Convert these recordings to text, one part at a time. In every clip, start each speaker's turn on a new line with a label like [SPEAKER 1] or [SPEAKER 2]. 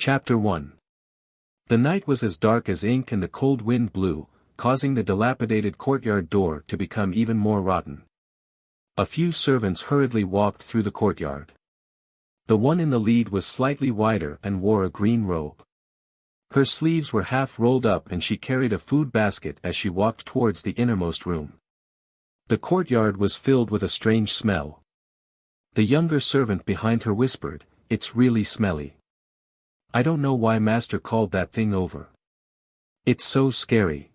[SPEAKER 1] Chapter 1. The night was as dark as ink and the cold wind blew, causing the dilapidated courtyard door to become even more rotten. A few servants hurriedly walked through the courtyard. The one in the lead was slightly wider and wore a green robe. Her sleeves were half rolled up and she carried a food basket as she walked towards the innermost room. The courtyard was filled with a strange smell. The younger servant behind her whispered, "It's really smelly. I don't know why Master called that thing over. It's so scary."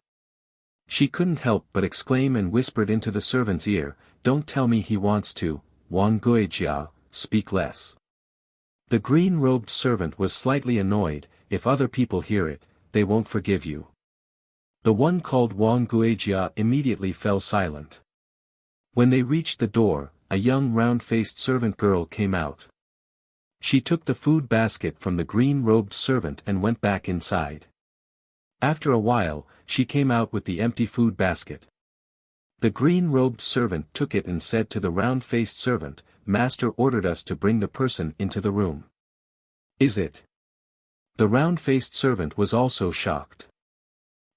[SPEAKER 1] She couldn't help but exclaim and whispered into the servant's ear, "Don't tell me he wants to, Wang Guijia, speak less." The green-robed servant was slightly annoyed, "If other people hear it, they won't forgive you." The one called Wang Guijia immediately fell silent. When they reached the door, a young round-faced servant girl came out. She took the food basket from the green-robed servant and went back inside. After a while, she came out with the empty food basket. The green-robed servant took it and said to the round-faced servant, "Master ordered us to bring the person into the room." "Is it?" The round-faced servant was also shocked.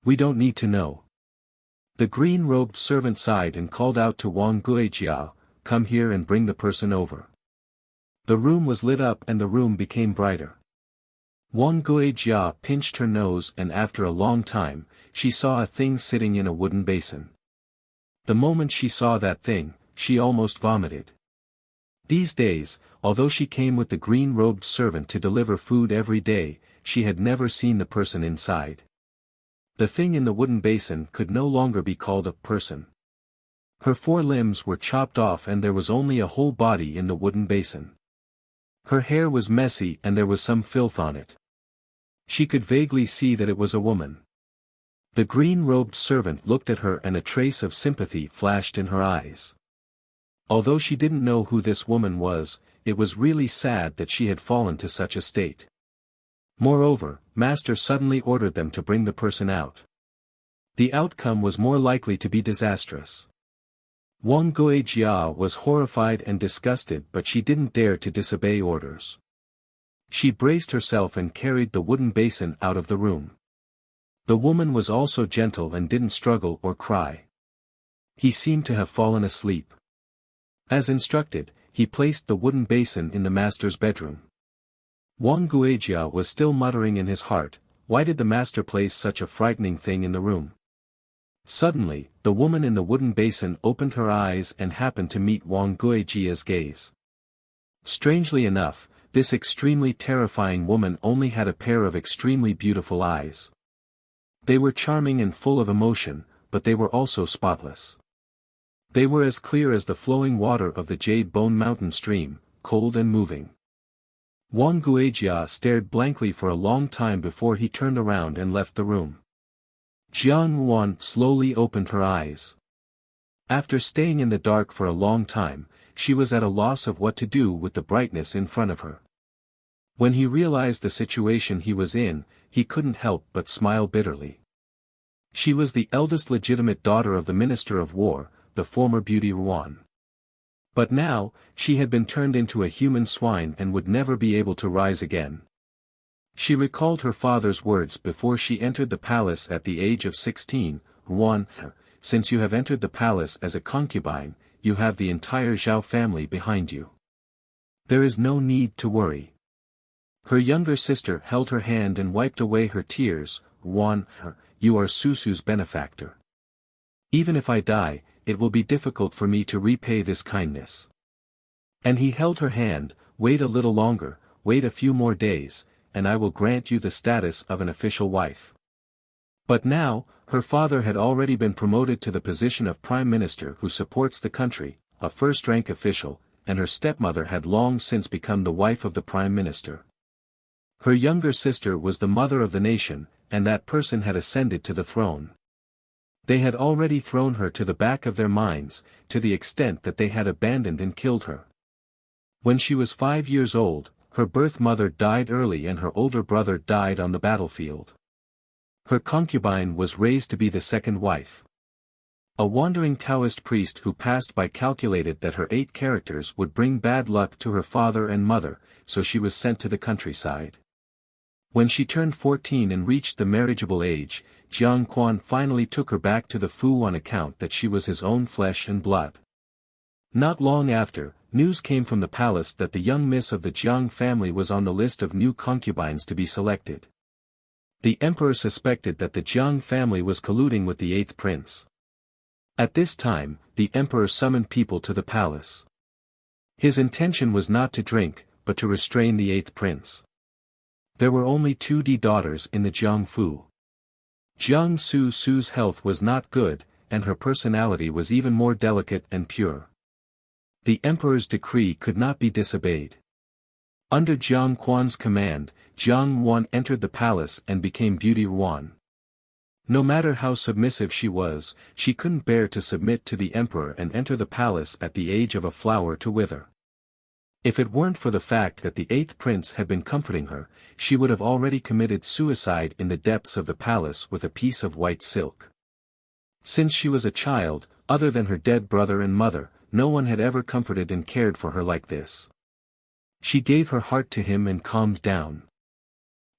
[SPEAKER 1] "We don't need to know." The green-robed servant sighed and called out to Wang Guijia, "Come here and bring the person over." The room was lit up and the room became brighter. Wang Guijia pinched her nose and after a long time, she saw a thing sitting in a wooden basin. The moment she saw that thing, she almost vomited. These days, although she came with the green-robed servant to deliver food every day, she had never seen the person inside. The thing in the wooden basin could no longer be called a person. Her 4 limbs were chopped off and there was only a whole body in the wooden basin. Her hair was messy and there was some filth on it. She could vaguely see that it was a woman. The green-robed servant looked at her and a trace of sympathy flashed in her eyes. Although she didn't know who this woman was, it was really sad that she had fallen to such a state. Moreover, Master suddenly ordered them to bring the person out. The outcome was more likely to be disastrous. Wang Guijia was horrified and disgusted but she didn't dare to disobey orders. She braced herself and carried the wooden basin out of the room. The woman was also gentle and didn't struggle or cry. He seemed to have fallen asleep. As instructed, he placed the wooden basin in the master's bedroom. Wang Guijia was still muttering in his heart, "Why did the master place such a frightening thing in the room?" Suddenly, the woman in the wooden basin opened her eyes and happened to meet Wang Guijia's gaze. Strangely enough, this extremely terrifying woman only had a pair of extremely beautiful eyes. They were charming and full of emotion, but they were also spotless. They were as clear as the flowing water of the Jade Bone Mountain stream, cold and moving. Wang Guijia stared blankly for a long time before he turned around and left the room. Jiang Wan slowly opened her eyes. After staying in the dark for a long time, she was at a loss of what to do with the brightness in front of her. When he realized the situation he was in, he couldn't help but smile bitterly. She was the eldest legitimate daughter of the Minister of War, the former beauty Ruan. But now, she had been turned into a human swine and would never be able to rise again. She recalled her father's words before she entered the palace at the age of 16, "Ruan, since you have entered the palace as a concubine, you have the entire Zhao family behind you. There is no need to worry." Her younger sister held her hand and wiped away her tears, "Ruan, you are Susu's benefactor. Even if I die, it will be difficult for me to repay this kindness." And he held her hand, "Wait a little longer, wait a few more days, and I will grant you the status of an official wife." But now, her father had already been promoted to the position of Prime Minister who supports the country, a first-rank official, and her stepmother had long since become the wife of the Prime Minister. Her younger sister was the mother of the nation, and that person had ascended to the throne. They had already thrown her to the back of their minds, to the extent that they had abandoned and killed her. When she was 5 years old, her birth mother died early and her older brother died on the battlefield. Her concubine was raised to be the second wife. A wandering Taoist priest who passed by calculated that her 8 characters would bring bad luck to her father and mother, so she was sent to the countryside. When she turned 14 and reached the marriageable age, Jiang Quan finally took her back to the Fu on account that she was his own flesh and blood. Not long after, news came from the palace that the young miss of the Jiang family was on the list of new concubines to be selected. The emperor suspected that the Jiang family was colluding with the 8th prince. At this time, the emperor summoned people to the palace. His intention was not to drink, but to restrain the 8th prince. There were only 2 daughters in the Jiang Fu. Jiang Su's health was not good, and her personality was even more delicate and pure. The emperor's decree could not be disobeyed. Under Jiang Quan's command, Jiang Wan entered the palace and became Beauty Yuan. No matter how submissive she was, she couldn't bear to submit to the emperor and enter the palace at the age of a flower to wither. If it weren't for the fact that the 8th prince had been comforting her, she would have already committed suicide in the depths of the palace with a piece of white silk. Since she was a child, other than her dead brother and mother, no one had ever comforted and cared for her like this. She gave her heart to him and calmed down.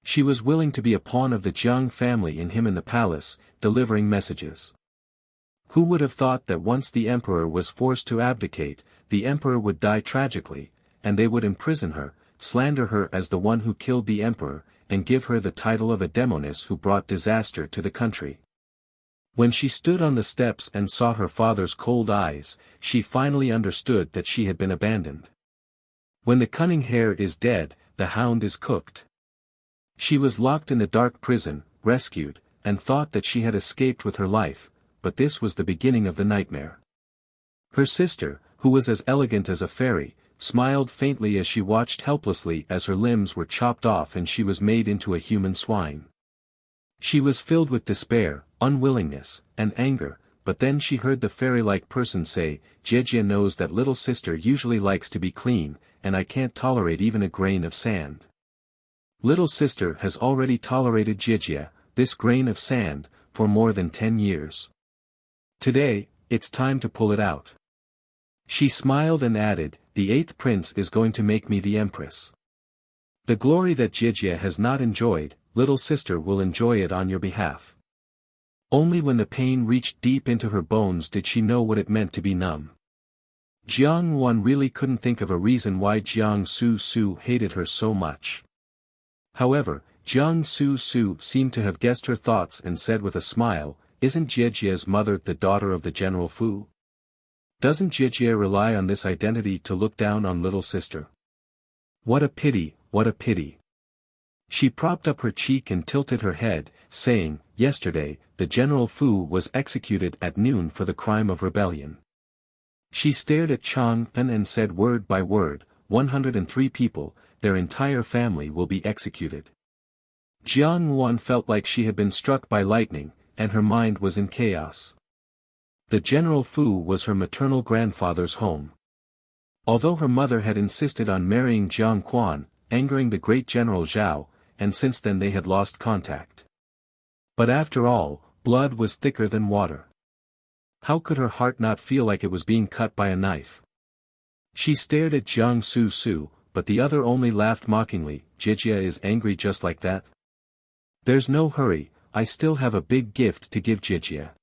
[SPEAKER 1] She was willing to be a pawn of the Jiang family in him in the palace, delivering messages. Who would have thought that once the emperor was forced to abdicate, the emperor would die tragically, and they would imprison her, slander her as the one who killed the emperor, and give her the title of a demoness who brought disaster to the country. When she stood on the steps and saw her father's cold eyes, she finally understood that she had been abandoned. When the cunning hare is dead, the hound is cooked. She was locked in the dark prison, rescued, and thought that she had escaped with her life, but this was the beginning of the nightmare. Her sister, who was as elegant as a fairy, smiled faintly as she watched helplessly as her limbs were chopped off and she was made into a human swine. She was filled with despair, unwillingness, and anger, but then she heard the fairy-like person say, "Jejia knows that little sister usually likes to be clean, and I can't tolerate even a grain of sand. Little sister has already tolerated Jejia, this grain of sand, for more than 10 years. Today, it's time to pull it out." She smiled and added, "The 8th prince is going to make me the empress. The glory that Jejia has not enjoyed, little sister will enjoy it on your behalf." Only when the pain reached deep into her bones did she know what it meant to be numb. Jiang Wan really couldn't think of a reason why Jiang Su hated her so much. However, Jiang Su seemed to have guessed her thoughts and said with a smile, "Isn't Jejia's mother the daughter of the General Fu? Doesn't Jejia rely on this identity to look down on little sister? What a pity, what a pity." She propped up her cheek and tilted her head, saying, "Yesterday, the General Fu was executed at noon for the crime of rebellion." She stared at Chang An and said word by word, 103 people, their entire family will be executed. Jiang Wan felt like she had been struck by lightning, and her mind was in chaos. The General Fu was her maternal grandfather's home. Although her mother had insisted on marrying Jiang Quan, angering the great General Zhao, and since then they had lost contact. But after all, blood was thicker than water. How could her heart not feel like it was being cut by a knife? She stared at Jiang Su, but the other only laughed mockingly. "Jejia is angry just like that? There's no hurry, I still have a big gift to give Jejia.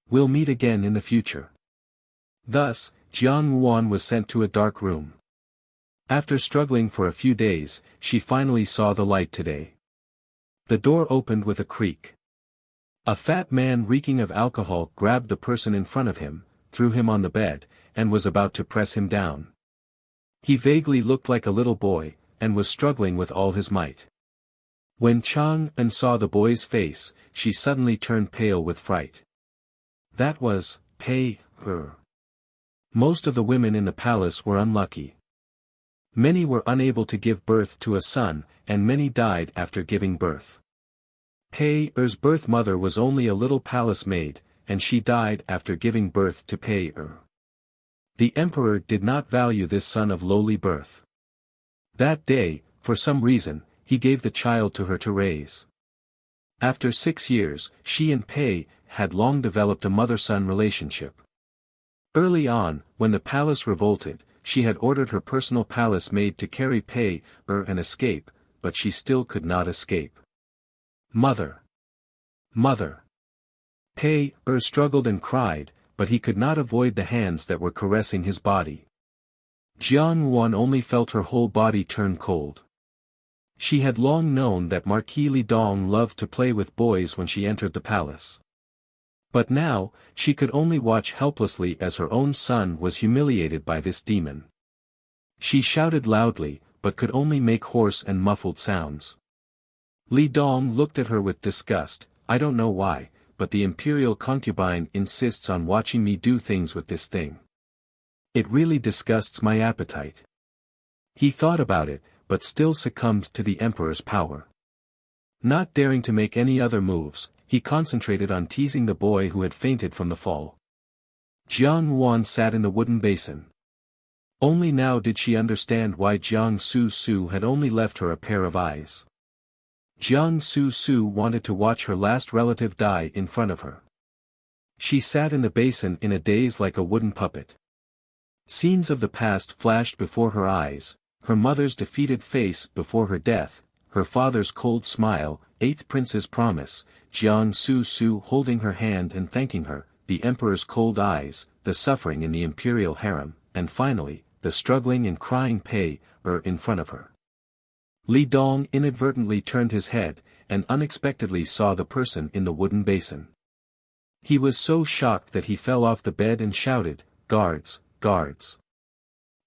[SPEAKER 1] We'll meet again in the future." Thus, Jiang Wan was sent to a dark room. After struggling for a few days, she finally saw the light today. The door opened with a creak. A fat man reeking of alcohol grabbed the person in front of him, threw him on the bed, and was about to press him down. He vaguely looked like a little boy, and was struggling with all his might. When Chang An saw the boy's face, she suddenly turned pale with fright. That was, her. Most of the women in the palace were unlucky. Many were unable to give birth to a son, and many died after giving birth. Pei-er's birth mother was only a little palace maid, and she died after giving birth to Pei-er. The emperor did not value this son of lowly birth. That day, for some reason, he gave the child to her to raise. After 6 years, she and Pei had long developed a mother-son relationship. Early on, when the palace revolted, she had ordered her personal palace maid to carry Pei-er and escape, but she still could not escape. Mother! Mother! Pei struggled and cried, but he could not avoid the hands that were caressing his body. Jiang Wan only felt her whole body turn cold. She had long known that Marquis Li Dong loved to play with boys when she entered the palace. But now, she could only watch helplessly as her own son was humiliated by this demon. She shouted loudly, but could only make hoarse and muffled sounds. Li Dong looked at her with disgust. I don't know why, but the imperial concubine insists on watching me do things with this thing. It really disgusts my appetite. He thought about it, but still succumbed to the emperor's power. Not daring to make any other moves, he concentrated on teasing the boy who had fainted from the fall. Jiang Wan sat in the wooden basin. Only now did she understand why Jiang Su had only left her a pair of eyes. Jiang Su wanted to watch her last relative die in front of her. She sat in the basin in a daze like a wooden puppet. Scenes of the past flashed before her eyes, her mother's defeated face before her death, her father's cold smile, eighth prince's promise, Jiang Su holding her hand and thanking her, the emperor's cold eyes, the suffering in the imperial harem, and finally, the struggling and crying Pei in front of her. Li Dong inadvertently turned his head, and unexpectedly saw the person in the wooden basin. He was so shocked that he fell off the bed and shouted, "Guards, guards!"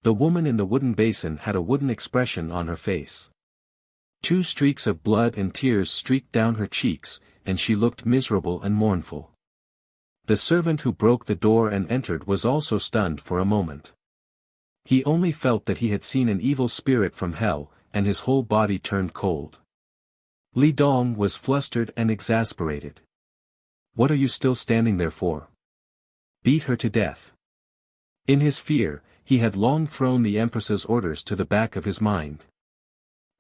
[SPEAKER 1] The woman in the wooden basin had a wooden expression on her face. 2 streaks of blood and tears streaked down her cheeks, and she looked miserable and mournful. The servant who broke the door and entered was also stunned for a moment. He only felt that he had seen an evil spirit from hell, and his whole body turned cold. Li Dong was flustered and exasperated. What are you still standing there for? Beat her to death. In his fear, he had long thrown the Empress's orders to the back of his mind.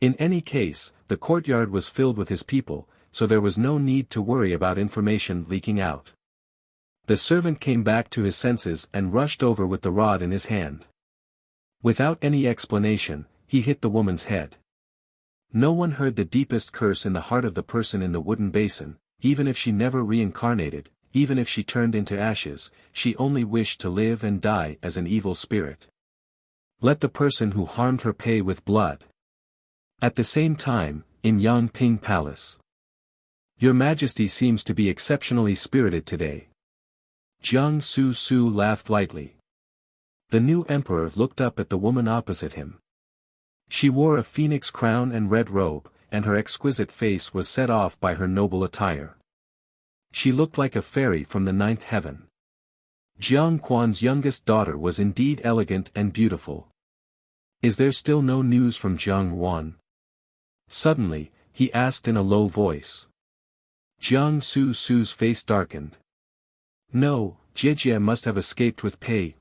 [SPEAKER 1] In any case, the courtyard was filled with his people, so there was no need to worry about information leaking out. The servant came back to his senses and rushed over with the rod in his hand. Without any explanation, he hit the woman's head. No one heard the deepest curse in the heart of the person in the wooden basin, even if she never reincarnated, even if she turned into ashes, she only wished to live and die as an evil spirit. Let the person who harmed her pay with blood. At the same time, in Yangping Palace. Your Majesty seems to be exceptionally spirited today. Jiang Su laughed lightly. The new emperor looked up at the woman opposite him. She wore a phoenix crown and red robe, and her exquisite face was set off by her noble attire. She looked like a fairy from the 9th heaven. Jiang Quan's youngest daughter was indeed elegant and beautiful. Is there still no news from Jiang Wan? Suddenly, he asked in a low voice. Jiang Su's face darkened. No, Jie must have escaped with Pei.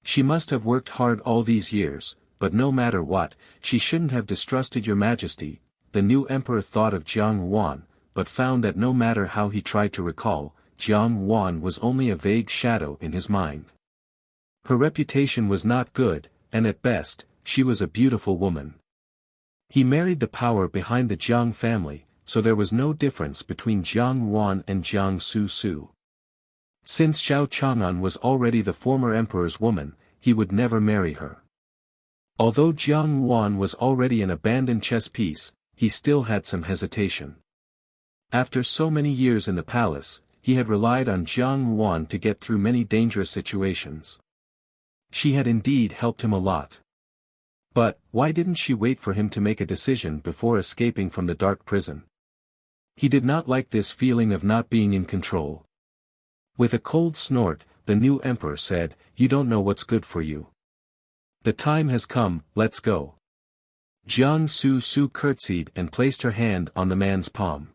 [SPEAKER 1] She must have worked hard all these years, but no matter what, she shouldn't have distrusted your Majesty. The new emperor thought of Jiang Wan, but found that no matter how he tried to recall, Jiang Wan was only a vague shadow in his mind. Her reputation was not good, and at best, she was a beautiful woman. He married the power behind the Jiang family, so there was no difference between Jiang Wan and Jiang Su. Since Xiao Chang'an was already the former emperor's woman, he would never marry her. Although Jiang Wan was already an abandoned chess piece, he still had some hesitation. After so many years in the palace, he had relied on Jiang Wan to get through many dangerous situations. She had indeed helped him a lot. But, why didn't she wait for him to make a decision before escaping from the dark prison? He did not like this feeling of not being in control. With a cold snort, the new emperor said, "You don't know what's good for you. The time has come, let's go." Jiang Su curtsied and placed her hand on the man's palm.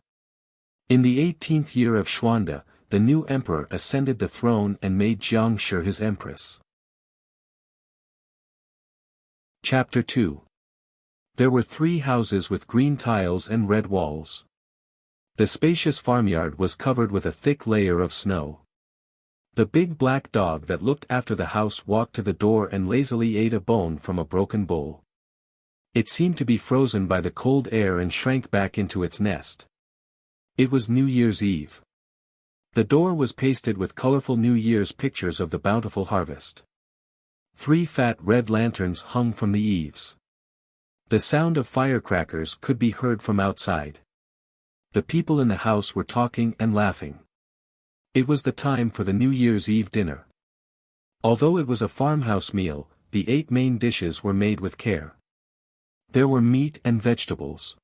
[SPEAKER 1] In the 18th year of Xuanda, the new emperor ascended the throne and made Jiang Shi his empress. Chapter 2. There were 3 houses with green tiles and red walls. The spacious farmyard was covered with a thick layer of snow. The big black dog that looked after the house walked to the door and lazily ate a bone from a broken bowl. It seemed to be frozen by the cold air and shrank back into its nest. It was New Year's Eve. The door was pasted with colorful New Year's pictures of the bountiful harvest. 3 fat red lanterns hung from the eaves. The sound of firecrackers could be heard from outside. The people in the house were talking and laughing. It was the time for the New Year's Eve dinner. Although it was a farmhouse meal, the 8 main dishes were made with care. There were meat and vegetables.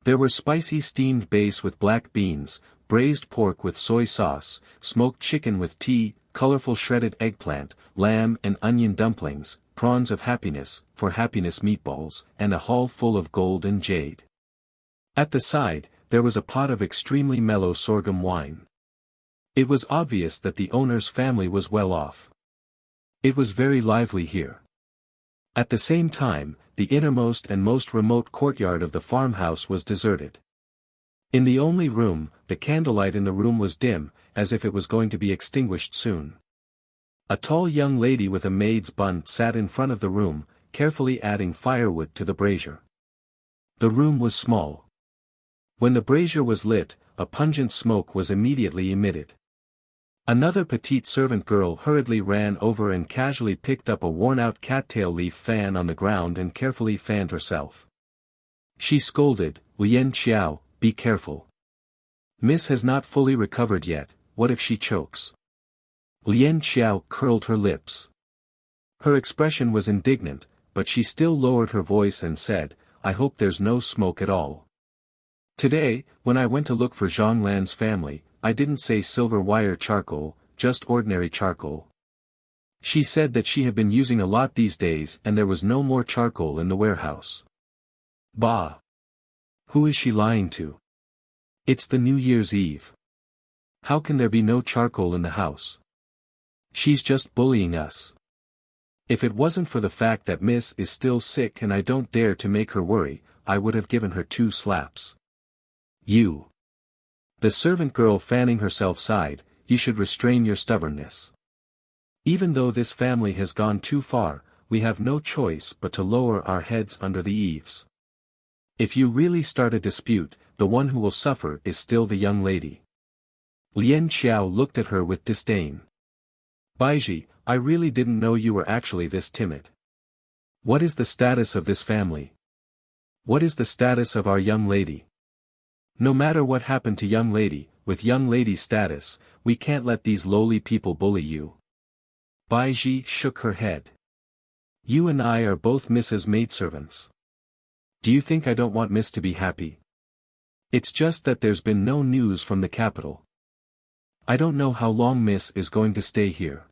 [SPEAKER 1] There were spicy steamed base with black beans, braised pork with soy sauce, smoked chicken with tea, colorful shredded eggplant, lamb and onion dumplings, prawns of happiness, for happiness meatballs, and a hull full of gold and jade. At the side, there was a pot of extremely mellow sorghum wine. It was obvious that the owner's family was well off. It was very lively here. At the same time, the innermost and most remote courtyard of the farmhouse was deserted. In the only room, the candlelight in the room was dim, as if it was going to be extinguished soon. A tall young lady with a maid's bun sat in front of the room, carefully adding firewood to the brazier. The room was small. When the brazier was lit, a pungent smoke was immediately emitted. Another petite servant girl hurriedly ran over and casually picked up a worn-out cattail leaf fan on the ground and carefully fanned herself. She scolded, "Lian Xiao, be careful. Miss has not fully recovered yet, what if she chokes?" Lian Xiao curled her lips. Her expression was indignant, but she still lowered her voice and said, "I hope there's no smoke at all. Today, when I went to look for Zhang Lan's family, I didn't say silver wire charcoal, just ordinary charcoal. She said that she had been using a lot these days and there was no more charcoal in the warehouse." Bah! Who is she lying to? It's the New Year's Eve. How can there be no charcoal in the house? She's just bullying us. If it wasn't for the fact that Miss is still sick and I don't dare to make her worry, I would have given her 2 slaps. You. The servant girl fanning herself sighed, "You should restrain your stubbornness. Even though this family has gone too far, we have no choice but to lower our heads under the eaves. If you really start a dispute, the one who will suffer is still the young lady." Lian Xiao looked at her with disdain. "Baiji, I really didn't know you were actually this timid. What is the status of this family? What is the status of our young lady? No matter what happened to young lady, with young lady's status, we can't let these lowly people bully you." Baiji shook her head. "You and I are both Mrs. maidservants. Do you think I don't want Miss to be happy? It's just that there's been no news from the capital. I don't know how long Miss is going to stay here.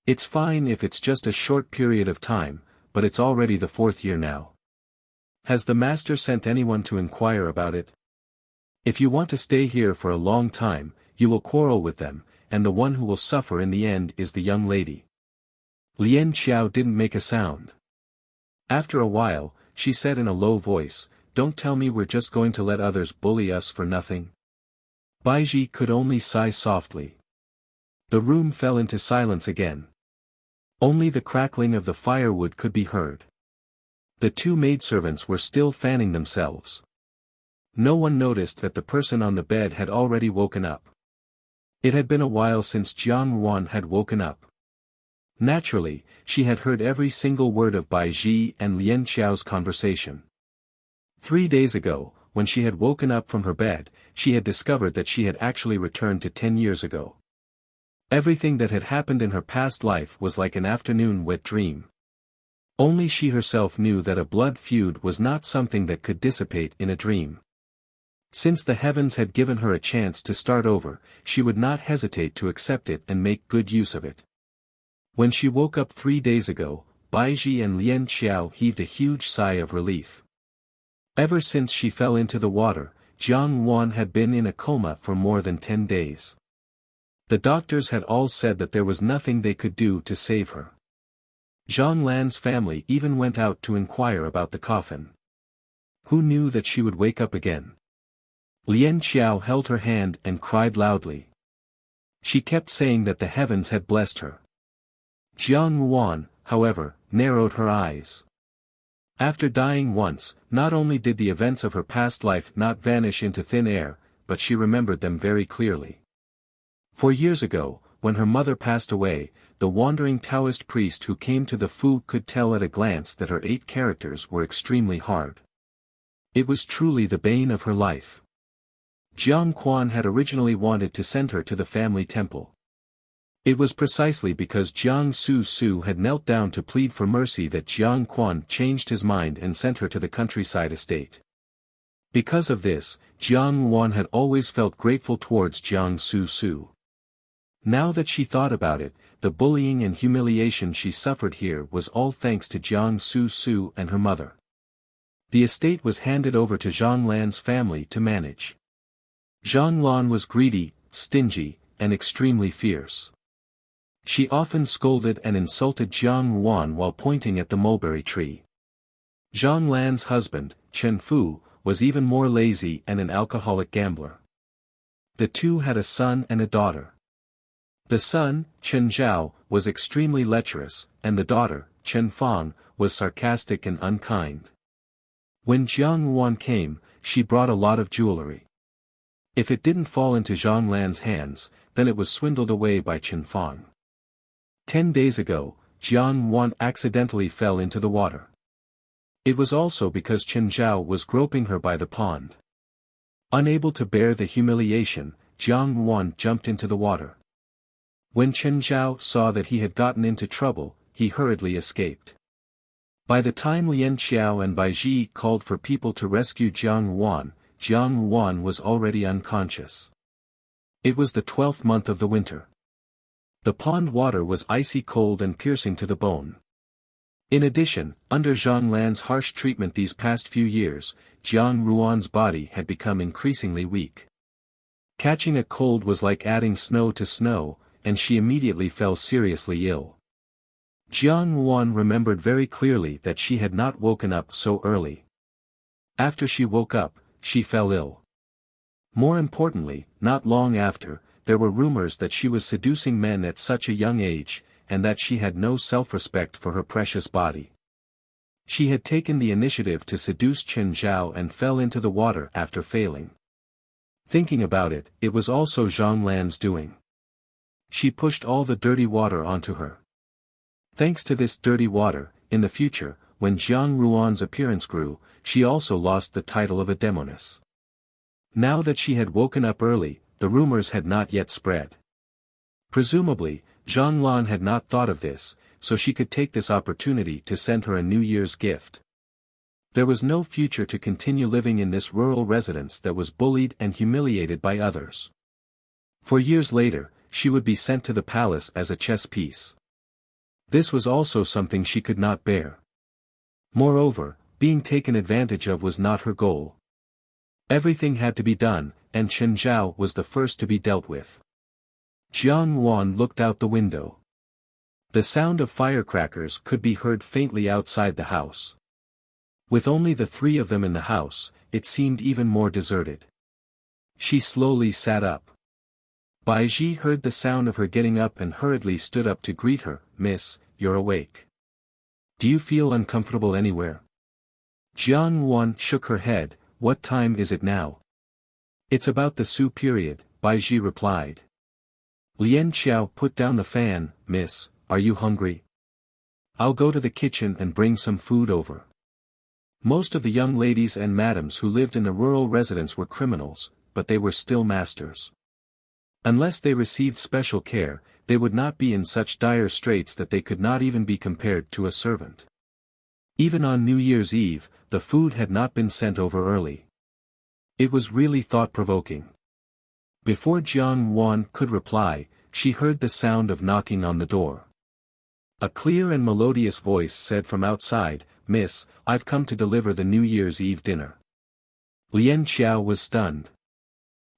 [SPEAKER 1] It's fine if it's just a short period of time, but it's already the 4th year now. Has the master sent anyone to inquire about it? If you want to stay here for a long time, you will quarrel with them, and the one who will suffer in the end is the young lady." Lian Xiao didn't make a sound. After a while, she said in a low voice, "Don't tell me we're just going to let others bully us for nothing." Baiji could only sigh softly. The room fell into silence again. Only the crackling of the firewood could be heard. The 2 maidservants were still fanning themselves. No one noticed that the person on the bed had already woken up. It had been a while since Jiang Ruan had woken up. Naturally, she had heard every single word of Bai Ji and Lian Xiao's conversation. 3 days ago, when she had woken up from her bed, she had discovered that she had actually returned to 10 years ago. Everything that had happened in her past life was like an afternoon wet dream. Only she herself knew that a blood feud was not something that could dissipate in a dream. Since the heavens had given her a chance to start over, she would not hesitate to accept it and make good use of it. When she woke up 3 days ago, Baiji and Lian Xiao heaved a huge sigh of relief. Ever since she fell into the water, Jiang Wan had been in a coma for more than 10 days. The doctors had all said that there was nothing they could do to save her. Zhang Lan's family even went out to inquire about the coffin. Who knew that she would wake up again? Lian Xiao held her hand and cried loudly. She kept saying that the heavens had blessed her. Jiang Ruan, however, narrowed her eyes. After dying once, not only did the events of her past life not vanish into thin air, but she remembered them very clearly. 4 years ago, when her mother passed away, the wandering Taoist priest who came to the Fu could tell at a glance that her 8 characters were extremely hard. It was truly the bane of her life. Jiang Quan had originally wanted to send her to the family temple. It was precisely because Jiang Su had knelt down to plead for mercy that Jiang Quan changed his mind and sent her to the countryside estate. Because of this, Jiang Wan had always felt grateful towards Jiang Su. Now that she thought about it, the bullying and humiliation she suffered here was all thanks to Jiang Su and her mother. The estate was handed over to Zhang Lan's family to manage. Zhang Lan was greedy, stingy, and extremely fierce. She often scolded and insulted Jiang Wan while pointing at the mulberry tree. Zhang Lan's husband, Chen Fu, was even more lazy and an alcoholic gambler. The two had a son and a daughter. The son, Chen Zhao, was extremely lecherous, and the daughter, Chen Fang, was sarcastic and unkind. When Jiang Wan came, she brought a lot of jewelry. If it didn't fall into Zhang Lan's hands, then it was swindled away by Chen Fang. 10 days ago, Jiang Wan accidentally fell into the water. It was also because Chen Zhao was groping her by the pond. Unable to bear the humiliation, Jiang Wan jumped into the water. When Chen Zhao saw that he had gotten into trouble, he hurriedly escaped. By the time Lian Xiao and Bai Ji called for people to rescue Jiang Wan was already unconscious. It was the 12th month of the winter. The pond water was icy cold and piercing to the bone. In addition, under Zhang Lan's harsh treatment these past few years, Jiang Ruan's body had become increasingly weak. Catching a cold was like adding snow to snow, and she immediately fell seriously ill. Jiang Wan remembered very clearly that she had not woken up so early. After she woke up, she fell ill. More importantly, not long after, there were rumors that she was seducing men at such a young age, and that she had no self-respect for her precious body. She had taken the initiative to seduce Chen Zhao and fell into the water after failing. Thinking about it, it was also Zhang Lan's doing. She pushed all the dirty water onto her. Thanks to this dirty water, in the future, when Jiang Ruan's appearance grew, she also lost the title of a demoness. Now that she had woken up early, the rumors had not yet spread. Presumably, Zhang Lan had not thought of this, so she could take this opportunity to send her a New Year's gift. There was no future to continue living in this rural residence that was bullied and humiliated by others. 4 years later, she would be sent to the palace as a chess piece. This was also something she could not bear. Moreover, being taken advantage of was not her goal. Everything had to be done, and Chen Zhao was the first to be dealt with. Jiang Wan looked out the window. The sound of firecrackers could be heard faintly outside the house. With only the 3 of them in the house, it seemed even more deserted. She slowly sat up. Bai Ji heard the sound of her getting up and hurriedly stood up to greet her. "Miss, you're awake. Do you feel uncomfortable anywhere?" Jiang Wan shook her head. "What time is it now?" "It's about the Su period," Bai Ji replied. Lian Xiao put down the fan. "Miss, are you hungry? I'll go to the kitchen and bring some food over." Most of the young ladies and madams who lived in the rural residence were criminals, but they were still masters. Unless they received special care, they would not be in such dire straits that they could not even be compared to a servant. Even on New Year's Eve, the food had not been sent over early. It was really thought-provoking. Before Jiang Wan could reply, she heard the sound of knocking on the door. A clear and melodious voice said from outside, "Miss, I've come to deliver the New Year's Eve dinner." Lian Xiao was stunned.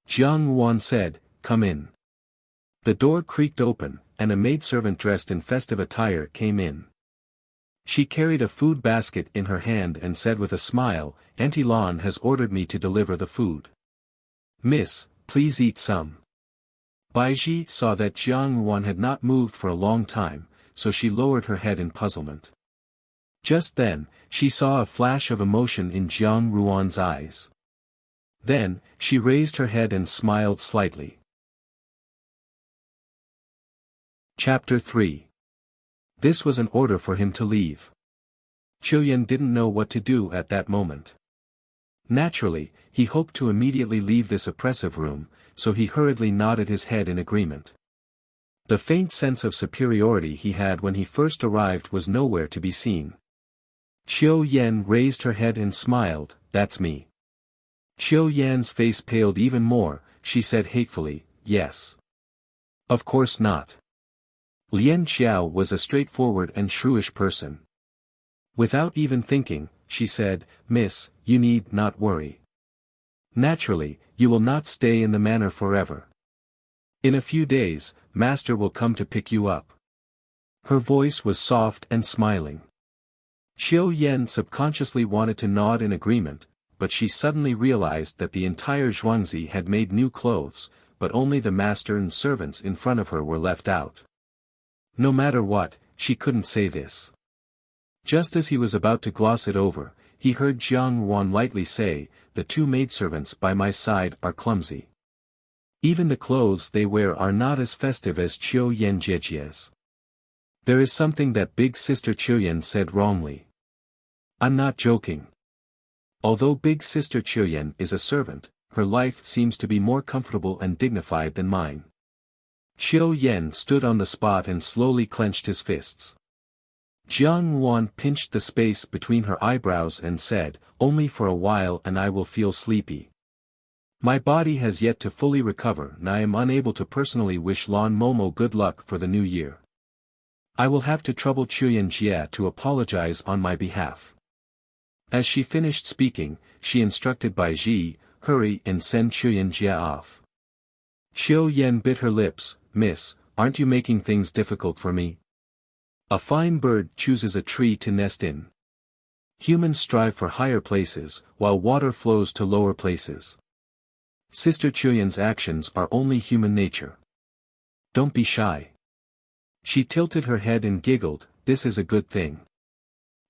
[SPEAKER 1] Jiang Wan said, "Come in." The door creaked open, and a maidservant dressed in festive attire came in. She carried a food basket in her hand and said with a smile, "Auntie Lan has ordered me to deliver the food. Miss, please eat some." Bai Ji saw that Jiang Wan had not moved for a long time, so she lowered her head in puzzlement. Just then, she saw a flash of emotion in Jiang Ruan's eyes. Then, she raised her head and smiled slightly. Chapter 3. This was an order for him to leave. Qiuyan didn't know what to do at that moment. Naturally, he hoped to immediately leave this oppressive room, so he hurriedly nodded his head in agreement. The faint sense of superiority he had when he first arrived was nowhere to be seen. Qiuyan raised her head and smiled, "That's me." Qiuyan's face paled even more, she said hatefully, "Yes. Of course not." Lian Xiao was a straightforward and shrewish person. Without even thinking, she said, "Miss, you need not worry. Naturally, you will not stay in the manor forever. In a few days, Master will come to pick you up." Her voice was soft and smiling. Qiuyan subconsciously wanted to nod in agreement, but she suddenly realized that the entire Zhuangzi had made new clothes, but only the master and servants in front of her were left out. No matter what, she couldn't say this. Just as he was about to gloss it over, he heard Jiang Ruan lightly say, "The two maidservants by my side are clumsy. Even the clothes they wear are not as festive as Qiuyan Jiejia's. There is something that big sister Qiuyan said wrongly. I'm not joking. Although big sister Qiuyan is a servant, her life seems to be more comfortable and dignified than mine." Qiuyan stood on the spot and slowly clenched his fists. Jiang Ruan pinched the space between her eyebrows and said, "Only for a while and I will feel sleepy. My body has yet to fully recover and I am unable to personally wish Lan Momo good luck for the new year. I will have to trouble Qiuyan Jie to apologize on my behalf." As she finished speaking, she instructed Bai Ji, "Hurry and send Qiuyan Jie off." Qiuyan bit her lips, "Miss, aren't you making things difficult for me? A fine bird chooses a tree to nest in. Humans strive for higher places, while water flows to lower places. Sister Qiuyan's actions are only human nature. Don't be shy." She tilted her head and giggled, "This is a good thing.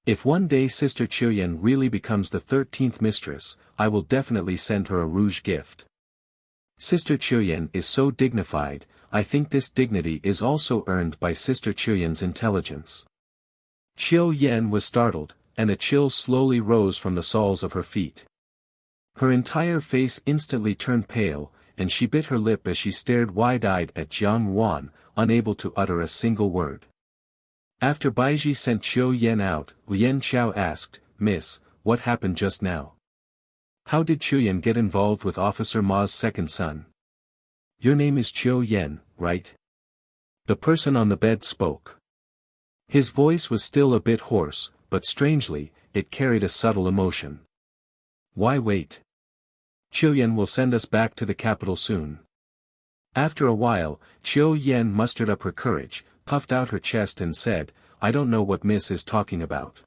[SPEAKER 1] If one day Sister Qiuyan really becomes the 13th mistress, I will definitely send her a rouge gift. Sister Qiuyan is so dignified, I think this dignity is also earned by Sister Qiuyan's intelligence." Qiuyan was startled, and a chill slowly rose from the soles of her feet. Her entire face instantly turned pale, and she bit her lip as she stared wide-eyed at Jiang Ruan, unable to utter a single word. After Baiji sent Qiuyan out, Lian Xiao asked, "Miss, what happened just now? How did Qiuyan get involved with Officer Ma's second son? Your name is Qiuyan, right?" The person on the bed spoke. His voice was still a bit hoarse, but strangely, it carried a subtle emotion. "Why wait? Qiuyan will send us back to the capital soon." After a while, Qiuyan mustered up her courage, puffed out her chest and said, "I don't know what Miss is talking about."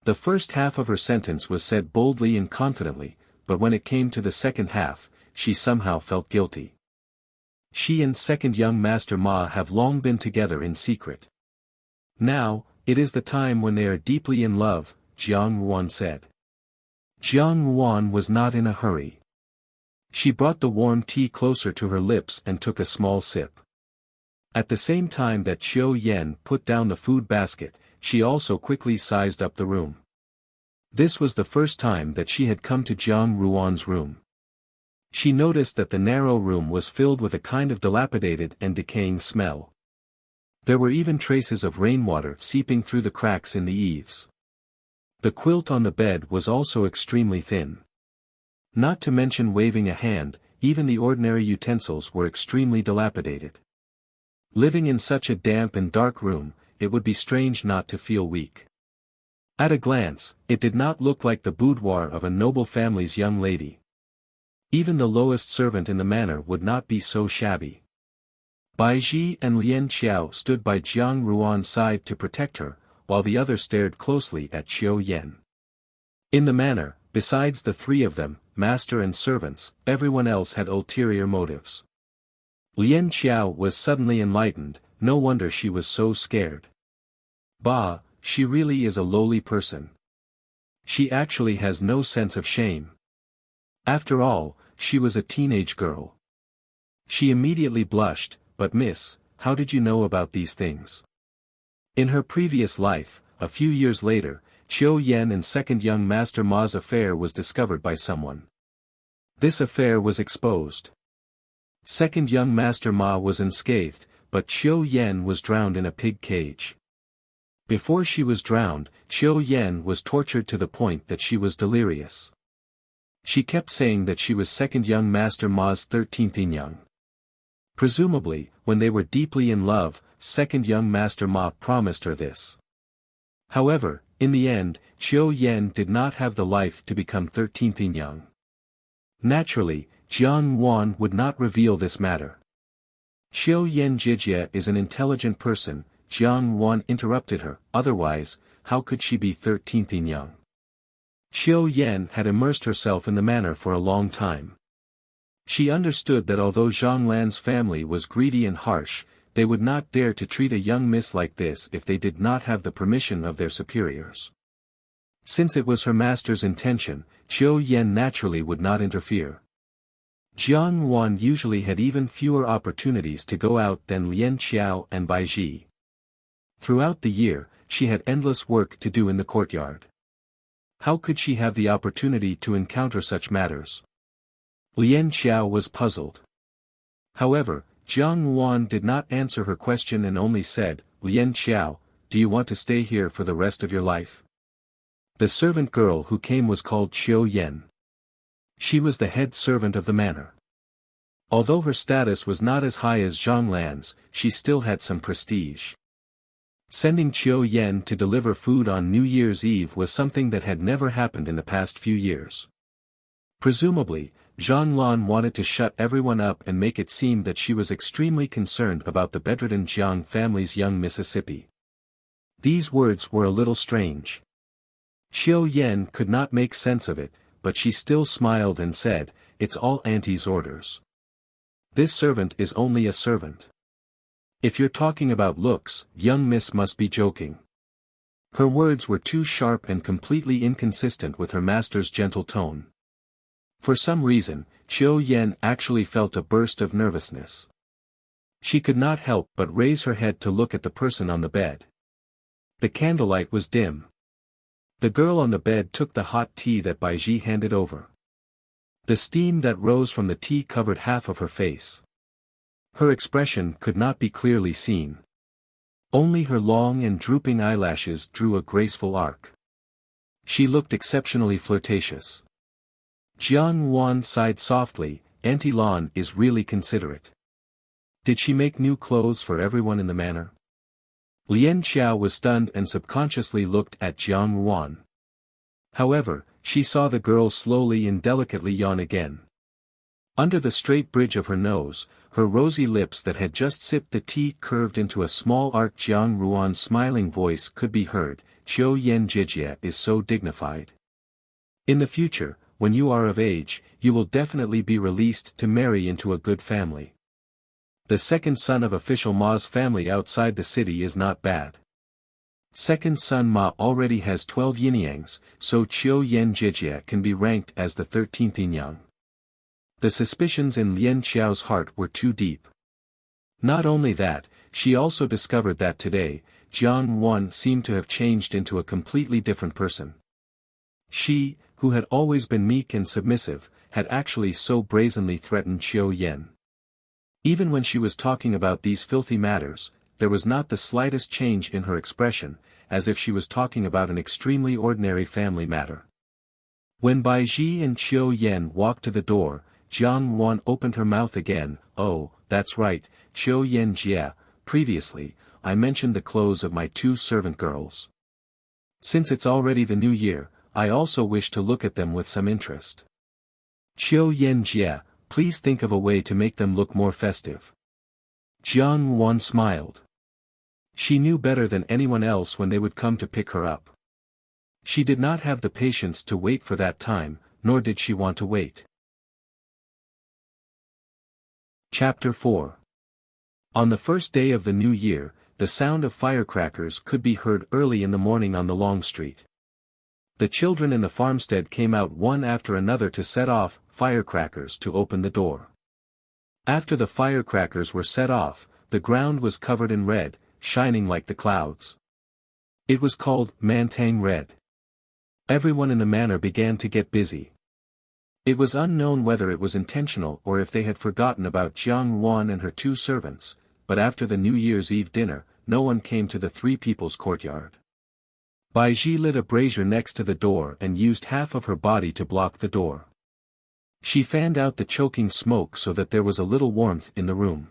[SPEAKER 1] The first half of her sentence was said boldly and confidently, but when it came to the second half, she somehow felt guilty. She and second young Master Ma have long been together in secret. Now, it is the time when they are deeply in love, Jiang Ruan said. Jiang Ruan was not in a hurry. She brought the warm tea closer to her lips and took a small sip. At the same time that Qiuyan put down the food basket, she also quickly sized up the room. This was the first time that she had come to Jiang Ruan's room. She noticed that the narrow room was filled with a kind of dilapidated and decaying smell. There were even traces of rainwater seeping through the cracks in the eaves. The quilt on the bed was also extremely thin. Not to mention waving a hand, even the ordinary utensils were extremely dilapidated. Living in such a damp and dark room, it would be strange not to feel weak. At a glance, it did not look like the boudoir of a noble family's young lady. Even the lowest servant in the manor would not be so shabby. Bai Ji and Lian Xiao stood by Jiang Ruan's side to protect her, while the other stared closely at Qiuyan. In the manor, besides the three of them, master and servants, everyone else had ulterior motives. Lian Xiao was suddenly enlightened, no wonder she was so scared. Bah, she really is a lowly person. She actually has no sense of shame. After all, she was a teenage girl. She immediately blushed, but miss, how did you know about these things? In her previous life, a few years later, Qiu Yan and second young Master Ma's affair was discovered by someone. This affair was exposed. Second young Master Ma was unscathed, but Qiu Yan was drowned in a pig cage. Before she was drowned, Qiu Yan was tortured to the point that she was delirious. She kept saying that she was second young Master Ma's 13th young. Presumably, when they were deeply in love, second young Master Ma promised her this. However, in the end, Qiu Yan did not have the life to become 13th young. Naturally, Jiang Wan would not reveal this matter. Qiu Yan Jijia is an intelligent person, Jiang Wan interrupted her, otherwise, how could she be 13th young? Qiu Yan had immersed herself in the manner for a long time. She understood that although Zhang Lan's family was greedy and harsh, they would not dare to treat a young miss like this if they did not have the permission of their superiors. Since it was her master's intention, Qiu Yan naturally would not interfere. Jiang Wan usually had even fewer opportunities to go out than Lian Qiao and Bai Ji. Throughout the year, she had endless work to do in the courtyard. How could she have the opportunity to encounter such matters? Lian Qiao was puzzled. However, Jiang Wan did not answer her question and only said, "Lian Qiao, do you want to stay here for the rest of your life?" The servant girl who came was called Qiu Yan. She was the head servant of the manor. Although her status was not as high as Zhang Lan's, she still had some prestige. Sending Qiu Yan to deliver food on New Year's Eve was something that had never happened in the past few years. Presumably, Zhang Lan wanted to shut everyone up and make it seem that she was extremely concerned about the bedridden Jiang family's young Mississippi. These words were a little strange. Qiu Yan could not make sense of it, but she still smiled and said, "It's all Auntie's orders. This servant is only a servant. If you're talking about looks, young miss must be joking." Her words were too sharp and completely inconsistent with her master's gentle tone. For some reason, Qiu Yan actually felt a burst of nervousness. She could not help but raise her head to look at the person on the bed. The candlelight was dim. The girl on the bed took the hot tea that Bai Ji handed over. The steam that rose from the tea covered half of her face. Her expression could not be clearly seen. Only her long and drooping eyelashes drew a graceful arc. She looked exceptionally flirtatious. Jiang Wan sighed softly, "Auntie Lan is really considerate. Did she make new clothes for everyone in the manor?" Lian Qiao was stunned and subconsciously looked at Jiang Wan. However, she saw the girl slowly and delicately yawn again. Under the straight bridge of her nose, her rosy lips that had just sipped the tea curved into a small arc. Jiang Ruan's smiling voice could be heard, "Qiu Yan Jijia is so dignified. In the future, when you are of age, you will definitely be released to marry into a good family. The second son of official Ma's family outside the city is not bad. Second son Ma already has 12 yinyangs, so Qiu Yan Jijia can be ranked as the 13th yinyang." The suspicions in Lian Qiao's heart were too deep. Not only that, she also discovered that today, Jiang Wan seemed to have changed into a completely different person. She, who had always been meek and submissive, had actually so brazenly threatened Qiu Yan. Even when she was talking about these filthy matters, there was not the slightest change in her expression, as if she was talking about an extremely ordinary family matter. When Bai Ji and Qiu Yan walked to the door, Jiang Wan opened her mouth again. "Oh, that's right, Qiu Yan Jia, previously, I mentioned the clothes of my two servant girls. Since it's already the new year, I also wish to look at them with some interest. Qiu Yan Jia, please think of a way to make them look more festive." Jiang Wan smiled. She knew better than anyone else when they would come to pick her up. She did not have the patience to wait for that time, nor did she want to wait. Chapter 4. On the first day of the new year, the sound of firecrackers could be heard early in the morning on the long street. The children in the farmstead came out one after another to set off firecrackers to open the door. After the firecrackers were set off, the ground was covered in red, shining like the clouds. It was called Mantang Red. Everyone in the manor began to get busy. It was unknown whether it was intentional or if they had forgotten about Jiang Yuan and her two servants, but after the New Year's Eve dinner, no one came to the Three People's courtyard. Bai Ji lit a brazier next to the door and used half of her body to block the door. She fanned out the choking smoke so that there was a little warmth in the room.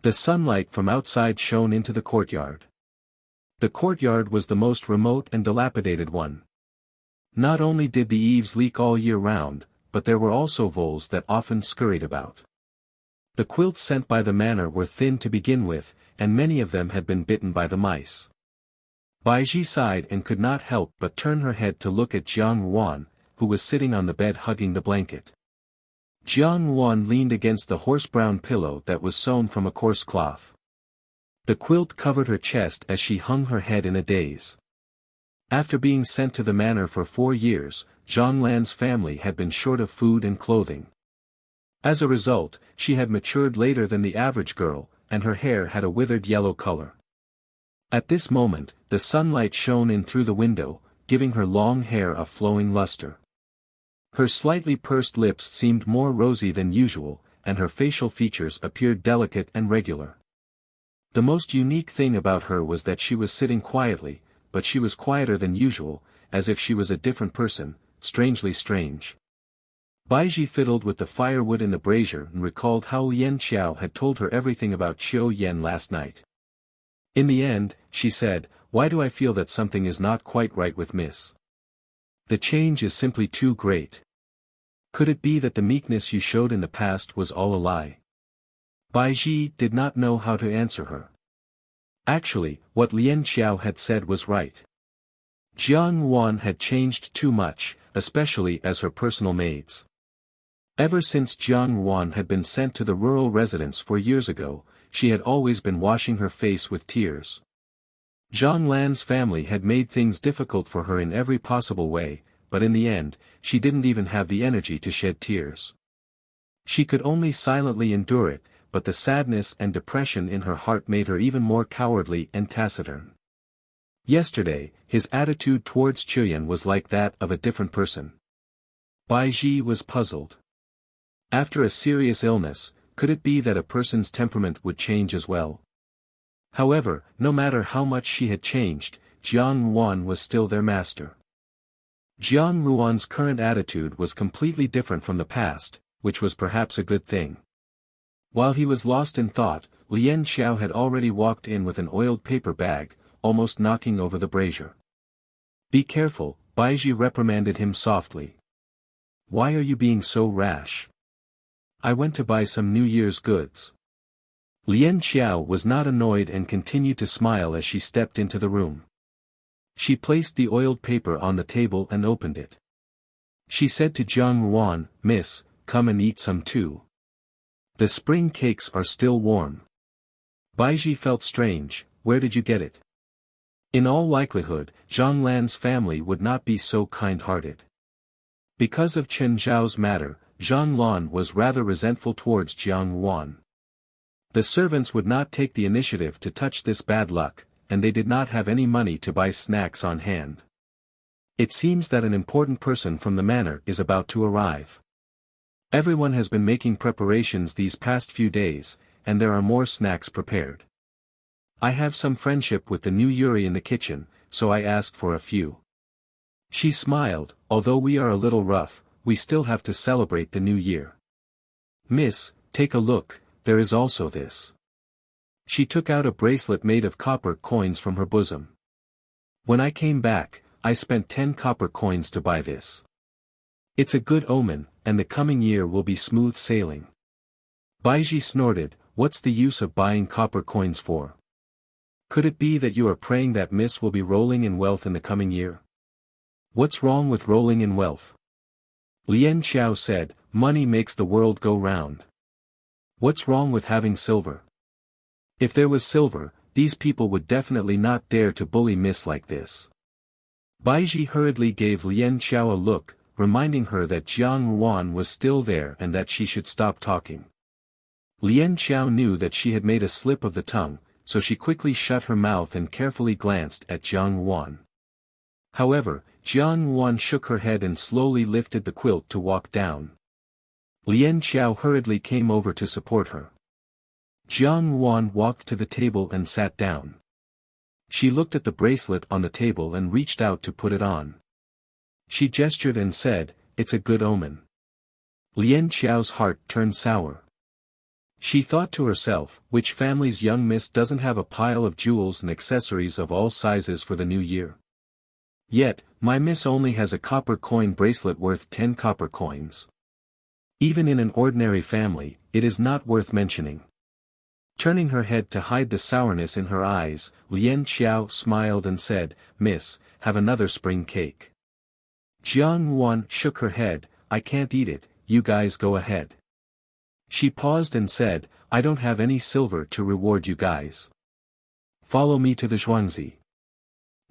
[SPEAKER 1] The sunlight from outside shone into the courtyard. The courtyard was the most remote and dilapidated one. Not only did the eaves leak all year round, but there were also voles that often scurried about. The quilts sent by the manor were thin to begin with, and many of them had been bitten by the mice. Bai Ji sighed and could not help but turn her head to look at Jiang Yuan, who was sitting on the bed hugging the blanket. Jiang Yuan leaned against the horse-brown pillow that was sewn from a coarse cloth. The quilt covered her chest as she hung her head in a daze. After being sent to the manor for 4 years, Zhang Lan's family had been short of food and clothing. As a result, she had matured later than the average girl, and her hair had a withered yellow color. At this moment, the sunlight shone in through the window, giving her long hair a flowing luster. Her slightly pursed lips seemed more rosy than usual, and her facial features appeared delicate and regular. The most unique thing about her was that she was sitting quietly, but she was quieter than usual, as if she was a different person, strangely strange. Bai Ji fiddled with the firewood in the brazier and recalled how Lian Xiao had told her everything about Qiu Yan last night. In the end, she said, "Why do I feel that something is not quite right with Miss? The change is simply too great. Could it be that the meekness you showed in the past was all a lie?" Bai Ji did not know how to answer her. Actually, what Lian Xiao had said was right. Jiang Yuan had changed too much, especially as her personal maids. Ever since Jiang Yuan had been sent to the rural residence 4 years ago, she had always been washing her face with tears. Zhang Lan's family had made things difficult for her in every possible way, but in the end, she didn't even have the energy to shed tears. She could only silently endure it, but the sadness and depression in her heart made her even more cowardly and taciturn. Yesterday, his attitude towards Chuyan was like that of a different person. Bai Ji was puzzled. After a serious illness, could it be that a person's temperament would change as well? However, no matter how much she had changed, Jiang Yuan was still their master. Jiang Yuan's current attitude was completely different from the past, which was perhaps a good thing. While he was lost in thought, Lian Xiao had already walked in with an oiled paper bag, almost knocking over the brazier. "Be careful," Bai Ji reprimanded him softly. "Why are you being so rash? I went to buy some New Year's goods." Lian Xiao was not annoyed and continued to smile as she stepped into the room. She placed the oiled paper on the table and opened it. She said to Jiang Yuan, "Miss, come and eat some too. The spring cakes are still warm." Bai Ji felt strange. Where did you get it? In all likelihood, Zhang Lan's family would not be so kind-hearted. Because of Chen Zhao's matter, Zhang Lan was rather resentful towards Jiang Yuan. The servants would not take the initiative to touch this bad luck, and they did not have any money to buy snacks on hand. It seems that an important person from the manor is about to arrive. Everyone has been making preparations these past few days, and there are more snacks prepared. I have some friendship with the new Yuri in the kitchen, so I asked for a few. She smiled. Although we are a little rough, we still have to celebrate the new year. Miss, take a look, there is also this. She took out a bracelet made of copper coins from her bosom. When I came back, I spent 10 copper coins to buy this. It's a good omen, and the coming year will be smooth sailing. Bai Ji snorted. What's the use of buying copper coins for? Could it be that you are praying that Miss will be rolling in wealth in the coming year? What's wrong with rolling in wealth? Lian Xiao said, money makes the world go round. What's wrong with having silver? If there was silver, these people would definitely not dare to bully Miss like this. Baiji hurriedly gave Lien Qiao a look, reminding her that Jiang Ruan was still there and that she should stop talking. Lien Qiao knew that she had made a slip of the tongue, so she quickly shut her mouth and carefully glanced at Jiang Ruan. However, Jiang Ruan shook her head and slowly lifted the quilt to walk down. Lien Qiao hurriedly came over to support her. Jiang Ruan walked to the table and sat down. She looked at the bracelet on the table and reached out to put it on. She gestured and said, "It's a good omen." Lien Qiao's heart turned sour. She thought to herself, which family's young miss doesn't have a pile of jewels and accessories of all sizes for the new year? Yet, my miss only has a copper coin bracelet worth 10 copper coins. Even in an ordinary family, it is not worth mentioning. Turning her head to hide the sourness in her eyes, Lien Qiao smiled and said, "Miss, have another spring cake." Jiang Ruan shook her head, "I can't eat it, you guys go ahead." She paused and said, "I don't have any silver to reward you guys. Follow me to the Zhuangzi.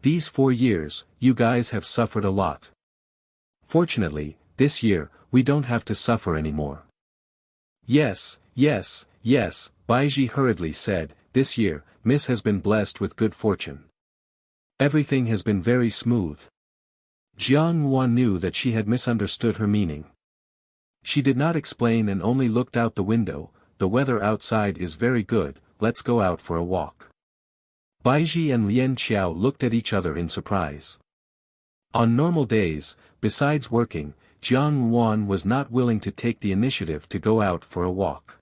[SPEAKER 1] These 4 years, you guys have suffered a lot. Fortunately, this year, we don't have to suffer anymore." "Yes, yes, yes," Baiji hurriedly said, "this year, Miss has been blessed with good fortune. Everything has been very smooth." Jiang Ruan knew that she had misunderstood her meaning. She did not explain and only looked out the window. "The weather outside is very good, let's go out for a walk." Baiji and Lien Qiao looked at each other in surprise. On normal days, besides working, Jiang Ruan was not willing to take the initiative to go out for a walk.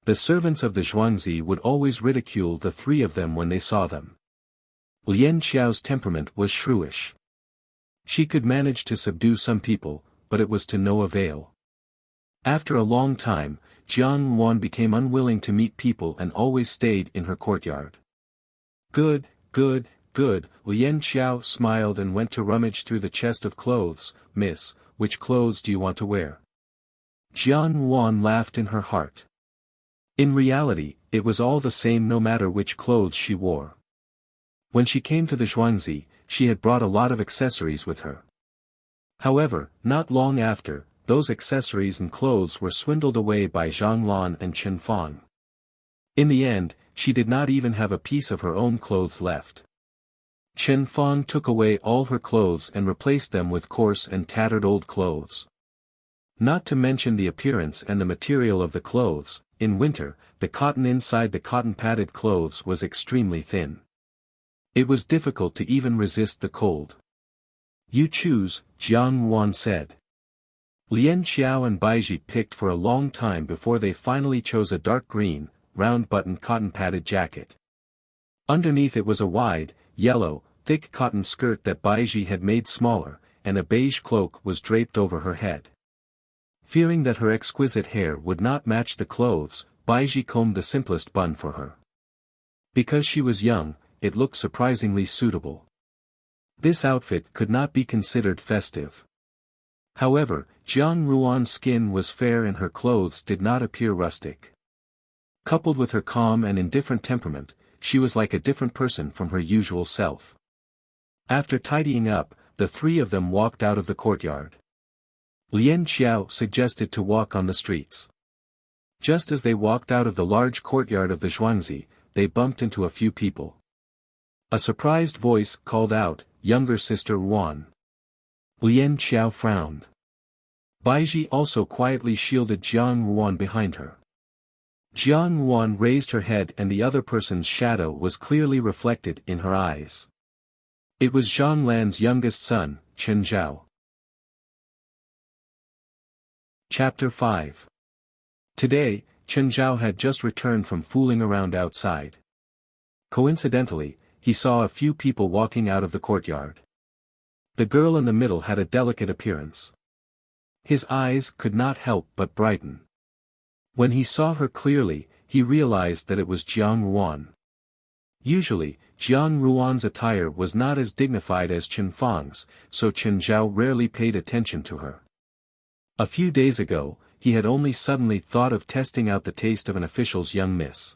[SPEAKER 1] The servants of the Zhuangzi would always ridicule the three of them when they saw them. Lien Qiao's temperament was shrewish. She could manage to subdue some people, but it was to no avail. After a long time, Jiang Ruan became unwilling to meet people and always stayed in her courtyard. Good, good, good," Lien Qiao smiled and went to rummage through the chest of clothes. "Miss, which clothes do you want to wear?" Jiang Ruan laughed in her heart. In reality, it was all the same no matter which clothes she wore. When she came to the Zhuangzi, she had brought a lot of accessories with her. However, not long after, those accessories and clothes were swindled away by Zhang Lan and Chen Fang. In the end, she did not even have a piece of her own clothes left. Chen Fang took away all her clothes and replaced them with coarse and tattered old clothes. Not to mention the appearance and the material of the clothes, in winter, the cotton inside the cotton-padded clothes was extremely thin. It was difficult to even resist the cold. "You choose," Jiang Ruan said. Lien Qiao and Baiji picked for a long time before they finally chose a dark green, round-buttoned cotton-padded jacket. Underneath it was a wide, yellow, thick cotton skirt that Baiji had made smaller, and a beige cloak was draped over her head. Fearing that her exquisite hair would not match the clothes, Baiji combed the simplest bun for her. Because she was young, it looked surprisingly suitable. This outfit could not be considered festive. However, Jiang Ruan's skin was fair and her clothes did not appear rustic. Coupled with her calm and indifferent temperament, she was like a different person from her usual self. After tidying up, the three of them walked out of the courtyard. Lien Qiao suggested to walk on the streets. Just as they walked out of the large courtyard of the Zhuangzi, they bumped into a few people. A surprised voice called out, "Younger sister Ruan." Lien Qiao frowned. Baiji also quietly shielded Jiang Ruan behind her. Jiang Ruan raised her head and the other person's shadow was clearly reflected in her eyes. It was Zhang Lan's youngest son, Chen Zhao. Chapter 5. Today, Chen Zhao had just returned from fooling around outside. Coincidentally, he saw a few people walking out of the courtyard. The girl in the middle had a delicate appearance. His eyes could not help but brighten. When he saw her clearly, he realized that it was Jiang Ruan. Usually, Jiang Ruan's attire was not as dignified as Chen Fang's, so Chen Zhao rarely paid attention to her. A few days ago, he had only suddenly thought of testing out the taste of an official's young miss.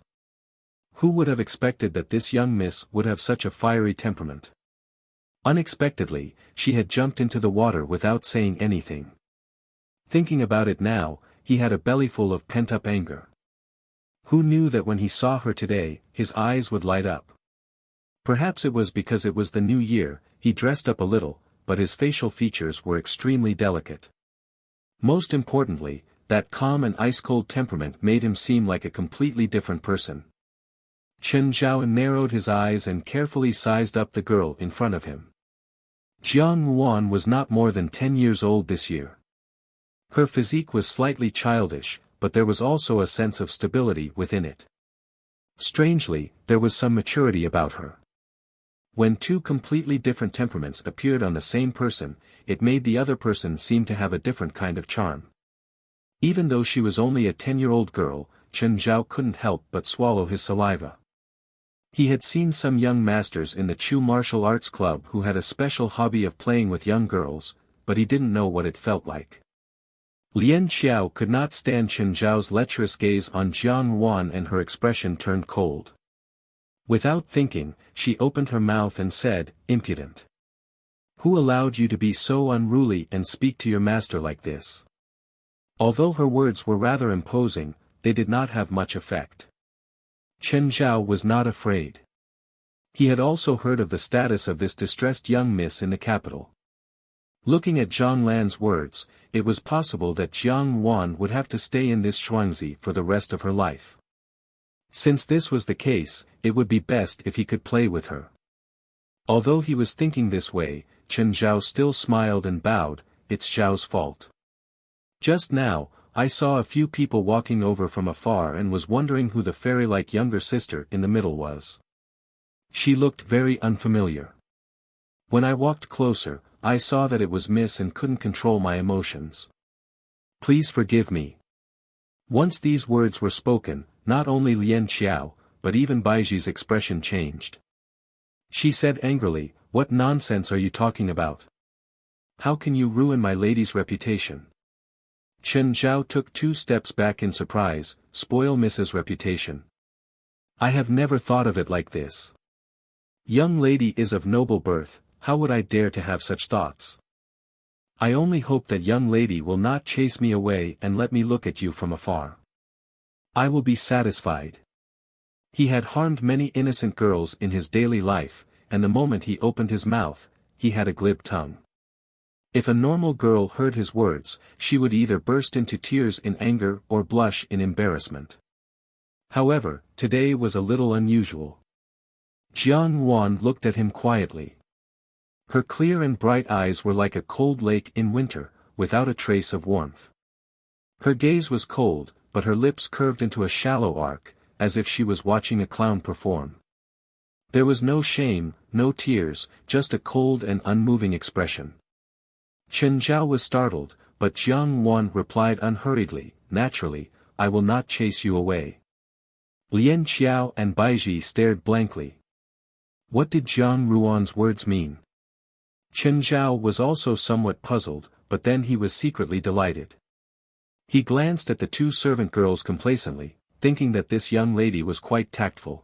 [SPEAKER 1] Who would have expected that this young miss would have such a fiery temperament? Unexpectedly, she had jumped into the water without saying anything. Thinking about it now, he had a bellyful of pent-up anger. Who knew that when he saw her today, his eyes would light up? Perhaps it was because it was the new year, he dressed up a little, but his facial features were extremely delicate. Most importantly, that calm and ice-cold temperament made him seem like a completely different person. Chen Zhao narrowed his eyes and carefully sized up the girl in front of him. Jiang Ruan was not more than 10 years old this year. Her physique was slightly childish, but there was also a sense of stability within it. Strangely, there was some maturity about her. When two completely different temperaments appeared on the same person, it made the other person seem to have a different kind of charm. Even though she was only a 10-year-old girl, Chen Zhao couldn't help but swallow his saliva. He had seen some young masters in the Chu martial arts club who had a special hobby of playing with young girls, but he didn't know what it felt like. Lian Xiao could not stand Chen Zhao's lecherous gaze on Jiang Ruan and her expression turned cold. Without thinking, she opened her mouth and said, "Impudent. Who allowed you to be so unruly and speak to your master like this?" Although her words were rather imposing, they did not have much effect. Chen Zhao was not afraid. He had also heard of the status of this distressed young miss in the capital. Looking at Zhang Lan's words, it was possible that Jiang Ruan would have to stay in this Shuangzi for the rest of her life. Since this was the case, it would be best if he could play with her. Although he was thinking this way, Chen Zhao still smiled and bowed. "It's Zhao's fault. Just now, I saw a few people walking over from afar and was wondering who the fairy-like younger sister in the middle was. She looked very unfamiliar. When I walked closer, I saw that it was Miss and couldn't control my emotions. Please forgive me." Once these words were spoken, not only Lian Xiao, but even Baiji's expression changed. She said angrily, "What nonsense are you talking about? How can you ruin my lady's reputation?" Chen Zhao took 2 steps back in surprise. "Spoil Mrs.'s reputation? I have never thought of it like this. Young lady is of noble birth, how would I dare to have such thoughts? I only hope that young lady will not chase me away and let me look at you from afar. I will be satisfied." He had harmed many innocent girls in his daily life, and the moment he opened his mouth, he had a glib tongue. If a normal girl heard his words, she would either burst into tears in anger or blush in embarrassment. However, today was a little unusual. Jiang Ruan looked at him quietly. Her clear and bright eyes were like a cold lake in winter, without a trace of warmth. Her gaze was cold, but her lips curved into a shallow arc, as if she was watching a clown perform. There was no shame, no tears, just a cold and unmoving expression. Chen Zhao was startled, but Jiang Ruan replied unhurriedly, "Naturally, I will not chase you away." Lian Xiao and Baiji stared blankly. What did Jiang Ruan's words mean? Chen Zhao was also somewhat puzzled, but then he was secretly delighted. He glanced at the 2 servant girls complacently, thinking that this young lady was quite tactful.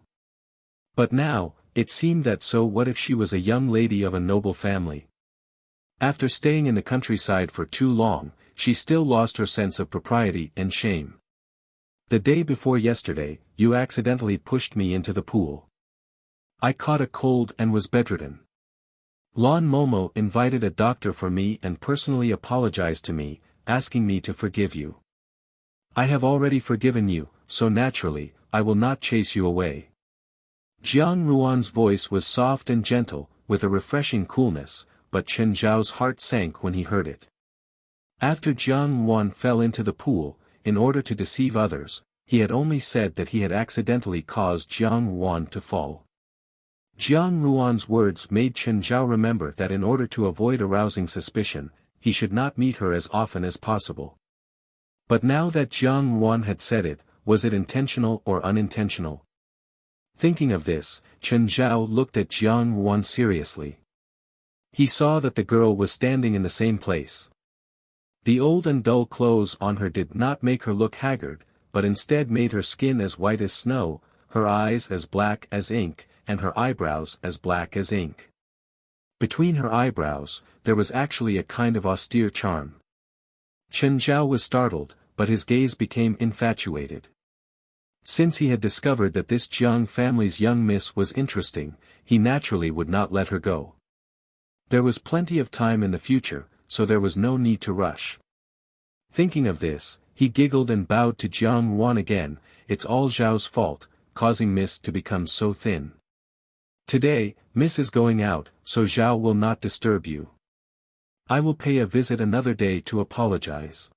[SPEAKER 1] But now, it seemed that so what if she was a young lady of a noble family? After staying in the countryside for too long, she still lost her sense of propriety and shame. "The day before yesterday, you accidentally pushed me into the pool. I caught a cold and was bedridden. Lan Momo invited a doctor for me and personally apologized to me, asking me to forgive you. I have already forgiven you, so naturally, I will not chase you away." Jiang Ruan's voice was soft and gentle, with a refreshing coolness, but Chen Zhao's heart sank when he heard it. After Jiang Ruan fell into the pool, in order to deceive others, he had only said that he had accidentally caused Jiang Ruan to fall. Jiang Ruan's words made Chen Zhao remember that in order to avoid arousing suspicion, he should not meet her as often as possible. But now that Jiang Ruan had said it, was it intentional or unintentional? Thinking of this, Chen Zhao looked at Jiang Ruan seriously. He saw that the girl was standing in the same place. The old and dull clothes on her did not make her look haggard, but instead made her skin as white as snow, her eyes as black as ink, and her eyebrows as black as ink. Between her eyebrows, there was actually a kind of austere charm. Chen Zhao was startled, but his gaze became infatuated. Since he had discovered that this Jiang family's young miss was interesting, he naturally would not let her go. There was plenty of time in the future, so there was no need to rush. Thinking of this, he giggled and bowed to Jiang Wan again. It's all Zhao's fault, causing Miss to become so thin. Today, Miss is going out, so Zhao will not disturb you. I will pay a visit another day to apologize.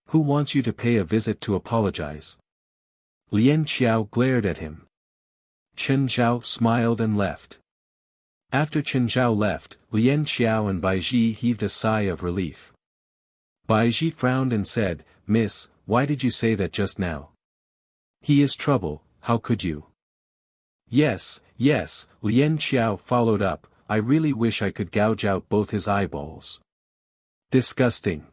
[SPEAKER 1] Who wants you to pay a visit to apologize? Lian Qiao glared at him. Chen Zhao smiled and left. After Chen Zhao left, Lian Qiao and Bai Ji heaved a sigh of relief. Bai Ji frowned and said, Miss, why did you say that just now? He is trouble, how could you? Yes, Lian Qiao followed up, I really wish I could gouge out both his eyeballs. Disgusting.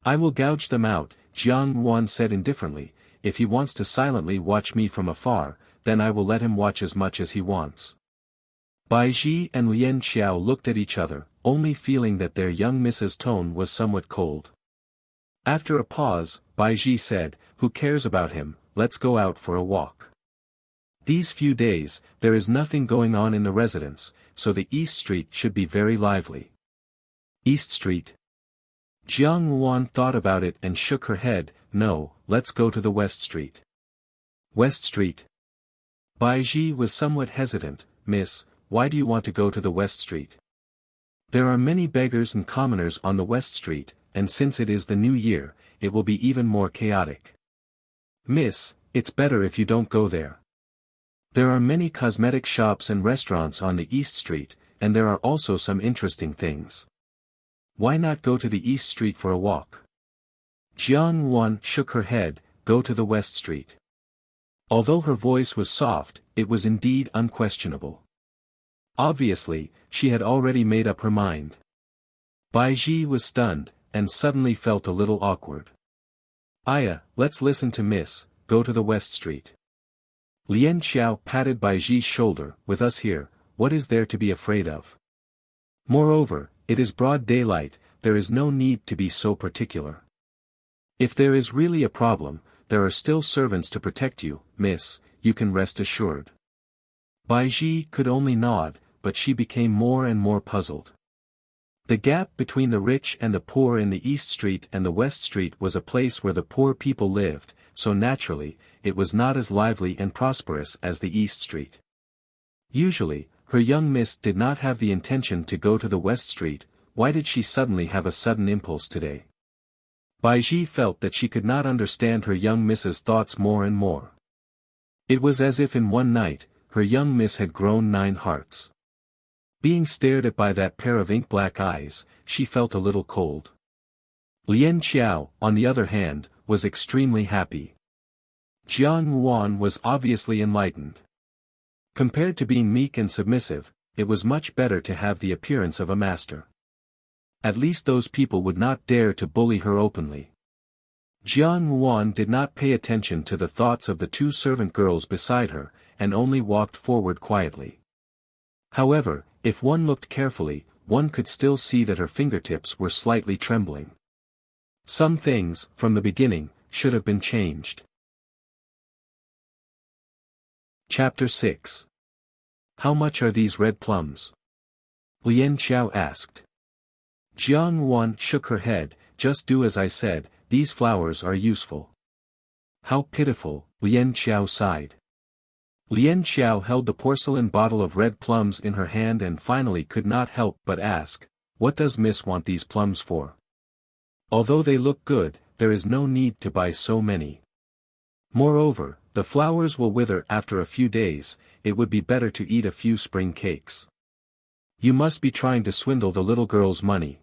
[SPEAKER 1] I will gouge them out, Jiang Wan said indifferently. If he wants to silently watch me from afar, then I will let him watch as much as he wants. Bai Ji and Lian Qiao looked at each other, only feeling that their young miss's tone was somewhat cold. After a pause, Bai Ji said, who cares about him, let's go out for a walk. These few days, there is nothing going on in the residence, so the East Street should be very lively. East Street? Jiang Wan thought about it and shook her head, no, let's go to the West Street. West Street? Bai Ji was somewhat hesitant, Miss, why do you want to go to the West Street? There are many beggars and commoners on the West Street, and since it is the new year, it will be even more chaotic. Miss, it's better if you don't go there. There are many cosmetic shops and restaurants on the East Street, and there are also some interesting things. Why not go to the East Street for a walk? Jiang Wan shook her head, go to the West Street. Although her voice was soft, it was indeed unquestionable. Obviously, she had already made up her mind. Bai Ji was stunned, and suddenly felt a little awkward. Aya, let's listen to Miss, go to the West Street. Lian Qiao patted Bai Ji's shoulder, with us here, what is there to be afraid of? Moreover, it is broad daylight, there is no need to be so particular. If there is really a problem, there are still servants to protect you, Miss, you can rest assured. Bai Ji could only nod, but she became more and more puzzled. The gap between the rich and the poor in the East Street and the West Street was a place where the poor people lived, so naturally, it was not as lively and prosperous as the East Street. Usually, her young miss did not have the intention to go to the West Street, why did she suddenly have a sudden impulse today? Bai Ji felt that she could not understand her young miss's thoughts more and more. It was as if in one night, her young miss had grown 9 hearts. Being stared at by that pair of ink-black eyes, she felt a little cold. Lian Qiao, on the other hand, was extremely happy. Jiang Wan was obviously enlightened. Compared to being meek and submissive, it was much better to have the appearance of a master. At least those people would not dare to bully her openly. Jiang Wan did not pay attention to the thoughts of the 2 servant girls beside her, and only walked forward quietly. However, if one looked carefully, one could still see that her fingertips were slightly trembling. Some things, from the beginning, should have been changed. Chapter 6. How much are these red plums? Lian Qiao asked. Jiang Wan shook her head, just do as I said, these flowers are useful. How pitiful, Lian Qiao sighed. Lian Qiao held the porcelain bottle of red plums in her hand and finally could not help but ask, what does Miss want these plums for? Although they look good, there is no need to buy so many. Moreover, the flowers will wither after a few days, it would be better to eat a few spring cakes. You must be trying to swindle the little girl's money.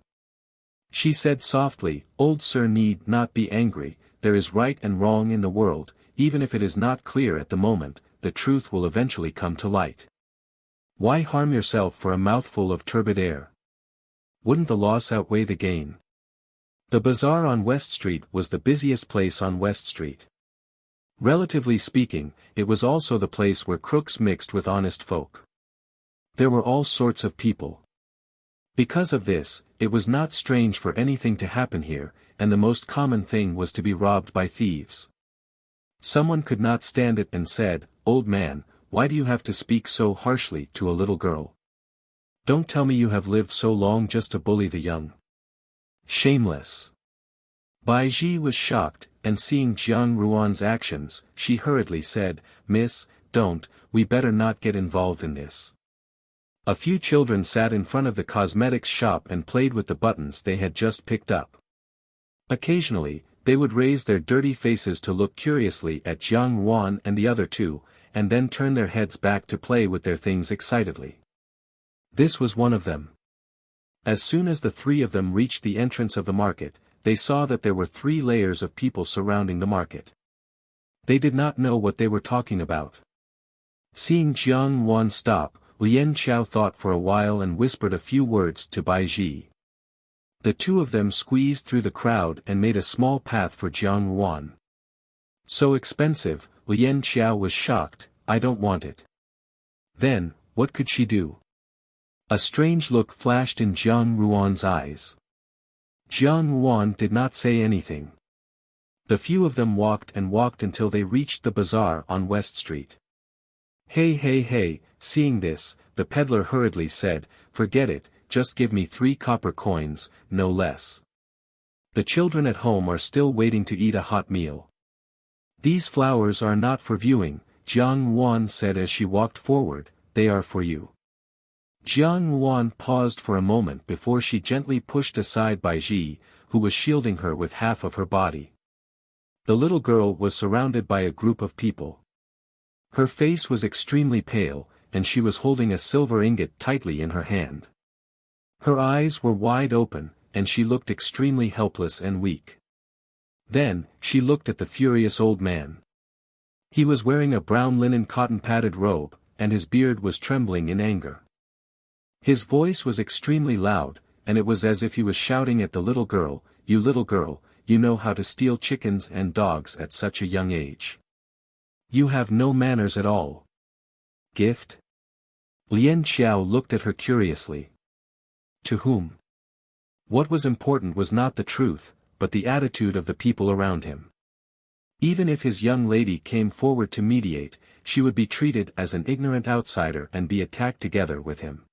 [SPEAKER 1] She said softly, old sir need not be angry, there is right and wrong in the world, even if it is not clear at the moment, the truth will eventually come to light. Why harm yourself for a mouthful of turbid air? Wouldn't the loss outweigh the gain? The bazaar on West Street was the busiest place on West Street. Relatively speaking, it was also the place where crooks mixed with honest folk. There were all sorts of people. Because of this, it was not strange for anything to happen here, and the most common thing was to be robbed by thieves. Someone could not stand it and said, "Old man, why do you have to speak so harshly to a little girl? Don't tell me you have lived so long just to bully the young. Shameless." Baiji was shocked, and seeing Jiang Ruan's actions, she hurriedly said, "Miss, don't, we better not get involved in this." A few children sat in front of the cosmetics shop and played with the buttons they had just picked up. Occasionally, they would raise their dirty faces to look curiously at Jiang Ruan and the other two, and then turn their heads back to play with their things excitedly. This was one of them. As soon as the three of them reached the entrance of the market, they saw that there were 3 layers of people surrounding the market. They did not know what they were talking about. Seeing Jiang Ruan stop, Lien Qiao thought for a while and whispered a few words to Baiji. The two of them squeezed through the crowd and made a small path for Jiang Ruan. "So expensive," Lien Qiao was shocked, "I don't want it." Then, what could she do? A strange look flashed in Jiang Ruan's eyes. Jiang Ruan did not say anything. The few of them walked and walked until they reached the bazaar on West Street. "Hey hey hey," seeing this, the peddler hurriedly said, "Forget it, just give me 3 copper coins, no less. The children at home are still waiting to eat a hot meal." "These flowers are not for viewing," Jiang Ruan said as she walked forward, "they are for you." Jiang Ruan paused for a moment before she gently pushed aside Baiji, who was shielding her with half of her body. The little girl was surrounded by a group of people. Her face was extremely pale, and she was holding a silver ingot tightly in her hand. Her eyes were wide open, and she looked extremely helpless and weak. Then, she looked at the furious old man. He was wearing a brown linen cotton-padded robe, and his beard was trembling in anger. His voice was extremely loud, and it was as if he was shouting at the little girl, "You little girl, you know how to steal chickens and dogs at such a young age. You have no manners at all. Gift?" Lien Qiao looked at her curiously. To whom? What was important was not the truth, but the attitude of the people around him. Even if his young lady came forward to mediate, she would be treated as an ignorant outsider and be attacked together with him.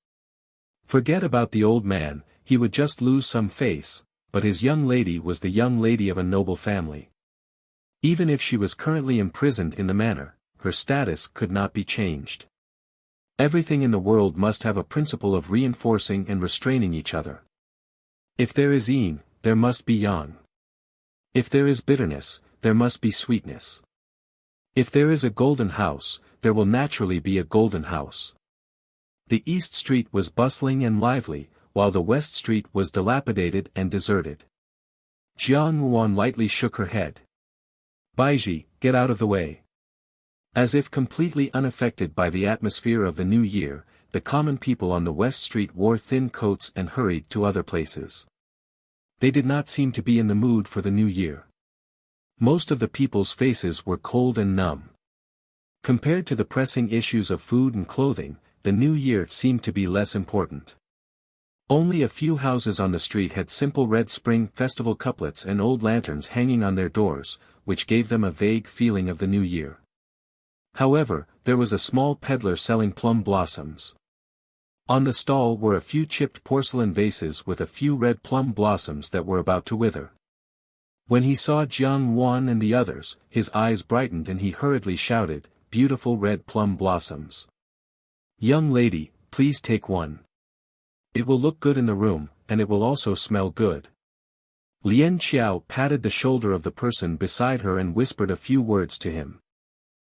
[SPEAKER 1] Forget about the old man, he would just lose some face, but his young lady was the young lady of a noble family. Even if she was currently imprisoned in the manor, her status could not be changed. Everything in the world must have a principle of reinforcing and restraining each other. If there is yin, there must be yang. If there is bitterness, there must be sweetness. If there is a golden house, there will naturally be a golden house. The East Street was bustling and lively, while the West Street was dilapidated and deserted. Jiang Ruan lightly shook her head. "Baiji, get out of the way." As if completely unaffected by the atmosphere of the new year, the common people on the West Street wore thin coats and hurried to other places. They did not seem to be in the mood for the new year. Most of the people's faces were cold and numb. Compared to the pressing issues of food and clothing, the new year seemed to be less important. Only a few houses on the street had simple red spring festival couplets and old lanterns hanging on their doors, which gave them a vague feeling of the new year. However, there was a small peddler selling plum blossoms. On the stall were a few chipped porcelain vases with a few red plum blossoms that were about to wither. When he saw Jiang Ruan and the others, his eyes brightened and he hurriedly shouted, "Beautiful red plum blossoms. Young lady, please take one. It will look good in the room, and it will also smell good." Lien Qiao patted the shoulder of the person beside her and whispered a few words to him.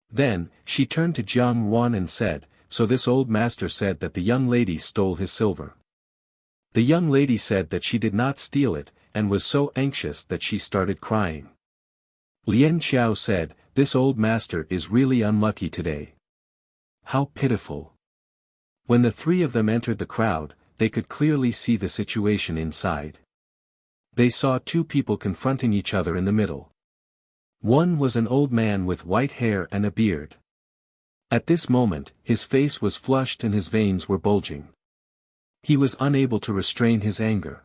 [SPEAKER 1] Then, she turned to Jiang Ruan and said, "So this old master said that the young lady stole his silver." The young lady said that she did not steal it, and was so anxious that she started crying. Lien Qiao said, "This old master is really unlucky today. How pitiful." When the 3 of them entered the crowd, they could clearly see the situation inside. They saw 2 people confronting each other in the middle. One was an old man with white hair and a beard. At this moment, his face was flushed and his veins were bulging. He was unable to restrain his anger.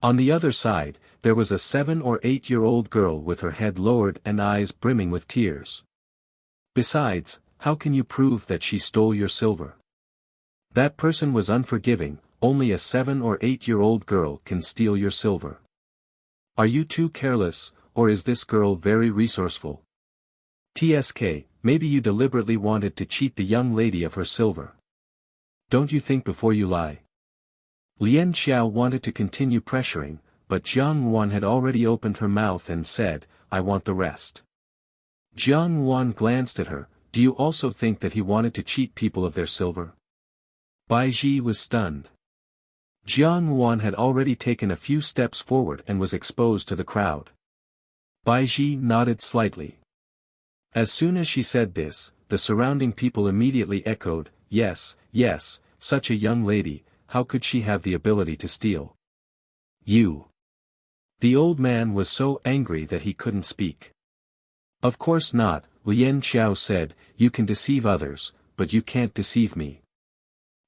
[SPEAKER 1] On the other side, there was a 7 or 8-year-old girl with her head lowered and eyes brimming with tears. Besides, how can you prove that she stole your silver? That person was unforgiving. Only a 7 or 8-year-old girl can steal your silver. Are you too careless, or is this girl very resourceful? TSK, maybe you deliberately wanted to cheat the young lady of her silver. Don't you think before you lie? Lian Xiao wanted to continue pressuring, but Jiang Wan had already opened her mouth and said, I want the rest. Jiang Wan glanced at her. Do you also think that he wanted to cheat people of their silver? Bai Ji was stunned. Jiang Wan had already taken a few steps forward and was exposed to the crowd. Bai Ji nodded slightly. As soon as she said this, the surrounding people immediately echoed, yes, yes, such a young lady, how could she have the ability to steal? You. The old man was so angry that he couldn't speak. Of course not, Lian Xiao said, you can deceive others, but you can't deceive me.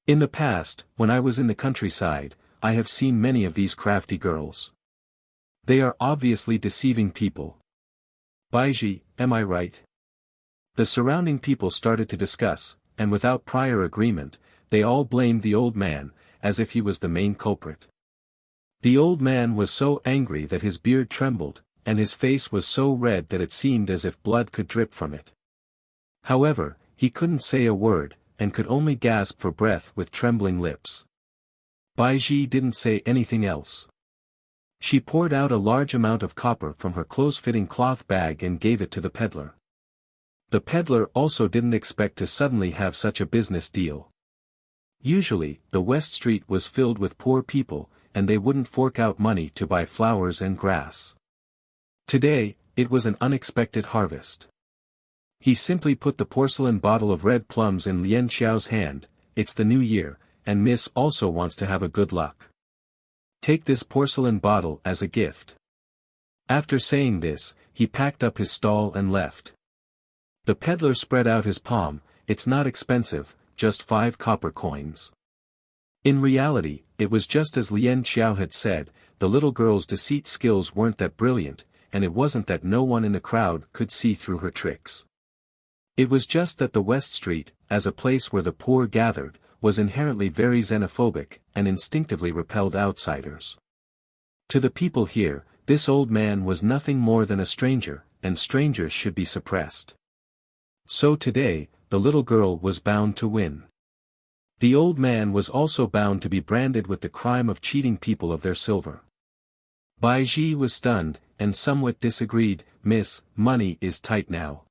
[SPEAKER 1] In the past, when I was in the countryside, I have seen many of these crafty girls. They are obviously deceiving people. Baiji, am I right? The surrounding people started to discuss, and without prior agreement, they all blamed the old man, as if he was the main culprit. The old man was so angry that his beard trembled, and his face was so red that it seemed as if blood could drip from it. However, he couldn't say a word, and could only gasp for breath with trembling lips. Bai Ji didn't say anything else. She poured out a large amount of copper from her close-fitting cloth bag and gave it to the peddler. The peddler also didn't expect to suddenly have such a business deal. Usually, the West Street was filled with poor people, and they wouldn't fork out money to buy flowers and grass. Today, it was an unexpected harvest. He simply put the porcelain bottle of red plums in Lian Xiao's hand. It's the new year, and Miss also wants to have a good luck. Take this porcelain bottle as a gift. After saying this, he packed up his stall and left. The peddler spread out his palm. It's not expensive, just 5 copper coins. In reality, it was just as Lian Xiao had said, the little girl's deceit skills weren't that brilliant, and it wasn't that no one in the crowd could see through her tricks. It was just that the West Street, as a place where the poor gathered, was inherently very xenophobic, and instinctively repelled outsiders. To the people here, this old man was nothing more than a stranger, and strangers should be suppressed. So today, the little girl was bound to win. The old man was also bound to be branded with the crime of cheating people of their silver. Bai Ji was stunned, and somewhat disagreed. Miss, money is tight now.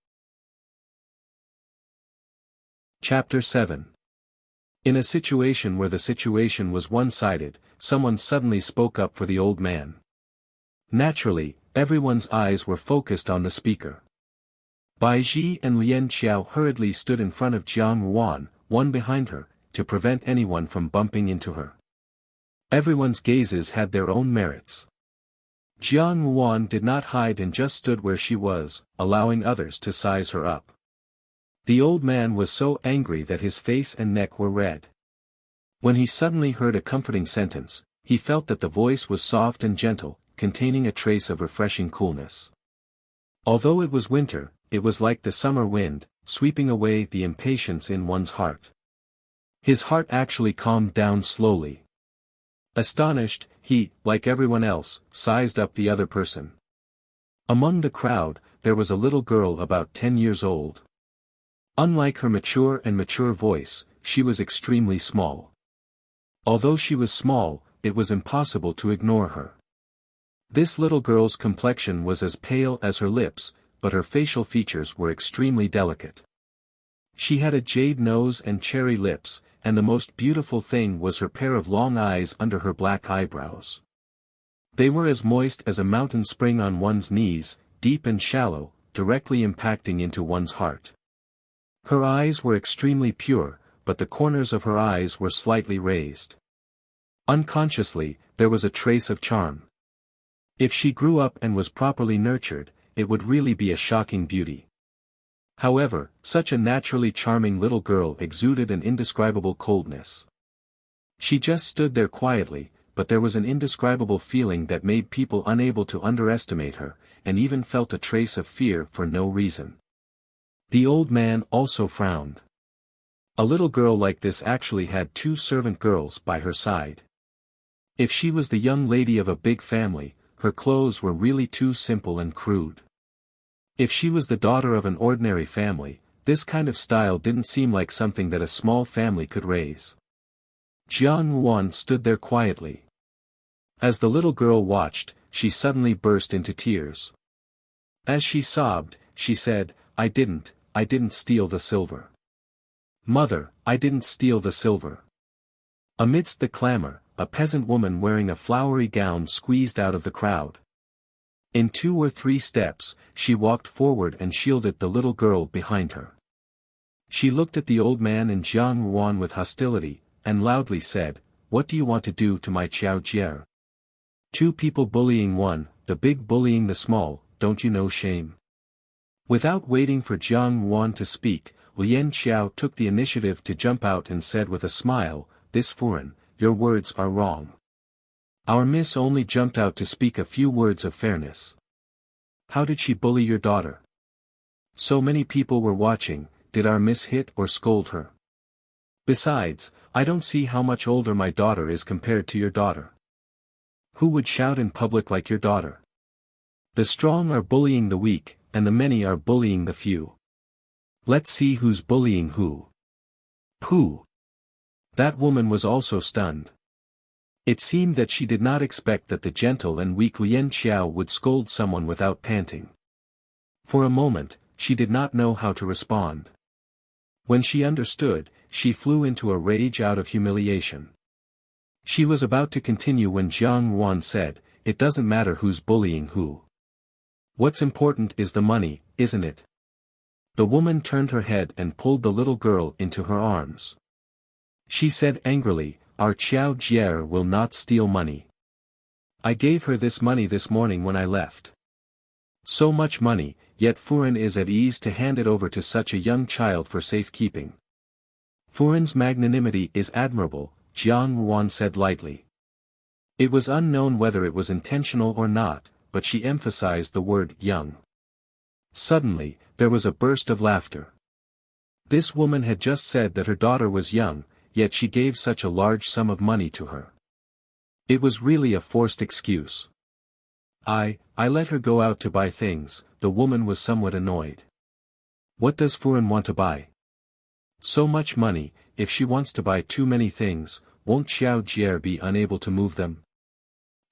[SPEAKER 1] Chapter 7. In a situation where the situation was one-sided, someone suddenly spoke up for the old man. Naturally, everyone's eyes were focused on the speaker. Bai Ji and Lian Xiao hurriedly stood in front of Jiang Wan, one behind her, to prevent anyone from bumping into her. Everyone's gazes had their own merits. Jiang Wan did not hide and just stood where she was, allowing others to size her up. The old man was so angry that his face and neck were red. When he suddenly heard a comforting sentence, he felt that the voice was soft and gentle, containing a trace of refreshing coolness. Although it was winter, it was like the summer wind, sweeping away the impatience in one's heart. His heart actually calmed down slowly. Astonished, he, like everyone else, sized up the other person. Among the crowd, there was a little girl about 10 years old. Unlike her mature voice, she was extremely small. Although she was small, it was impossible to ignore her. This little girl's complexion was as pale as her lips, but her facial features were extremely delicate. She had a jade nose and cherry lips, and the most beautiful thing was her pair of long eyes under her black eyebrows. They were as moist as a mountain spring on one's knees, deep and shallow, directly impacting into one's heart. Her eyes were extremely pure, but the corners of her eyes were slightly raised. Unconsciously, there was a trace of charm. If she grew up and was properly nurtured, it would really be a shocking beauty. However, such a naturally charming little girl exuded an indescribable coldness. She just stood there quietly, but there was an indescribable feeling that made people unable to underestimate her, and even felt a trace of fear for no reason. The old man also frowned. A little girl like this actually had 2 servant girls by her side. If she was the young lady of a big family, her clothes were really too simple and crude. If she was the daughter of an ordinary family, this kind of style didn't seem like something that a small family could raise. Jiang Yuan stood there quietly. As the little girl watched, she suddenly burst into tears. As she sobbed, she said, I didn't steal the silver. Mother, I didn't steal the silver. Amidst the clamor, a peasant woman wearing a flowery gown squeezed out of the crowd. In 2 or 3 steps, she walked forward and shielded the little girl behind her. She looked at the old man and Jiang Yuan with hostility, and loudly said, What do you want to do to my Qiao Jie? 2 people bullying one, the big bullying the small, don't you know shame? Without waiting for Jiang Yuan to speak, Lian Xiao took the initiative to jump out and said with a smile, This Furen, your words are wrong. Our miss only jumped out to speak a few words of fairness. How did she bully your daughter? So many people were watching, did our miss hit or scold her? Besides, I don't see how much older my daughter is compared to your daughter. Who would shout in public like your daughter? The strong are bullying the weak, and the many are bullying the few. Let's see who's bullying who. Pooh! That woman was also stunned. It seemed that she did not expect that the gentle and weak Lian Xiao would scold someone without panting. For a moment, she did not know how to respond. When she understood, she flew into a rage out of humiliation. She was about to continue when Jiang Yuan said, It doesn't matter who's bullying who. What's important is the money, isn't it? The woman turned her head and pulled the little girl into her arms. She said angrily, Our Qiao Jie will not steal money. I gave her this money this morning when I left. So much money, yet Furen is at ease to hand it over to such a young child for safekeeping. Furen's magnanimity is admirable, Jiang Yuan said lightly. It was unknown whether it was intentional or not, but she emphasized the word young. Suddenly, there was a burst of laughter. This woman had just said that her daughter was young, yet she gave such a large sum of money to her. It was really a forced excuse. I let her go out to buy things, the woman was somewhat annoyed. What does Furen want to buy? So much money, if she wants to buy too many things, won't Qiao Jie be unable to move them?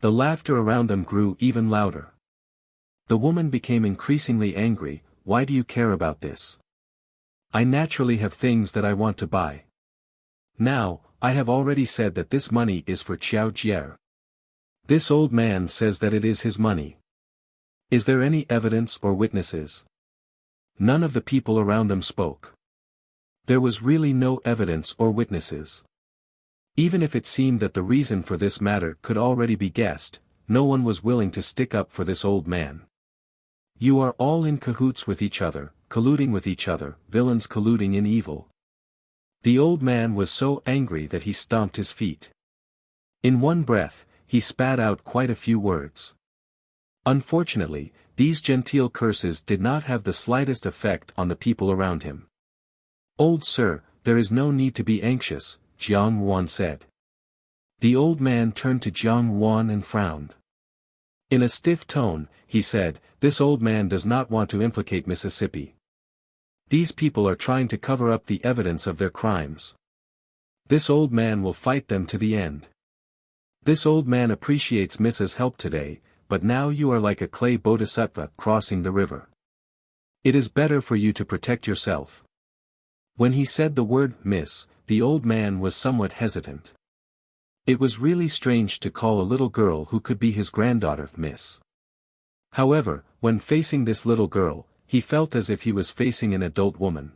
[SPEAKER 1] The laughter around them grew even louder. The woman became increasingly angry, Why do you care about this? I naturally have things that I want to buy. Now, I have already said that this money is for Qiao Jie. This old man says that it is his money. Is there any evidence or witnesses? None of the people around them spoke. There was really no evidence or witnesses. Even if it seemed that the reason for this matter could already be guessed, no one was willing to stick up for this old man. You are all in cahoots with each other, colluding with each other, villains colluding in evil. The old man was so angry that he stomped his feet. In one breath, he spat out quite a few words. Unfortunately, these genteel curses did not have the slightest effect on the people around him. Old sir, there is no need to be anxious, Jiang Yuan said. The old man turned to Jiang Yuan and frowned. In a stiff tone, he said, This old man does not want to implicate Mississippi. These people are trying to cover up the evidence of their crimes. This old man will fight them to the end. This old man appreciates Mrs. help today, but now you are like a clay bodhisattva crossing the river. It is better for you to protect yourself. When he said the word miss, the old man was somewhat hesitant. It was really strange to call a little girl who could be his granddaughter miss. However, when facing this little girl, he felt as if he was facing an adult woman.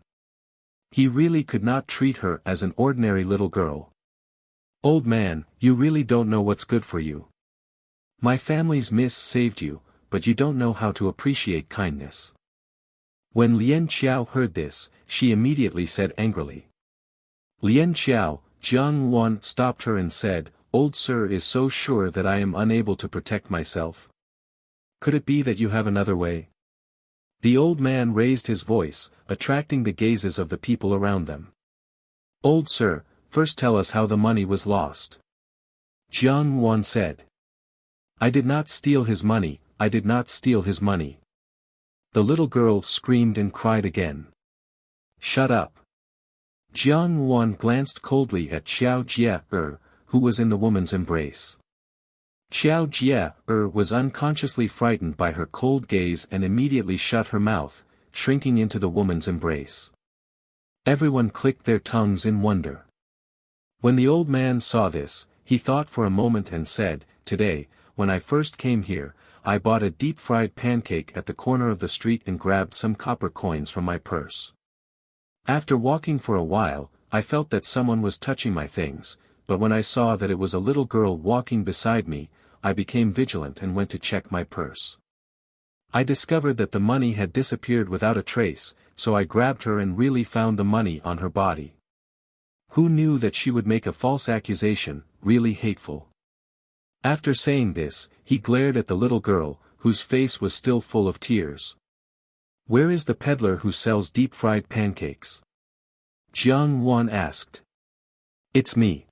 [SPEAKER 1] He really could not treat her as an ordinary little girl. Old man, you really don't know what's good for you. My family's miss saved you, but you don't know how to appreciate kindness. When Lian Xiao heard this, she immediately said angrily. Lian Xiao, Jiang Wan stopped her and said, "Old sir is so sure that I am unable to protect myself. Could it be that you have another way?" The old man raised his voice, attracting the gazes of the people around them. "Old sir, first tell us how the money was lost." Jiang Wan said. "I did not steal his money, I did not steal his money." The little girl screamed and cried again. "Shut up." Jiang Wan glanced coldly at Xiao Jie, who was in the woman's embrace. Xiao Jie, was unconsciously frightened by her cold gaze and immediately shut her mouth, shrinking into the woman's embrace. Everyone clicked their tongues in wonder. When the old man saw this, he thought for a moment and said, "Today, when I first came here, I bought a deep-fried pancake at the corner of the street and grabbed some copper coins from my purse. After walking for a while, I felt that someone was touching my things, but when I saw that it was a little girl walking beside me, I became vigilant and went to check my purse. I discovered that the money had disappeared without a trace, so I grabbed her and really found the money on her body. Who knew that she would make a false accusation, really hateful." After saying this, he glared at the little girl, whose face was still full of tears. "Where is the peddler who sells deep-fried pancakes?" Jiang Wan asked. "It's me."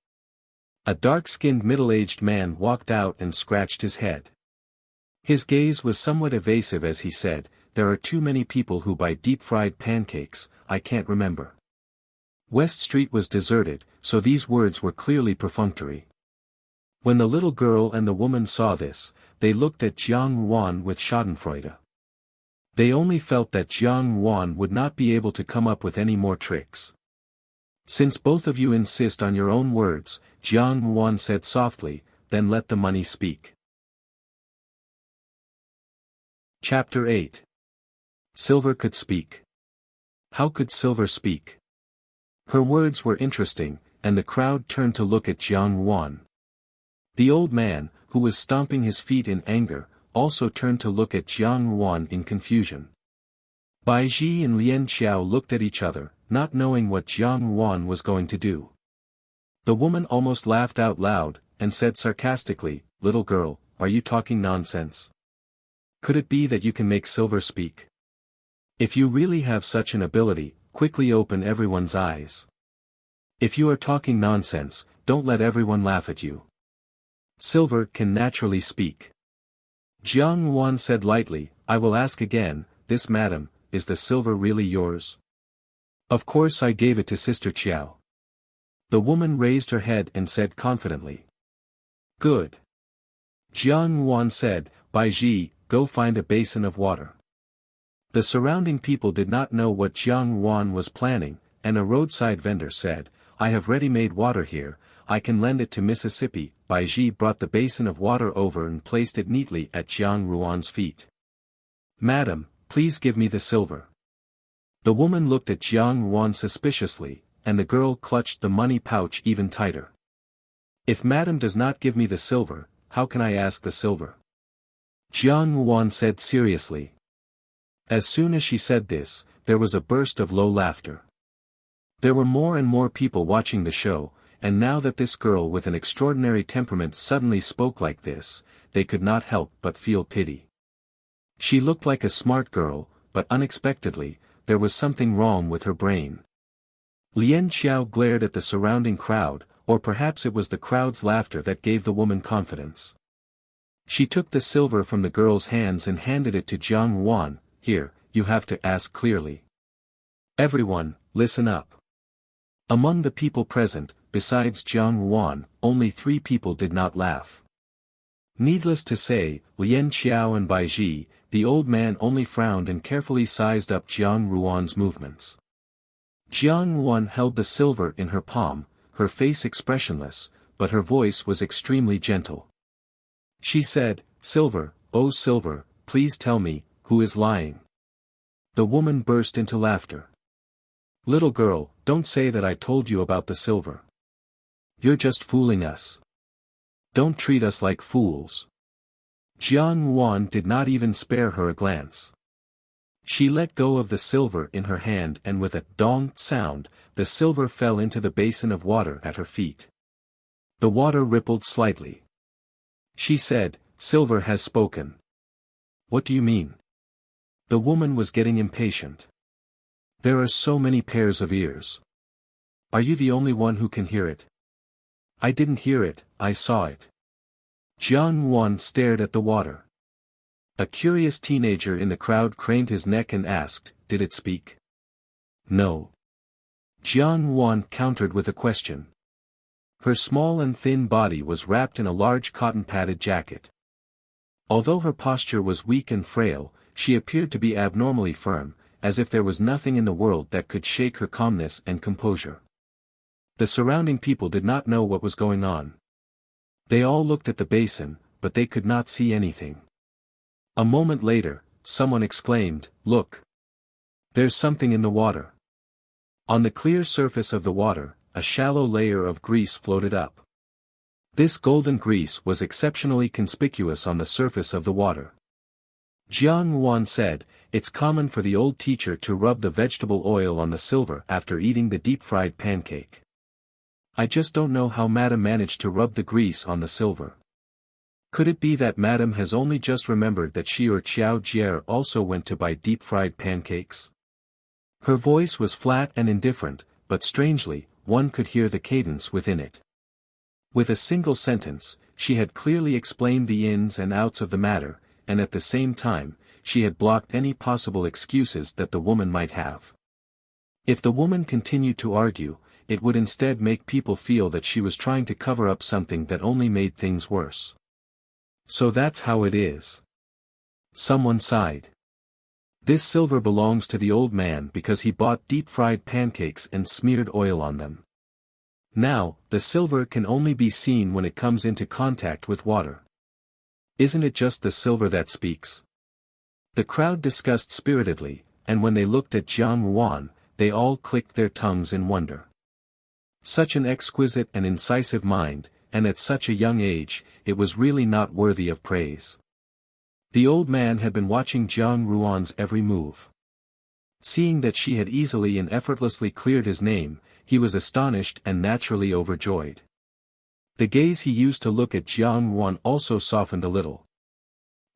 [SPEAKER 1] A dark-skinned middle-aged man walked out and scratched his head. His gaze was somewhat evasive as he said, "There are too many people who buy deep-fried pancakes, I can't remember." West Street was deserted, so these words were clearly perfunctory. When the little girl and the woman saw this, they looked at Jiang Wan with schadenfreude. They only felt that Jiang Wan would not be able to come up with any more tricks. "Since both of you insist on your own words," Jiang Wan said softly, "then let the money speak." Chapter 8. Silver could speak. How could Silver speak? Her words were interesting, and the crowd turned to look at Jiang Wan. The old man, who was stomping his feet in anger, also turned to look at Jiang Wan in confusion. Bai Ji and Lian Xiao looked at each other, not knowing what Jiang Wan was going to do. The woman almost laughed out loud, and said sarcastically, "Little girl, are you talking nonsense? Could it be that you can make Silver speak? If you really have such an ability, quickly open everyone's eyes. If you are talking nonsense, don't let everyone laugh at you. Silver can naturally speak." Jiang Wan said lightly, "I will ask again, this madam, is the silver really yours?" "Of course I gave it to Sister Qiao." The woman raised her head and said confidently. "Good." Jiang Wan said, "Bai Ji, go find a basin of water." The surrounding people did not know what Jiang Wan was planning, and a roadside vendor said, "I have ready-made water here, I can lend it to Mississippi." Bai Ji brought the basin of water over and placed it neatly at Jiang Ruan's feet. "Madam, please give me the silver." The woman looked at Jiang Wan suspiciously, and the girl clutched the money pouch even tighter. "If madam does not give me the silver, how can I ask the silver?" Jiang Wan said seriously. As soon as she said this, there was a burst of low laughter. There were more and more people watching the show, and now that this girl with an extraordinary temperament suddenly spoke like this, they could not help but feel pity. She looked like a smart girl, but unexpectedly, there was something wrong with her brain. Lian Xiao glared at the surrounding crowd, or perhaps it was the crowd's laughter that gave the woman confidence. She took the silver from the girl's hands and handed it to Jiang Wan. "Here, you have to ask clearly. Everyone, listen up." Among the people present, besides Jiang Wan, only 3 people did not laugh. Needless to say, Lian Xiao and Bai Ji, the old man only frowned and carefully sized up Jiang Ruan's movements. Jiang Wan held the silver in her palm, her face expressionless, but her voice was extremely gentle. She said, "Silver, oh Silver, please tell me, who is lying?" The woman burst into laughter. "Little girl, don't say that I told you about the silver. You're just fooling us. Don't treat us like fools." Jiang Wan did not even spare her a glance. She let go of the silver in her hand and with a dong sound, the silver fell into the basin of water at her feet. The water rippled slightly. She said, "Silver has spoken." "What do you mean?" The woman was getting impatient. "There are so many pairs of ears. Are you the only one who can hear it?" "I didn't hear it, I saw it." Jiang Yuan stared at the water. A curious teenager in the crowd craned his neck and asked, "Did it speak?" "No." Jiang Yuan countered with a question. Her small and thin body was wrapped in a large cotton-padded jacket. Although her posture was weak and frail, she appeared to be abnormally firm, as if there was nothing in the world that could shake her calmness and composure. The surrounding people did not know what was going on. They all looked at the basin, but they could not see anything. A moment later, someone exclaimed, "Look! There's something in the water." On the clear surface of the water, a shallow layer of grease floated up. This golden grease was exceptionally conspicuous on the surface of the water. Jiang Yuan said, "It's common for the old teacher to rub the vegetable oil on the silver after eating the deep-fried pancake. I just don't know how Madame managed to rub the grease on the silver. Could it be that Madame has only just remembered that she or Qiao Jier also went to buy deep-fried pancakes?" Her voice was flat and indifferent, but strangely, one could hear the cadence within it. With a single sentence, she had clearly explained the ins and outs of the matter, and at the same time, she had blocked any possible excuses that the woman might have. If the woman continued to argue, it would instead make people feel that she was trying to cover up something that only made things worse. "So that's how it is." Someone sighed. "This silver belongs to the old man because he bought deep-fried pancakes and smeared oil on them. Now, the silver can only be seen when it comes into contact with water. Isn't it just the silver that speaks?" The crowd discussed spiritedly, and when they looked at Jiang Yuan, they all clicked their tongues in wonder. Such an exquisite and incisive mind, and at such a young age, it was really not worthy of praise. The old man had been watching Jiang Yuan's every move. Seeing that she had easily and effortlessly cleared his name, he was astonished and naturally overjoyed. The gaze he used to look at Jiang Yuan also softened a little.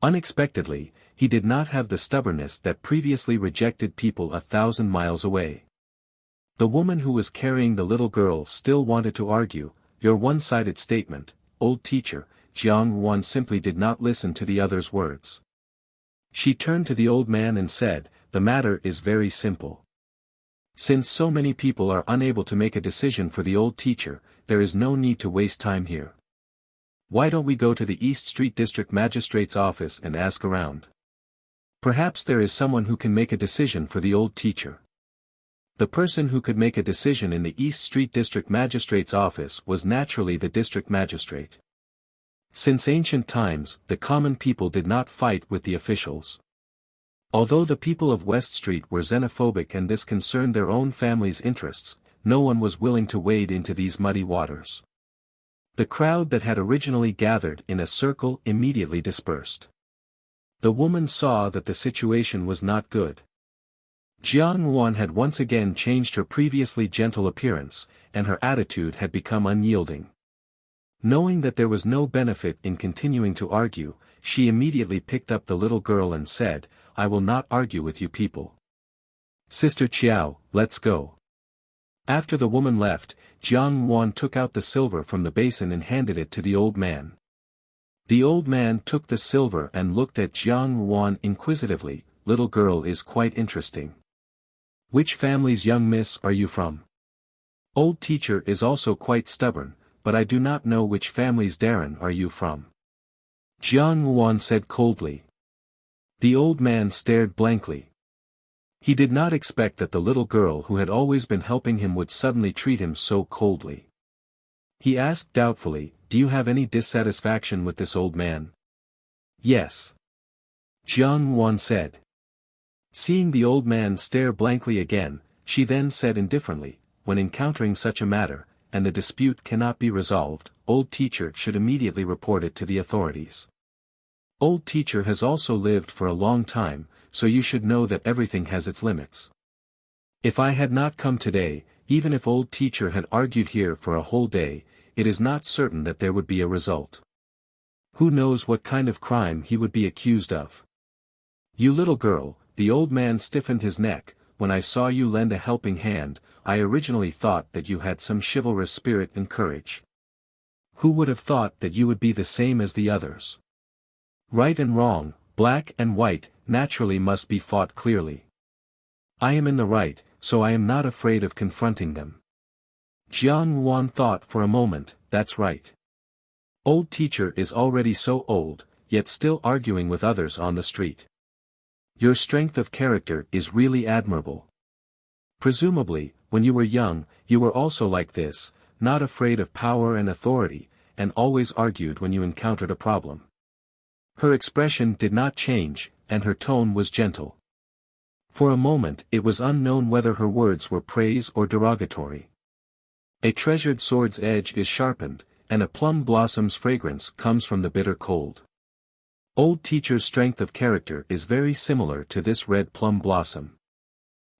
[SPEAKER 1] Unexpectedly, he did not have the stubbornness that previously rejected people 1,000 miles away. The woman who was carrying the little girl still wanted to argue, "Your one-sided statement, old teacher." Jiang Yuan simply did not listen to the other's words. She turned to the old man and said, "The matter is very simple. Since so many people are unable to make a decision for the old teacher, there is no need to waste time here. Why don't we go to the East Street District Magistrate's office and ask around? Perhaps there is someone who can make a decision for the old teacher." The person who could make a decision in the East Street District Magistrate's office was naturally the district magistrate. Since ancient times, the common people did not fight with the officials. Although the people of West Street were xenophobic and this concerned their own family's interests, no one was willing to wade into these muddy waters. The crowd that had originally gathered in a circle immediately dispersed. The woman saw that the situation was not good. Jiang Yuan had once again changed her previously gentle appearance, and her attitude had become unyielding. Knowing that there was no benefit in continuing to argue, she immediately picked up the little girl and said, "I will not argue with you people. Sister Qiao, let's go." After the woman left, Jiang Yuan took out the silver from the basin and handed it to the old man. The old man took the silver and looked at Jiang Yuan inquisitively. "Little girl is quite interesting. Which family's young miss are you from? Old teacher is also quite stubborn, but I do not know which family's Darren are you from?" Jiang Yuan said coldly. The old man stared blankly. He did not expect that the little girl who had always been helping him would suddenly treat him so coldly. He asked doubtfully, "Do you have any dissatisfaction with this old man?" "Yes." Jiang Yuan said. Seeing the old man stare blankly again, she then said indifferently, "When encountering such a matter, and the dispute cannot be resolved, old teacher should immediately report it to the authorities. Old teacher has also lived for a long time, so you should know that everything has its limits. If I had not come today, even if old teacher had argued here for a whole day, it is not certain that there would be a result. Who knows what kind of crime he would be accused of? You little girl, the old man stiffened his neck, when I saw you lend a helping hand, I originally thought that you had some chivalrous spirit and courage. Who would have thought that you would be the same as the others? Right and wrong, black and white, naturally must be fought clearly. I am in the right, so I am not afraid of confronting them. Jiang Wan thought for a moment, that's right. Old teacher is already so old, yet still arguing with others on the street. Your strength of character is really admirable. Presumably, when you were young, you were also like this, not afraid of power and authority, and always argued when you encountered a problem. Her expression did not change, and her tone was gentle. For a moment it was unknown whether her words were praise or derogatory. A treasured sword's edge is sharpened, and a plum blossom's fragrance comes from the bitter cold. Old teacher's strength of character is very similar to this red plum blossom.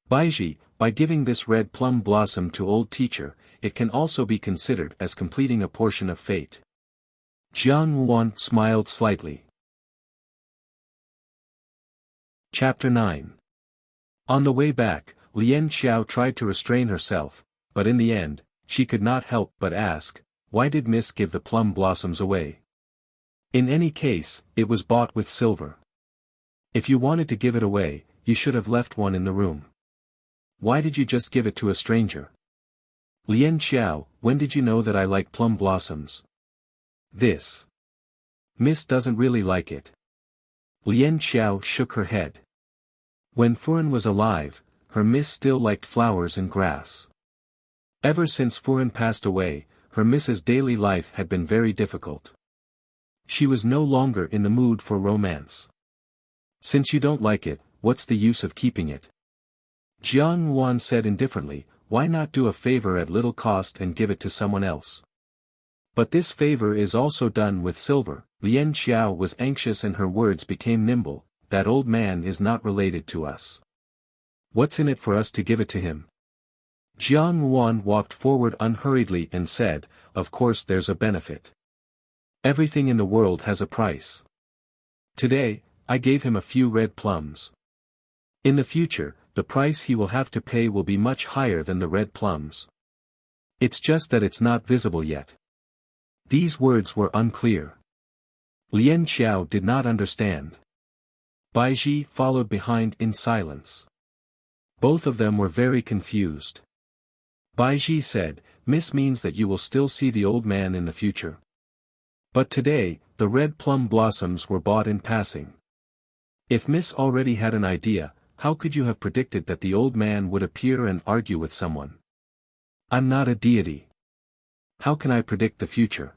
[SPEAKER 1] Baiji, by giving this red plum blossom to old teacher, it can also be considered as completing a portion of fate. Jiang Wan smiled slightly. Chapter 9. On the way back, Lian Xiao tried to restrain herself, but in the end, she could not help but ask, why did Miss give the plum blossoms away? In any case, it was bought with silver. If you wanted to give it away, you should have left one in the room. Why did you just give it to a stranger? Lian Xiao, when did you know that I like plum blossoms? This. Miss doesn't really like it. Lian Xiao shook her head. When Furen was alive, her Miss still liked flowers and grass. Ever since Furen passed away, her Miss's daily life had been very difficult. She was no longer in the mood for romance. Since you don't like it, what's the use of keeping it? Jiang Wan said indifferently, why not do a favor at little cost and give it to someone else? But this favor is also done with silver. Lian Xiao was anxious and her words became nimble, that old man is not related to us. What's in it for us to give it to him? Jiang Wan walked forward unhurriedly and said, of course there's a benefit. Everything in the world has a price. Today, I gave him a few red plums. In the future, the price he will have to pay will be much higher than the red plums. It's just that it's not visible yet. These words were unclear. Lian Xiao did not understand. Baiji followed behind in silence. Both of them were very confused. Baiji said, Miss means that you will still see the old man in the future. But today, the red plum blossoms were bought in passing. If Miss already had an idea, how could you have predicted that the old man would appear and argue with someone? I'm not a deity. How can I predict the future?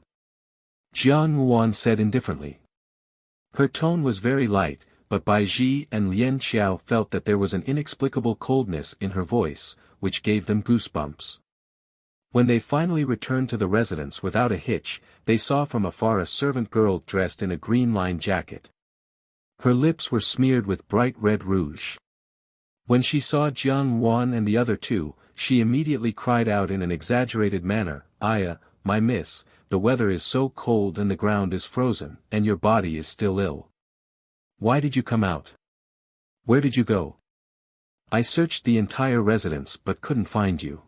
[SPEAKER 1] Jiang Wan said indifferently. Her tone was very light, but Baiji and Lian Xiao felt that there was an inexplicable coldness in her voice, which gave them goosebumps. When they finally returned to the residence without a hitch, they saw from afar a servant girl dressed in a green-lined jacket. Her lips were smeared with bright red rouge. When she saw Jiang Wan and the other two, she immediately cried out in an exaggerated manner, Aya, my miss, the weather is so cold and the ground is frozen, and your body is still ill. Why did you come out? Where did you go? I searched the entire residence but couldn't find you.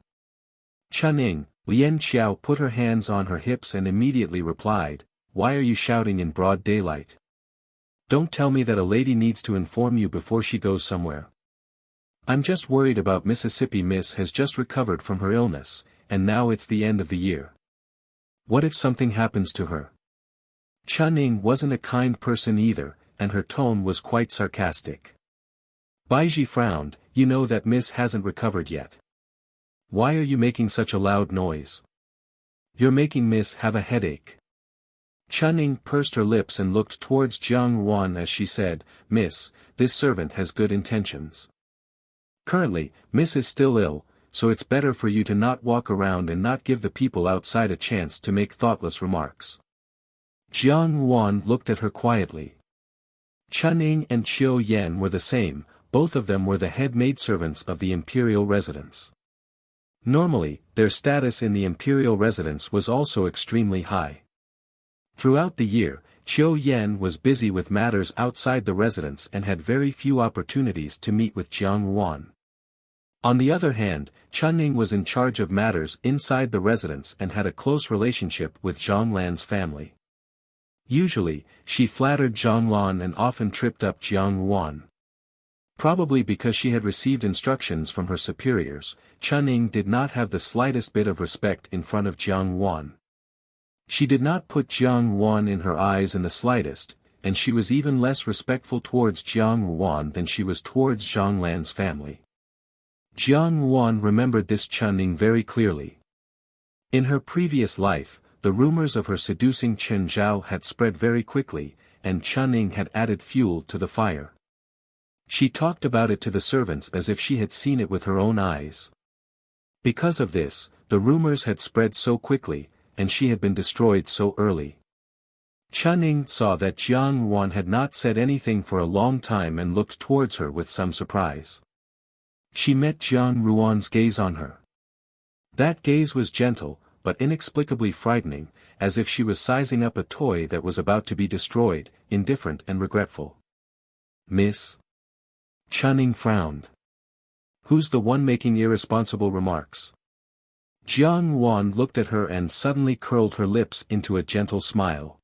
[SPEAKER 1] Chunning, Lian Xiao put her hands on her hips and immediately replied, why are you shouting in broad daylight? Don't tell me that a lady needs to inform you before she goes somewhere. I'm just worried about Mississippi. Miss has just recovered from her illness, and now it's the end of the year. What if something happens to her? Chunning wasn't a kind person either, and her tone was quite sarcastic. Baiji frowned, you know that Miss hasn't recovered yet. Why are you making such a loud noise? You're making Miss have a headache. Chunning pursed her lips and looked towards Jiang Wan as she said, Miss, this servant has good intentions. Currently, Miss is still ill, so it's better for you to not walk around and not give the people outside a chance to make thoughtless remarks. Jiang Wan looked at her quietly. Chunning and Qiu Yan were the same, both of them were the head maidservants of the imperial residence. Normally, their status in the imperial residence was also extremely high. Throughout the year, Qiu Yan was busy with matters outside the residence and had very few opportunities to meet with Jiang Ruan. On the other hand, Chunning was in charge of matters inside the residence and had a close relationship with Zhang Lan's family. Usually, she flattered Zhang Lan and often tripped up Jiang Ruan. Probably because she had received instructions from her superiors, Chunning did not have the slightest bit of respect in front of Jiang Ruan. She did not put Jiang Ruan in her eyes in the slightest, and she was even less respectful towards Jiang Ruan than she was towards Zhang Lan's family. Jiang Ruan remembered this Chunning very clearly. In her previous life, the rumors of her seducing Chen Zhao had spread very quickly, and Chunning had added fuel to the fire. She talked about it to the servants as if she had seen it with her own eyes. Because of this, the rumors had spread so quickly, and she had been destroyed so early. Chunning saw that Jiang Ruan had not said anything for a long time and looked towards her with some surprise. She met Jiang Ruan's gaze on her. That gaze was gentle, but inexplicably frightening, as if she was sizing up a toy that was about to be destroyed, indifferent and regretful. "Miss?" Chunning frowned. "Who's the one making irresponsible remarks?" Jiang Ruan looked at her and suddenly curled her lips into a gentle smile.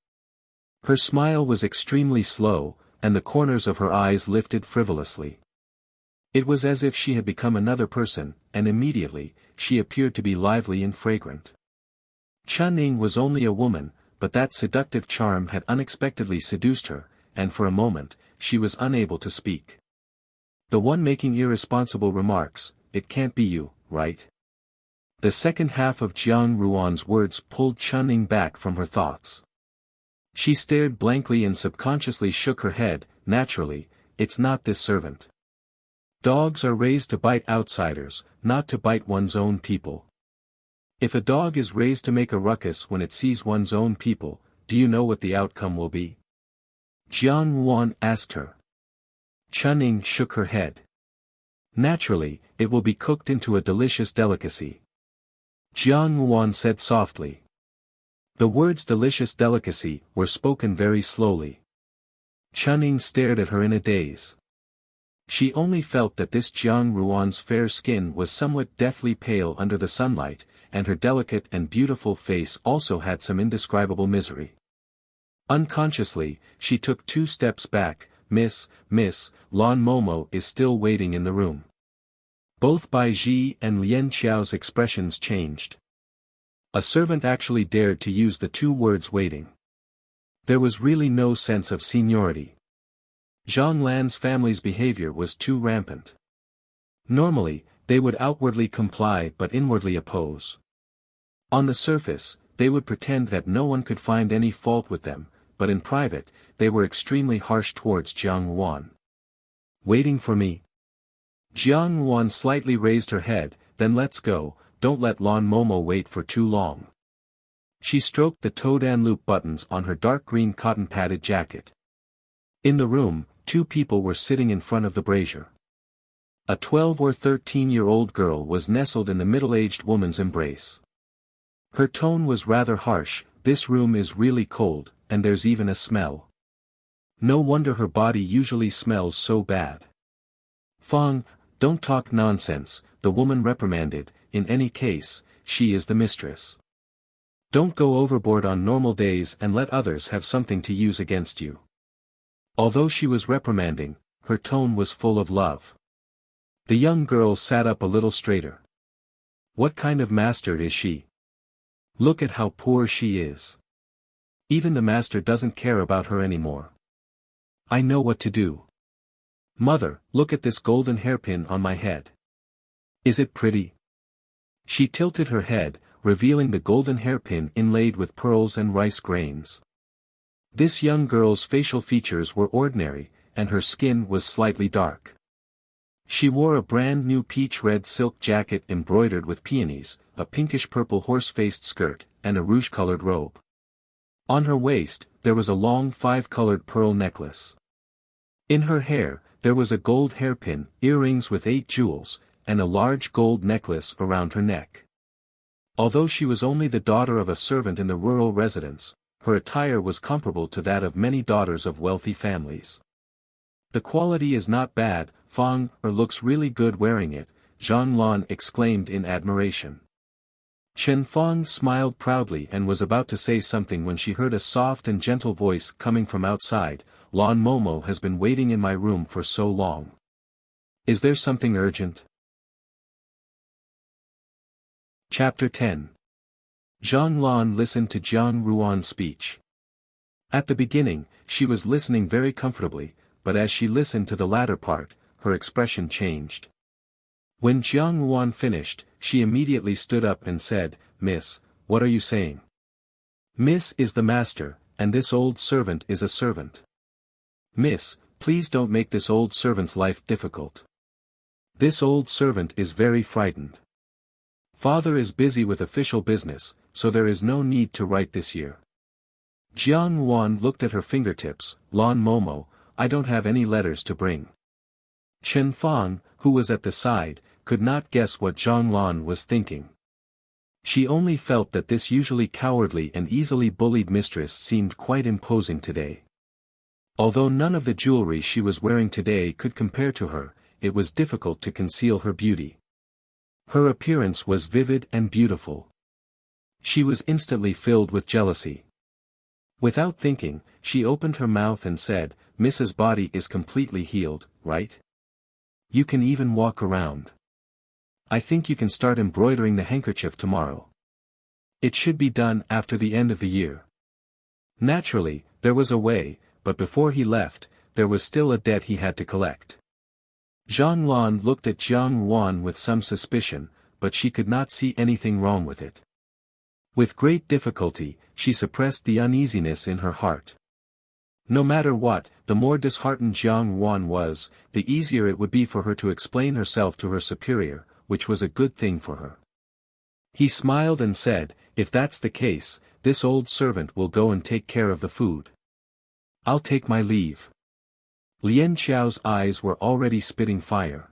[SPEAKER 1] Her smile was extremely slow, and the corners of her eyes lifted frivolously. It was as if she had become another person, and immediately, she appeared to be lively and fragrant. Chunning was only a woman, but that seductive charm had unexpectedly seduced her, and for a moment, she was unable to speak. "The one making irresponsible remarks, it can't be you, right?" The second half of Jiang Ruan's words pulled Chunning back from her thoughts. She stared blankly and subconsciously shook her head. Naturally, it's not this servant. Dogs are raised to bite outsiders, not to bite one's own people. If a dog is raised to make a ruckus when it sees one's own people, do you know what the outcome will be? Jiang Ruan asked her. Chunning shook her head. Naturally, it will be cooked into a delicious delicacy. Jiang Ruan said softly. The words delicious delicacy were spoken very slowly. Chunning stared at her in a daze. She only felt that this Jiang Ruan's fair skin was somewhat deathly pale under the sunlight, and her delicate and beautiful face also had some indescribable misery. Unconsciously, she took 2 steps back. Miss, Lan Momo is still waiting in the room." Both Bai Ji and Lien Qiao's expressions changed. A servant actually dared to use the 2 words waiting. There was really no sense of seniority. Zhang Lan's family's behavior was too rampant. Normally, they would outwardly comply but inwardly oppose. On the surface, they would pretend that no one could find any fault with them, but in private, they were extremely harsh towards Jiang Ruan. "Waiting for me?" Jiang Ruan slightly raised her head. "Then let's go, don't let Lan Momo wait for too long." She stroked the Todan loop buttons on her dark green cotton padded jacket. In the room, 2 people were sitting in front of the brazier. A 12 or 13-year-old girl was nestled in the middle-aged woman's embrace. Her tone was rather harsh. "This room is really cold, and there's even a smell. No wonder her body usually smells so bad." "Fang, don't talk nonsense," the woman reprimanded. "In any case, she is the mistress. Don't go overboard on normal days and let others have something to use against you." Although she was reprimanding, her tone was full of love. The young girl sat up a little straighter. "What kind of master is she? Look at how poor she is. Even the master doesn't care about her anymore. I know what to do. Mother, look at this golden hairpin on my head. Is it pretty?" She tilted her head, revealing the golden hairpin inlaid with pearls and rice grains. This young girl's facial features were ordinary, and her skin was slightly dark. She wore a brand new peach-red silk jacket embroidered with peonies, a pinkish-purple horse-faced skirt, and a rouge-colored robe. On her waist, there was a long 5-colored pearl necklace. In her hair, there was a gold hairpin, earrings with 8 jewels, and a large gold necklace around her neck. Although she was only the daughter of a servant in the rural residence, her attire was comparable to that of many daughters of wealthy families. "The quality is not bad, Fang, looks really good wearing it," Zhang Lan exclaimed in admiration. Chen Fang smiled proudly and was about to say something when she heard a soft and gentle voice coming from outside. "Lan Momo has been waiting in my room for so long. Is there something urgent?" Chapter 10. Zhang Lan listened to Jiang Ruan's speech. At the beginning, she was listening very comfortably, but as she listened to the latter part, her expression changed. When Jiang Ruan finished, she immediately stood up and said, "Miss, what are you saying? Miss is the master, and this old servant is a servant. Miss, please don't make this old servant's life difficult. This old servant is very frightened. Father is busy with official business, so there is no need to write this year." Jiang Ruan looked at her fingertips. "Lan Momo, I don't have any letters to bring." Chen Fang, who was at the side, could not guess what Zhang Lan was thinking. She only felt that this usually cowardly and easily bullied mistress seemed quite imposing today. Although none of the jewelry she was wearing today could compare to her, it was difficult to conceal her beauty. Her appearance was vivid and beautiful. She was instantly filled with jealousy. Without thinking, she opened her mouth and said, "Mrs. Body is completely healed, right? You can even walk around. I think you can start embroidering the handkerchief tomorrow. It should be done after the end of the year." Naturally, there was a way, but before he left, there was still a debt he had to collect. Zhang Lan looked at Jiang Ruan with some suspicion, but she could not see anything wrong with it. With great difficulty, she suppressed the uneasiness in her heart. No matter what, the more disheartened Jiang Ruan was, the easier it would be for her to explain herself to her superior, which was a good thing for her. He smiled and said, "If that's the case, this old servant will go and take care of the food. I'll take my leave." Lian Qiao's eyes were already spitting fire.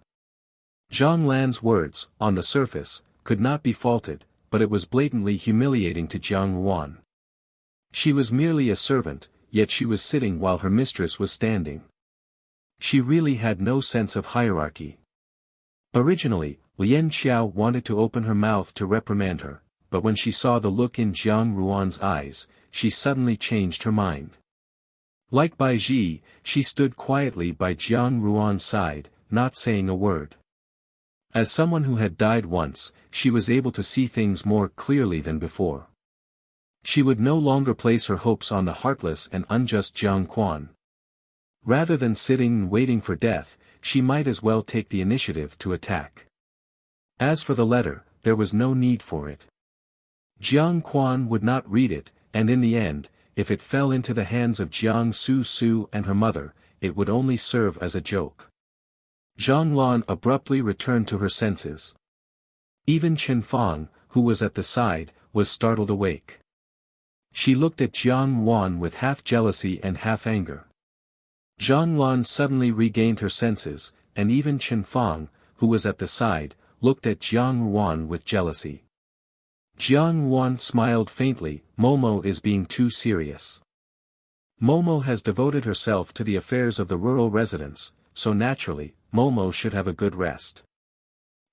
[SPEAKER 1] Zhang Lan's words, on the surface, could not be faulted, but it was blatantly humiliating to Jiang Ruan. She was merely a servant, yet she was sitting while her mistress was standing. She really had no sense of hierarchy. Originally, Lian Qiao wanted to open her mouth to reprimand her, but when she saw the look in Jiang Ruan's eyes, she suddenly changed her mind. Like Bai Ji, she stood quietly by Jiang Ruan's side, not saying a word. As someone who had died once, she was able to see things more clearly than before. She would no longer place her hopes on the heartless and unjust Jiang Quan. Rather than sitting and waiting for death, she might as well take the initiative to attack. As for the letter, there was no need for it. Jiang Quan would not read it, and in the end, if it fell into the hands of Jiang Su Su and her mother, it would only serve as a joke. Zhang Lan abruptly returned to her senses. Even Chen Fang, who was at the side, was startled awake. She looked at Jiang Ruan with half jealousy and half anger. Zhang Lan suddenly regained her senses, and even Chen Fang, who was at the side, looked at Jiang Ruan with jealousy. Jiang Ruan smiled faintly. "Momo is being too serious. Momo has devoted herself to the affairs of the rural residence, so naturally, Momo should have a good rest.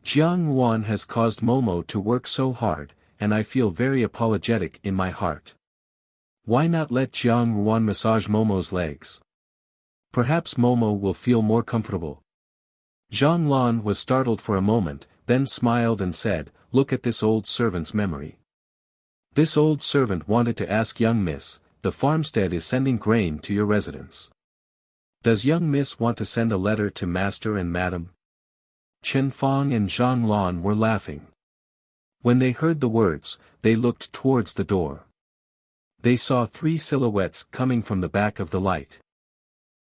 [SPEAKER 1] Jiang Ruan has caused Momo to work so hard, and I feel very apologetic in my heart. Why not let Jiang Ruan massage Momo's legs? Perhaps Momo will feel more comfortable." Zhang Lan was startled for a moment, then smiled and said, "Look at this old servant's memory." This old servant wanted to ask young Miss, "The farmstead is sending grain to your residence. Does young Miss want to send a letter to Master and Madam?" Chen Fang and Zhang Lan were laughing. When they heard the words, they looked towards the door. They saw three silhouettes coming from the back of the light.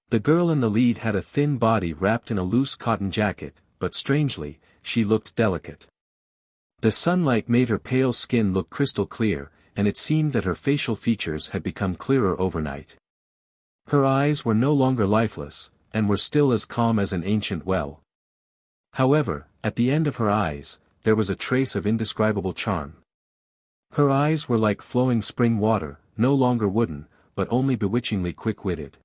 [SPEAKER 1] The girl in the lead had a thin body wrapped in a loose cotton jacket, but strangely, she looked delicate. The sunlight made her pale skin look crystal clear, and it seemed that her facial features had become clearer overnight. Her eyes were no longer lifeless, and were still as calm as an ancient well. However, at the end of her eyes, there was a trace of indescribable charm. Her eyes were like flowing spring water, no longer wooden, but only bewitchingly quick-witted.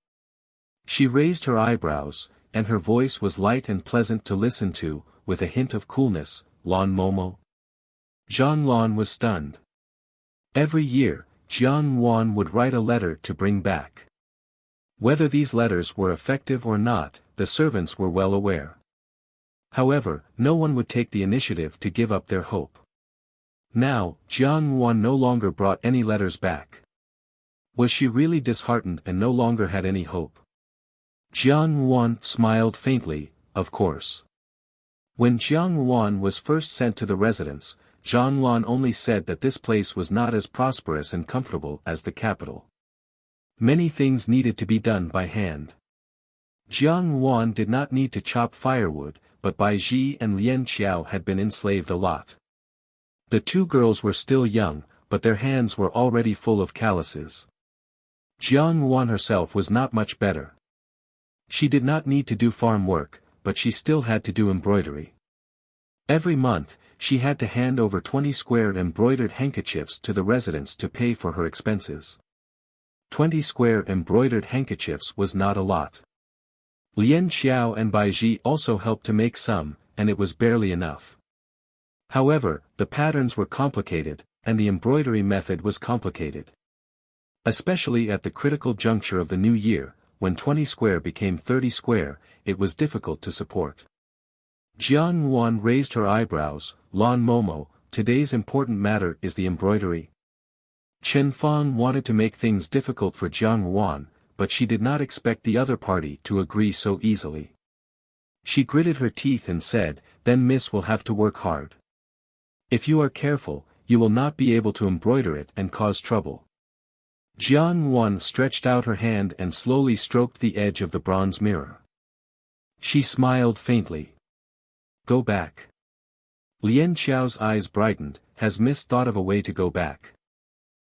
[SPEAKER 1] She raised her eyebrows, and her voice was light and pleasant to listen to, with a hint of coolness. Lan Momo? Zhang Lan was stunned. Every year, Jiang Wan would write a letter to bring back. Whether these letters were effective or not, the servants were well aware. However, no one would take the initiative to give up their hope. Now, Jiang Wan no longer brought any letters back. Was she really disheartened and no longer had any hope? Jiang Wan smiled faintly, of course. When Jiang Wan was first sent to the residence, Zhang Lan only said that this place was not as prosperous and comfortable as the capital. Many things needed to be done by hand. Jiang Wan did not need to chop firewood, but Bai Ji and Lian Qiao had been enslaved a lot. The two girls were still young, but their hands were already full of calluses. Jiang Wan herself was not much better. She did not need to do farm work, but she still had to do embroidery. Every month, she had to hand over 20 square embroidered handkerchiefs to the residents to pay for her expenses. 20 square embroidered handkerchiefs was not a lot. Lian Qiao and Bai Ji also helped to make some, and it was barely enough. However, the patterns were complicated, and the embroidery method was complicated. Especially at the critical juncture of the new year, when 20 square became 30 square, it was difficult to support. Jiang Wan raised her eyebrows. Lan Momo, today's important matter is the embroidery. Chen Fang wanted to make things difficult for Jiang Wan, but she did not expect the other party to agree so easily. She gritted her teeth and said, "Then Miss will have to work hard. If you are careful, you will not be able to embroider it and cause trouble." Jiang Wan stretched out her hand and slowly stroked the edge of the bronze mirror. She smiled faintly. "Go back." Lian Qiao's eyes brightened. Has Miss thought of a way to go back?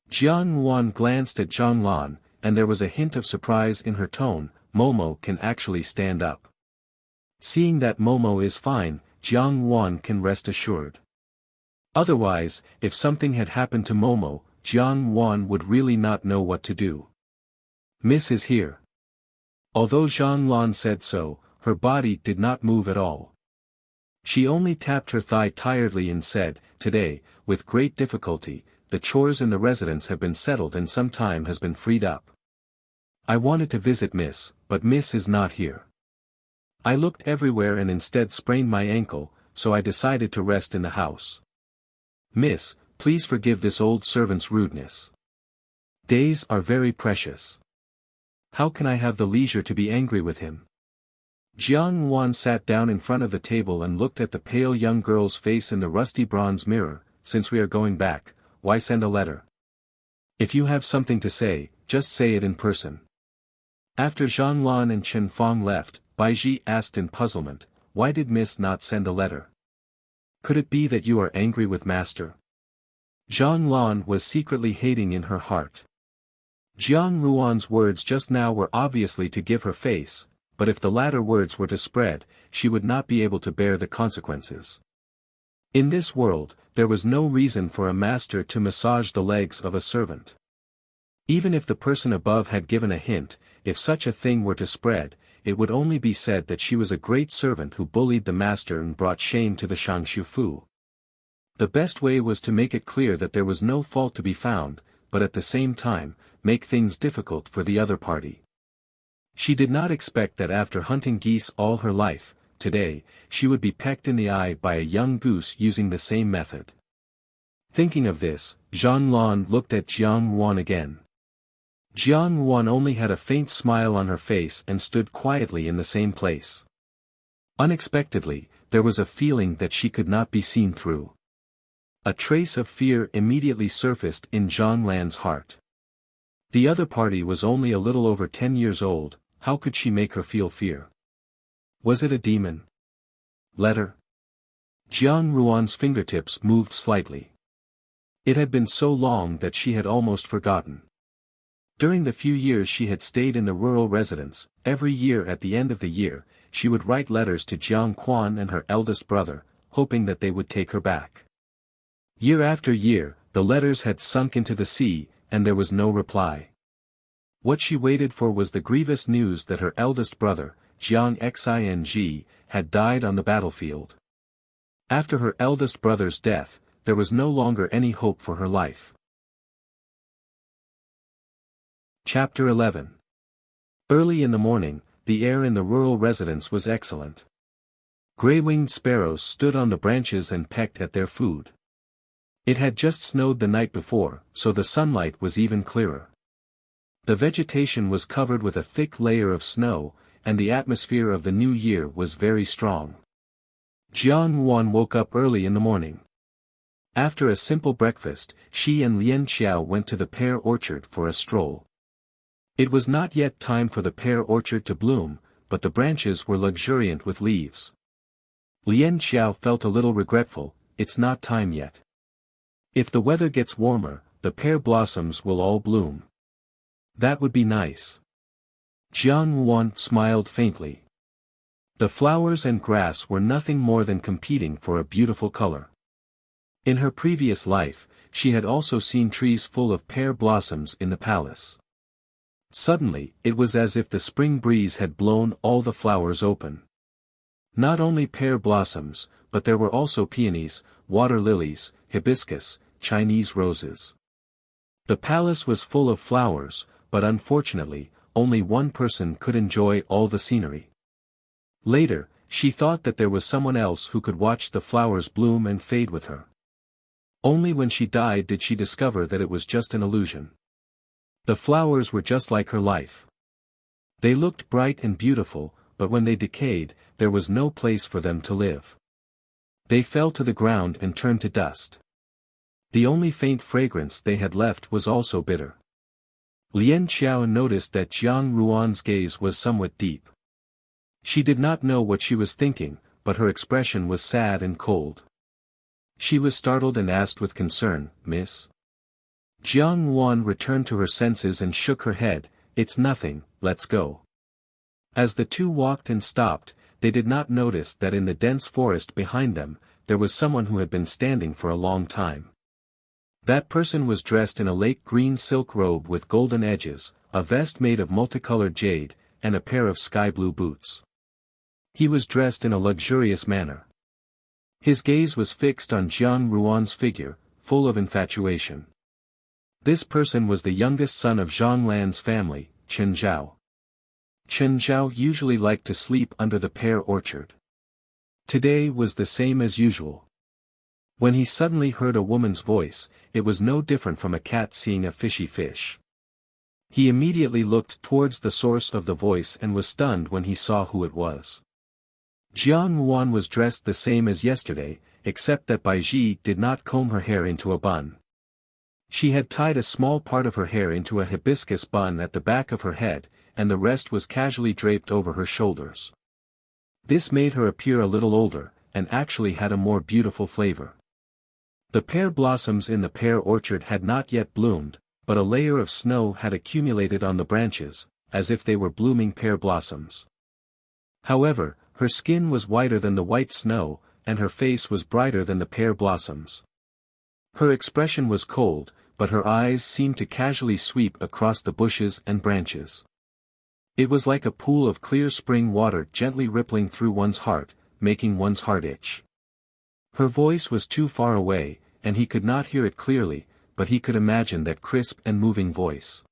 [SPEAKER 1] Jiang Wan glanced at Zhang Lan, and there was a hint of surprise in her tone. Momo can actually stand up. Seeing that Momo is fine, Jiang Wan can rest assured. Otherwise, if something had happened to Momo, Jiang Wan would really not know what to do. Miss is here. Although Zhang Lan said so, her body did not move at all. She only tapped her thigh tiredly and said, "Today, with great difficulty, the chores in the residence have been settled and some time has been freed up. I wanted to visit Miss, but Miss is not here. I looked everywhere and instead sprained my ankle, so I decided to rest in the house. Miss, please forgive this old servant's rudeness. Days are very precious. How can I have the leisure to be angry with him?" Jiang Wan sat down in front of the table and looked at the pale young girl's face in the rusty bronze mirror. "Since we are going back, why send a letter? If you have something to say, just say it in person." After Zhang Lan and Chen Fang left, Bai Ji asked in puzzlement, "Why did Miss not send a letter? Could it be that you are angry with Master?" Zhang Lan was secretly hating in her heart. Jiang Ruan's words just now were obviously to give her face, but if the latter words were to spread, she would not be able to bear the consequences. In this world, there was no reason for a master to massage the legs of a servant. Even if the person above had given a hint, if such a thing were to spread, it would only be said that she was a great servant who bullied the master and brought shame to the Shangshu Fu. The best way was to make it clear that there was no fault to be found, but at the same time, make things difficult for the other party. She did not expect that after hunting geese all her life, today, she would be pecked in the eye by a young goose using the same method. Thinking of this, Zhang Lan looked at Jiang Wan again. Jiang Wan only had a faint smile on her face and stood quietly in the same place. Unexpectedly, there was a feeling that she could not be seen through. A trace of fear immediately surfaced in Zhang Lan's heart. The other party was only a little over 10 years old. How could she make her feel fear? Was it a demon? Letter? Jiang Ruan's fingertips moved slightly. It had been so long that she had almost forgotten. During the few years she had stayed in the rural residence, every year at the end of the year, she would write letters to Jiang Quan and her eldest brother, hoping that they would take her back. Year after year, the letters had sunk into the sea, and there was no reply. What she waited for was the grievous news that her eldest brother, Jiang Xing, had died on the battlefield. After her eldest brother's death, there was no longer any hope for her life. Chapter 11. Early in the morning, the air in the rural residence was excellent. Gray-winged sparrows stood on the branches and pecked at their food. It had just snowed the night before, so the sunlight was even clearer. The vegetation was covered with a thick layer of snow, and the atmosphere of the new year was very strong. Jiang Wan woke up early in the morning. After a simple breakfast, she and Lian Xiao went to the pear orchard for a stroll. It was not yet time for the pear orchard to bloom, but the branches were luxuriant with leaves. Lian Xiao felt a little regretful. It's not time yet. If the weather gets warmer, the pear blossoms will all bloom. That would be nice. Jiang Wan smiled faintly. The flowers and grass were nothing more than competing for a beautiful color. In her previous life, she had also seen trees full of pear blossoms in the palace. Suddenly, it was as if the spring breeze had blown all the flowers open. Not only pear blossoms, but there were also peonies, water lilies, hibiscus, Chinese roses. The palace was full of flowers, but unfortunately, only one person could enjoy all the scenery. Later, she thought that there was someone else who could watch the flowers bloom and fade with her. Only when she died did she discover that it was just an illusion. The flowers were just like her life. They looked bright and beautiful, but when they decayed, there was no place for them to live. They fell to the ground and turned to dust. The only faint fragrance they had left was also bitter. Lian Xiao noticed that Jiang Ruan's gaze was somewhat deep. She did not know what she was thinking, but her expression was sad and cold. She was startled and asked with concern, "Miss?" Jiang Wan returned to her senses and shook her head, "It's nothing, let's go." As the two walked and stopped, they did not notice that in the dense forest behind them, there was someone who had been standing for a long time. That person was dressed in a lake green silk robe with golden edges, a vest made of multicolored jade, and a pair of sky blue boots. He was dressed in a luxurious manner. His gaze was fixed on Jiang Ruan's figure, full of infatuation. This person was the youngest son of Zhang Lan's family, Chen Zhao. Chen Zhao usually liked to sleep under the pear orchard. Today was the same as usual. When he suddenly heard a woman's voice, it was no different from a cat seeing a fishy fish. He immediately looked towards the source of the voice and was stunned when he saw who it was. Jiang Wan was dressed the same as yesterday, except that Bai Ji did not comb her hair into a bun. She had tied a small part of her hair into a hibiscus bun at the back of her head, and the rest was casually draped over her shoulders. This made her appear a little older, and actually had a more beautiful flavor. The pear blossoms in the pear orchard had not yet bloomed, but a layer of snow had accumulated on the branches, as if they were blooming pear blossoms. However, her skin was whiter than the white snow, and her face was brighter than the pear blossoms. Her expression was cold, but her eyes seemed to casually sweep across the bushes and branches. It was like a pool of clear spring water gently rippling through one's heart, making one's heart itch. Her voice was too far away, and he could not hear it clearly, but he could imagine that crisp and moving voice.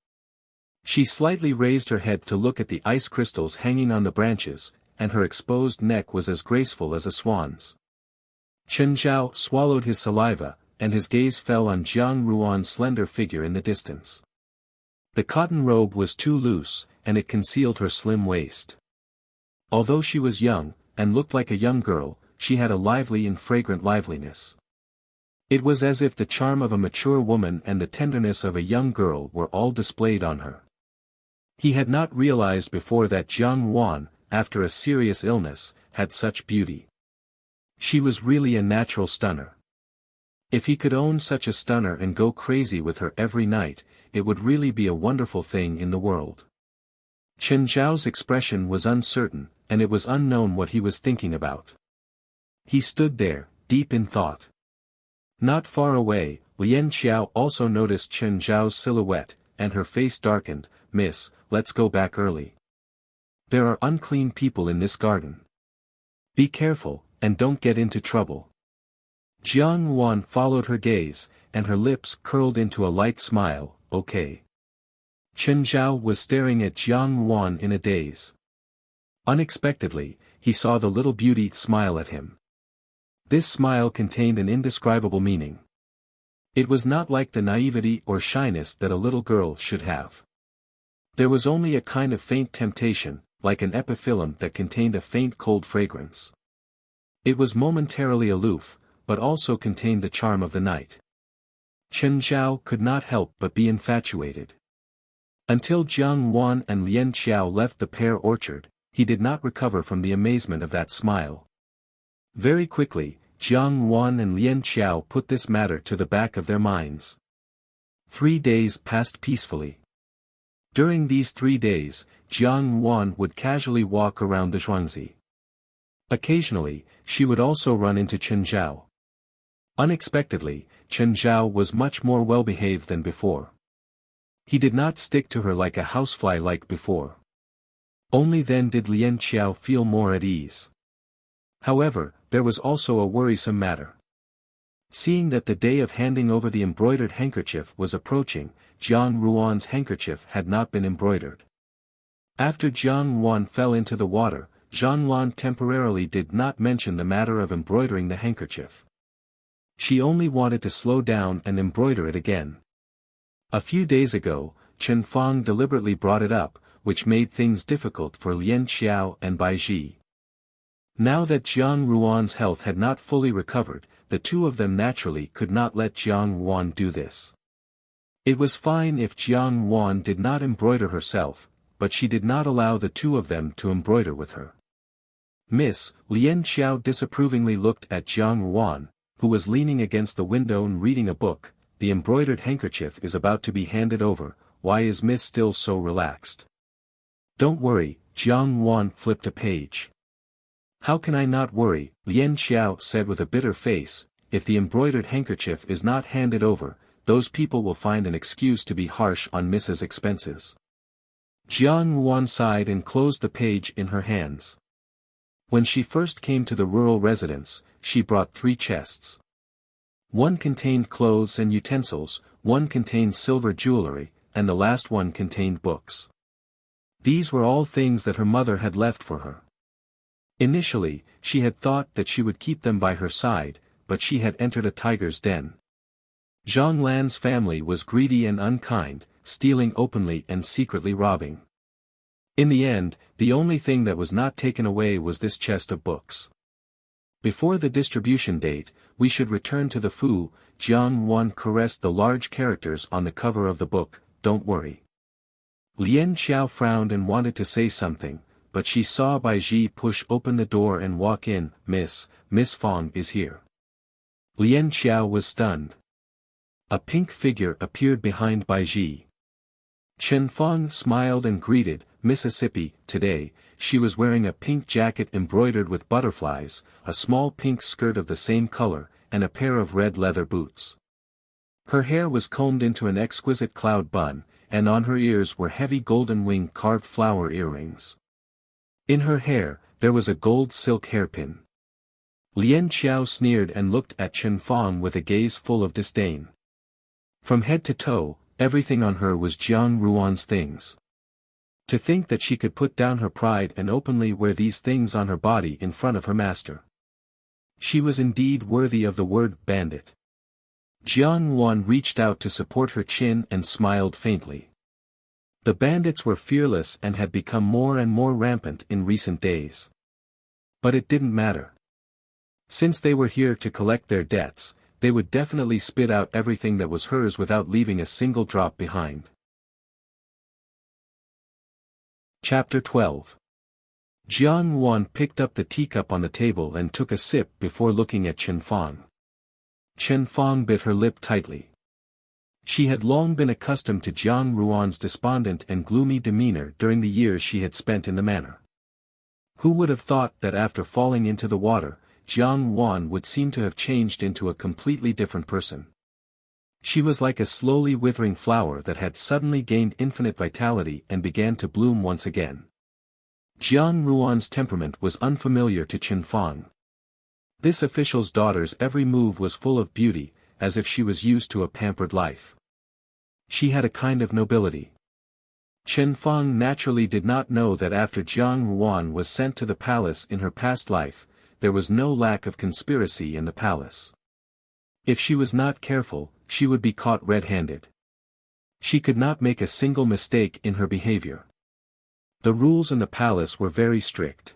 [SPEAKER 1] She slightly raised her head to look at the ice crystals hanging on the branches, and her exposed neck was as graceful as a swan's. Chen Zhao swallowed his saliva, and his gaze fell on Jiang Ruan's slender figure in the distance. The cotton robe was too loose, and it concealed her slim waist. Although she was young, and looked like a young girl, she had a lively and fragrant liveliness. It was as if the charm of a mature woman and the tenderness of a young girl were all displayed on her. He had not realized before that Jiang Wan, after a serious illness, had such beauty. She was really a natural stunner. If he could own such a stunner and go crazy with her every night, it would really be a wonderful thing in the world. Chen Zhao's expression was uncertain, and it was unknown what he was thinking about. He stood there, deep in thought. Not far away, Lian Xiao also noticed Chen Zhao's silhouette, and her face darkened. "Miss, let's go back early. There are unclean people in this garden. Be careful, and don't get into trouble." Jiang Yuan followed her gaze, and her lips curled into a light smile. "Okay." Chen Zhao was staring at Jiang Yuan in a daze. Unexpectedly, he saw the little beauty smile at him. This smile contained an indescribable meaning. It was not like the naivety or shyness that a little girl should have. There was only a kind of faint temptation, like an epiphyllum that contained a faint cold fragrance. It was momentarily aloof, but also contained the charm of the night. Chen Zhao could not help but be infatuated. Until Jiang Yuan and Lian Xiao left the pear orchard, he did not recover from the amazement of that smile. Very quickly, Jiang Yuan and Lian Xiao put this matter to the back of their minds. 3 days passed peacefully. During these 3 days, Jiang Yuan would casually walk around the Zhuangzi. Occasionally, she would also run into Chen Zhao. Unexpectedly, Chen Zhao was much more well-behaved than before. He did not stick to her like a housefly like before. Only then did Lian Xiao feel more at ease. However, there was also a worrisome matter. Seeing that the day of handing over the embroidered handkerchief was approaching, Jiang Yuan's handkerchief had not been embroidered. After Jiang Yuan fell into the water, Zhang Yuan temporarily did not mention the matter of embroidering the handkerchief. She only wanted to slow down and embroider it again. A few days ago, Chen Fang deliberately brought it up, which made things difficult for Lian Xiao and Bai Ji. Now that Jiang Yuan's health had not fully recovered, the two of them naturally could not let Jiang Yuan do this. It was fine if Jiang Yuan did not embroider herself, but she did not allow the two of them to embroider with her. "Miss," Lian Xiao disapprovingly looked at Jiang Yuan, who was leaning against the window and reading a book. "The embroidered handkerchief is about to be handed over, why is Miss still so relaxed?" "Don't worry," Jiang Yuan flipped a page. "How can I not worry?" Lian Xiao said with a bitter face. "If the embroidered handkerchief is not handed over, those people will find an excuse to be harsh on Mrs. Expenses." Jiang Yuan sighed and closed the page in her hands. When she first came to the rural residence, she brought 3 chests. One contained clothes and utensils, one contained silver jewelry, and the last one contained books. These were all things that her mother had left for her. Initially, she had thought that she would keep them by her side, but she had entered a tiger's den. Zhang Lan's family was greedy and unkind, stealing openly and secretly robbing. In the end, the only thing that was not taken away was this chest of books. "Before the distribution date, we should return to the Fu." Jiang Yuan caressed the large characters on the cover of the book. "Don't worry." Lian Xiao frowned and wanted to say something, but she saw Bai Ji push open the door and walk in. Miss Fang is here." Lian Xiao was stunned. A pink figure appeared behind Bai Ji. Chen Fang smiled and greeted Mississippi. Today, she was wearing a pink jacket embroidered with butterflies, a small pink skirt of the same color, and a pair of red leather boots. Her hair was combed into an exquisite cloud bun, and on her ears were heavy golden wing carved flower earrings. In her hair, there was a gold silk hairpin. Lian Xiao sneered and looked at Chen Fang with a gaze full of disdain. From head to toe, everything on her was Jiang Yuan's things. To think that she could put down her pride and openly wear these things on her body in front of her master. She was indeed worthy of the word bandit. Jiang Yuan reached out to support her chin and smiled faintly. The bandits were fearless and had become more and more rampant in recent days. But it didn't matter. Since they were here to collect their debts, they would definitely spit out everything that was hers without leaving a single drop behind. Chapter 12. Jiang Yuan picked up the teacup on the table and took a sip before looking at Chen Fang. Chen Fang bit her lip tightly. She had long been accustomed to Jiang Yuan's despondent and gloomy demeanor during the years she had spent in the manor. Who would have thought that after falling into the water, Jiang Wan would seem to have changed into a completely different person. She was like a slowly withering flower that had suddenly gained infinite vitality and began to bloom once again. Jiang Ruan's temperament was unfamiliar to Chen Fang. This official's daughter's every move was full of beauty, as if she was used to a pampered life. She had a kind of nobility. Chen Fang naturally did not know that after Jiang Ruan was sent to the palace in her past life, there was no lack of conspiracy in the palace. If she was not careful, she would be caught red-handed. She could not make a single mistake in her behavior. The rules in the palace were very strict.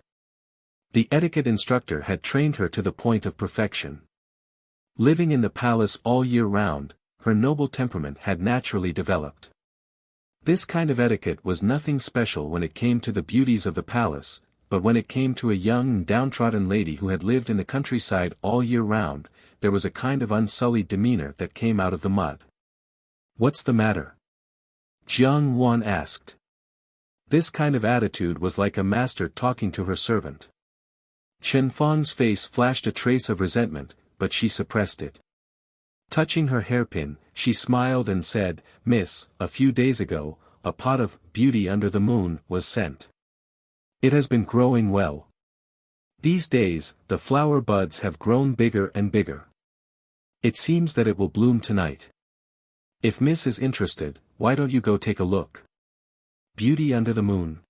[SPEAKER 1] The etiquette instructor had trained her to the point of perfection. Living in the palace all year round, her noble temperament had naturally developed. This kind of etiquette was nothing special when it came to the beauties of the palace, but when it came to a young and downtrodden lady who had lived in the countryside all year round, there was a kind of unsullied demeanor that came out of the mud. "What's the matter?" Jiang Wan asked. This kind of attitude was like a master talking to her servant. Chen Fang's face flashed a trace of resentment, but she suppressed it. Touching her hairpin, she smiled and said, "Miss, a few days ago, a pot of beauty under the moon was sent. It has been growing well. These days, the flower buds have grown bigger and bigger. It seems that it will bloom tonight. If Miss is interested, why don't you go take a look?" Beauty under the moon.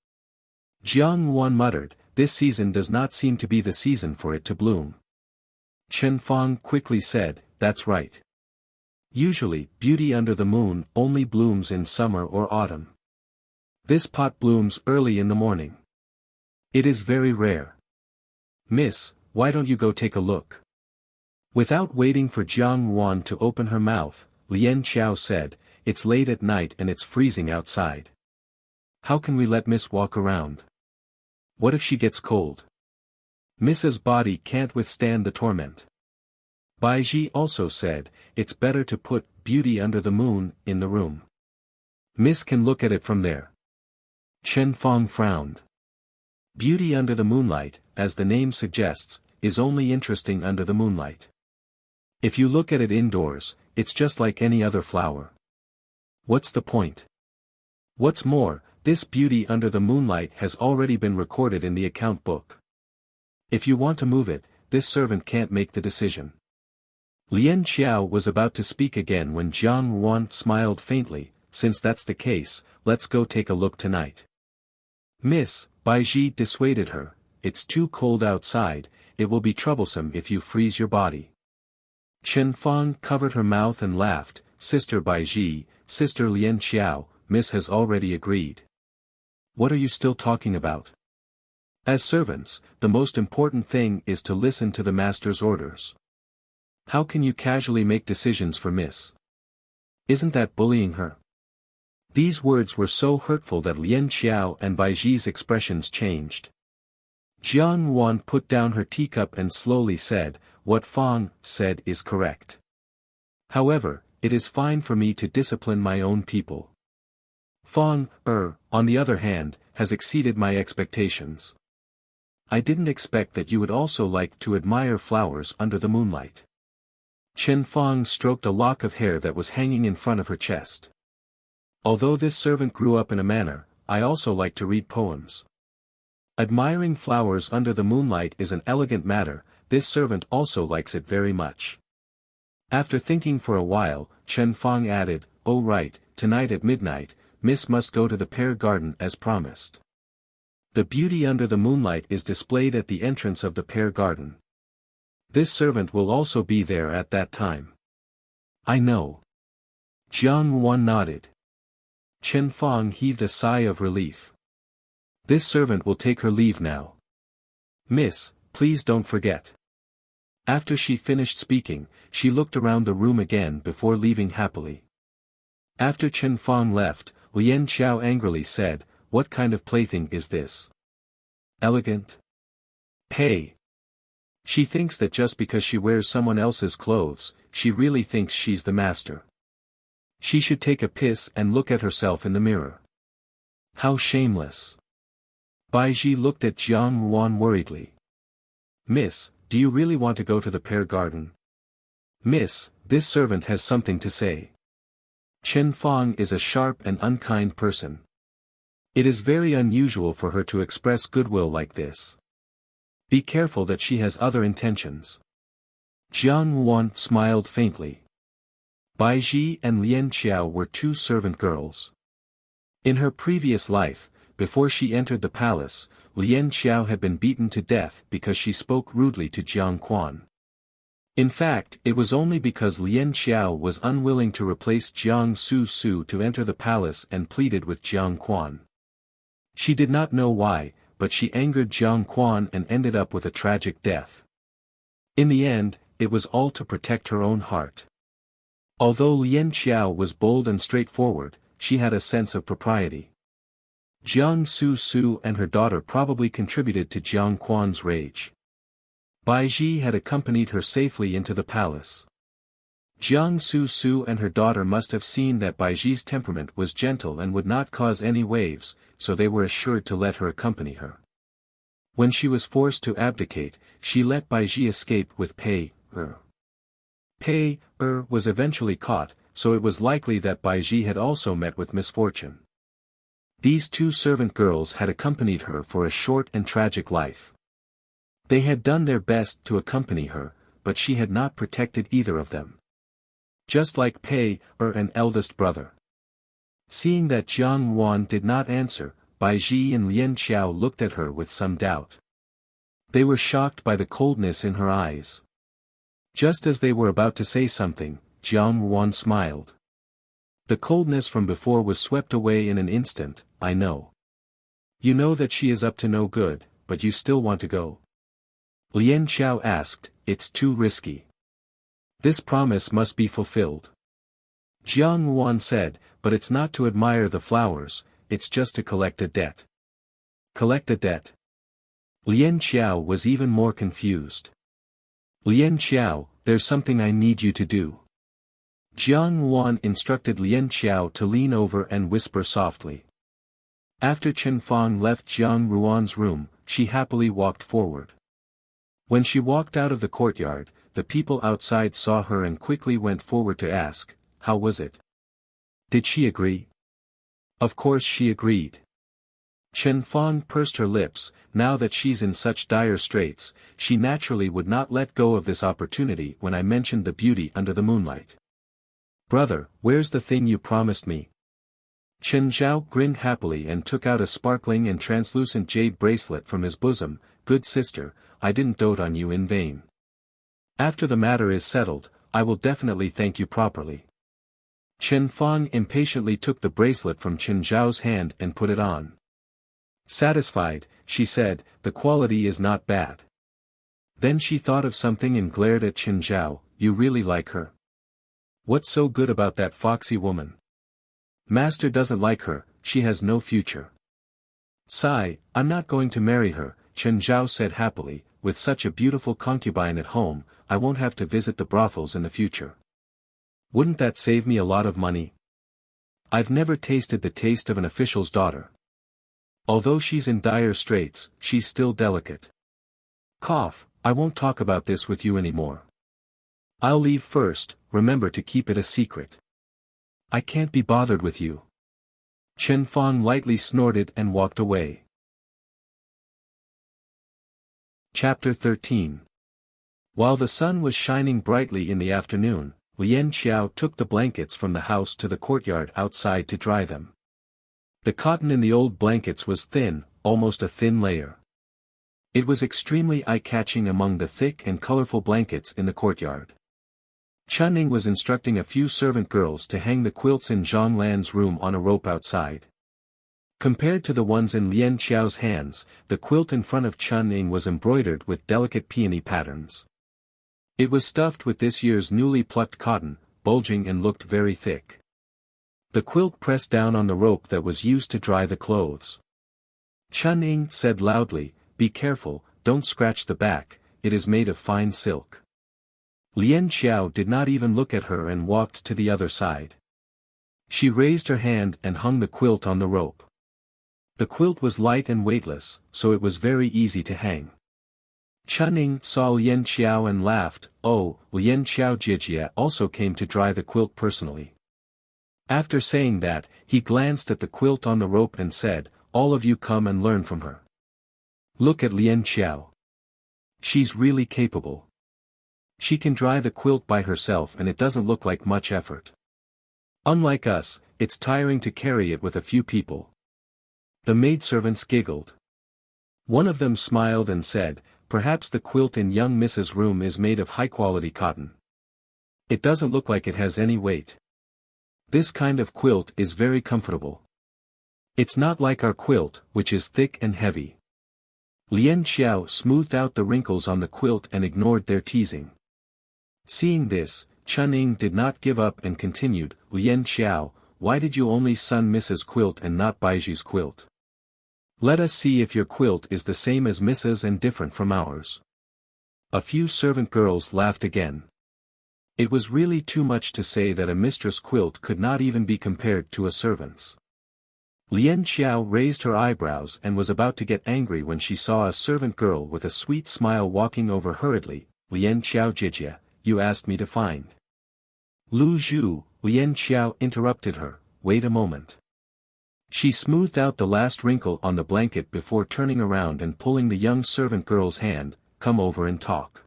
[SPEAKER 1] Jiang Wan muttered, "This season does not seem to be the season for it to bloom." Chen Fang quickly said, "That's right. Usually, beauty under the moon only blooms in summer or autumn. This pot blooms early in the morning. It is very rare. Miss, why don't you go take a look?" Without waiting for Jiang Wan to open her mouth, Lien Qiao said, "It's late at night and it's freezing outside. How can we let Miss walk around? What if she gets cold? Miss's body can't withstand the torment." Bai Ji also said, "It's better to put beauty under the moon in the room. Miss can look at it from there." Chen Fang frowned. Beauty under the moonlight, as the name suggests, is only interesting under the moonlight. If you look at it indoors, it's just like any other flower. What's the point? What's more, this beauty under the moonlight has already been recorded in the account book. If you want to move it, this servant can't make the decision." Lien Qiao was about to speak again when Jiang Wan smiled faintly, "Since that's the case, let's go take a look tonight." "Miss," Bai Ji dissuaded her, "it's too cold outside, it will be troublesome if you freeze your body." Chen Fang covered her mouth and laughed, "Sister Bai Ji, Sister Lien Qiao, Miss has already agreed. What are you still talking about? As servants, the most important thing is to listen to the master's orders. How can you casually make decisions for Miss? Isn't that bullying her?" These words were so hurtful that Lien Qiao and Bai Ji's expressions changed. Jiang Wan put down her teacup and slowly said, "What Fang said is correct. However, it is fine for me to discipline my own people. Fang, on the other hand, has exceeded my expectations. I didn't expect that you would also like to admire flowers under the moonlight." Chen Fang stroked a lock of hair that was hanging in front of her chest. "Although this servant grew up in a manor, I also like to read poems. Admiring flowers under the moonlight is an elegant matter, this servant also likes it very much." After thinking for a while, Chen Fang added, "Oh right, tonight at midnight, Miss must go to the pear garden as promised. The beauty under the moonlight is displayed at the entrance of the pear garden. This servant will also be there at that time." "I know." Jiang Wan nodded. Chen Fang heaved a sigh of relief. "This servant will take her leave now. Miss, please don't forget." After she finished speaking, she looked around the room again before leaving happily. After Chen Fang left, Lien Qiao angrily said, "What kind of plaything is this? Elegant? Hey! She thinks that just because she wears someone else's clothes, she really thinks she's the master. She should take a piss and look at herself in the mirror. How shameless." Bai Ji looked at Jiang Ruan worriedly. Miss, do you really want to go to the pear garden? Miss, this servant has something to say. Chen Fang is a sharp and unkind person. It is very unusual for her to express goodwill like this. Be careful that she has other intentions. Jiang Ruan smiled faintly. Bai Ji and Lian Xiao were two servant girls. In her previous life, before she entered the palace, Lian Xiao had been beaten to death because she spoke rudely to Jiang Quan. In fact, it was only because Lian Xiao was unwilling to replace Jiang Su Su to enter the palace and pleaded with Jiang Quan. She did not know why, but she angered Jiang Quan and ended up with a tragic death. In the end, it was all to protect her own heart. Although Lian Xiao was bold and straightforward, she had a sense of propriety. Jiang Su Su and her daughter probably contributed to Jiang Quan's rage. Bai Ji had accompanied her safely into the palace. Jiang Su Su and her daughter must have seen that Bai Ji's temperament was gentle and would not cause any waves, so they were assured to let her accompany her. When she was forced to abdicate, she let Bai Ji escape with Pei Er. Pei Er was eventually caught, so it was likely that Bai Ji had also met with misfortune. These two servant girls had accompanied her for a short and tragic life. They had done their best to accompany her, but she had not protected either of them. Just like Pei Er, an eldest brother. Seeing that Jiang Ruan did not answer, Bai Ji and Lian Xiao looked at her with some doubt. They were shocked by the coldness in her eyes. Just as they were about to say something, Jiang Ruan smiled. The coldness from before was swept away in an instant. I know. You know that she is up to no good, but you still want to go? Lian Xiao asked. It's too risky. This promise must be fulfilled. Jiang Ruan said, but it's not to admire the flowers, it's just to collect a debt. Collect a debt? Lian Xiao was even more confused. Lian Xiao, there's something I need you to do. Jiang Ruan instructed Lian Xiao to lean over and whisper softly. After Chen Fang left Jiang Ruan's room, she happily walked forward. When she walked out of the courtyard, the people outside saw her and quickly went forward to ask, how was it? Did she agree? Of course she agreed. Chen Fang pursed her lips. Now that she's in such dire straits, she naturally would not let go of this opportunity when I mentioned the beauty under the moonlight. Brother, where's the thing you promised me? Chen Zhao grinned happily and took out a sparkling and translucent jade bracelet from his bosom. Good sister, I didn't dote on you in vain. After the matter is settled, I will definitely thank you properly. Chen Fang impatiently took the bracelet from Chen Zhao's hand and put it on. Satisfied, she said, the quality is not bad. Then she thought of something and glared at Chen Zhao. You really like her? What's so good about that foxy woman? Master doesn't like her, she has no future. Sigh, I'm not going to marry her, Chen Zhao said happily. With such a beautiful concubine at home, I won't have to visit the brothels in the future. Wouldn't that save me a lot of money? I've never tasted the taste of an official's daughter. Although she's in dire straits, she's still delicate. Cough, I won't talk about this with you anymore. I'll leave first, remember to keep it a secret. I can't be bothered with you. Chen Fang lightly snorted and walked away. Chapter 13. While the sun was shining brightly in the afternoon, Lian Xiao took the blankets from the house to the courtyard outside to dry them. The cotton in the old blankets was thin, almost a thin layer. It was extremely eye-catching among the thick and colorful blankets in the courtyard. Chun Ning was instructing a few servant girls to hang the quilts in Zhang Lan's room on a rope outside. Compared to the ones in Lian Xiao's hands, the quilt in front of Chun Ning was embroidered with delicate peony patterns. It was stuffed with this year's newly plucked cotton, bulging and looked very thick. The quilt pressed down on the rope that was used to dry the clothes. Chun Ning said loudly, "Be careful, don't scratch the back, it is made of fine silk." Lian Xiao did not even look at her and walked to the other side. She raised her hand and hung the quilt on the rope. The quilt was light and weightless, so it was very easy to hang. Chunning saw Lian Xiao and laughed. Oh, Lian Xiao Jijia also came to dry the quilt personally. After saying that, he glanced at the quilt on the rope and said, all of you come and learn from her. Look at Lian Xiao. She's really capable. She can dry the quilt by herself and it doesn't look like much effort. Unlike us, it's tiring to carry it with a few people. The maidservants giggled. One of them smiled and said, perhaps the quilt in young Mrs. room is made of high-quality cotton. It doesn't look like it has any weight. This kind of quilt is very comfortable. It's not like our quilt, which is thick and heavy. Lian Xiao smoothed out the wrinkles on the quilt and ignored their teasing. Seeing this, Chunning did not give up and continued, Lian Xiao, why did you only sun Mrs. quilt and not Baiju's quilt? Let us see if your quilt is the same as Mrs. and different from ours. A few servant girls laughed again. It was really too much to say that a mistress quilt could not even be compared to a servant's. Lian Xiao raised her eyebrows and was about to get angry when she saw a servant girl with a sweet smile walking over hurriedly. Lian Xiao Jijia, you asked me to find. Lu Zhu, Lian Xiao interrupted her, wait a moment. She smoothed out the last wrinkle on the blanket before turning around and pulling the young servant girl's hand, come over and talk.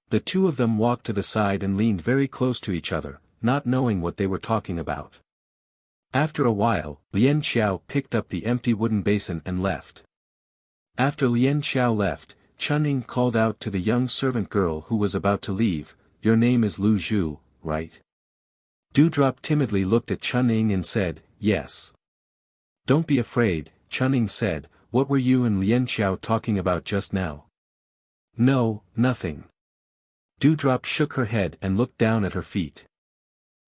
[SPEAKER 1] The two of them walked to the side and leaned very close to each other, not knowing what they were talking about. After a while, Lian Xiao picked up the empty wooden basin and left. After Lian Xiao left, Chunning called out to the young servant girl who was about to leave, your name is Lu Zhu, right? Dewdrop timidly looked at Chunning and said, yes. Don't be afraid, Chunning said, what were you and Lian Xiao talking about just now? No, nothing. Dewdrop shook her head and looked down at her feet.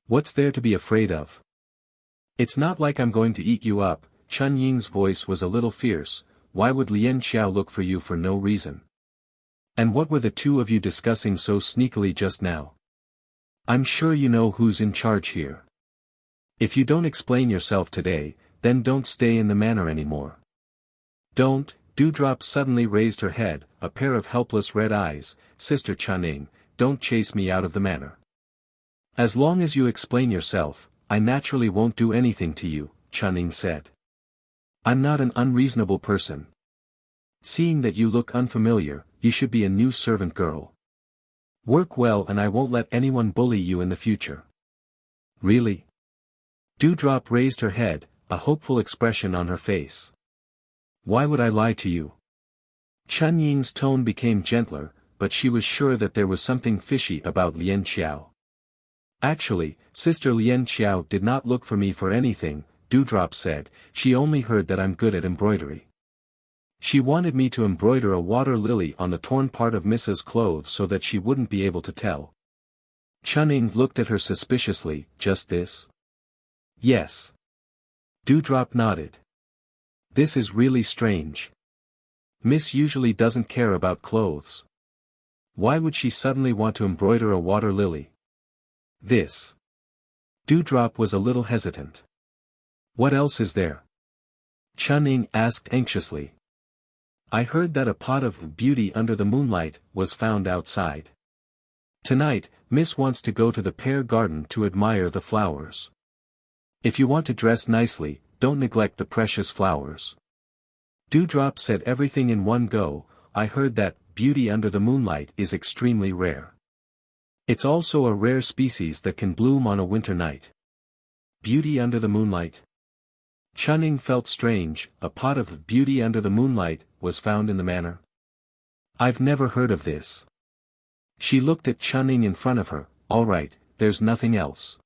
[SPEAKER 1] What's there to be afraid of? It's not like I'm going to eat you up. Chun Ying's voice was a little fierce, why would Lian Xiao look for you for no reason? And what were the two of you discussing so sneakily just now? I'm sure you know who's in charge here. If you don't explain yourself today, then don't stay in the manor anymore. Don't, Dewdrop suddenly raised her head, a pair of helpless red eyes, Sister Chunning, don't chase me out of the manor. As long as you explain yourself, I naturally won't do anything to you, Chunning said. I'm not an unreasonable person. Seeing that you look unfamiliar, you should be a new servant girl. Work well and I won't let anyone bully you in the future. Really? Dewdrop raised her head, a hopeful expression on her face. Why would I lie to you? Chun Ying's tone became gentler, but she was sure that there was something fishy about Lian Xiao. Actually, Sister Lian Xiao did not look for me for anything, Dewdrop said, she only heard that I'm good at embroidery. She wanted me to embroider a water lily on the torn part of Mrs. clothes so that she wouldn't be able to tell. Chunning looked at her suspiciously, just this? Yes. Dewdrop nodded. This is really strange. Miss usually doesn't care about clothes. Why would she suddenly want to embroider a water lily? This. Dewdrop was a little hesitant. What else is there? Chunning asked anxiously. I heard that a pot of beauty under the moonlight was found outside. Tonight, Miss wants to go to the pear garden to admire the flowers. If you want to dress nicely, don't neglect the precious flowers. Dewdrop said everything in one go, I heard that beauty under the moonlight is extremely rare. It's also a rare species that can bloom on a winter night. Beauty under the moonlight. Chunning felt strange, a pot of beauty under the moonlight was found in the manor. I've never heard of this. She looked at Chunning in front of her, all right, there's nothing else.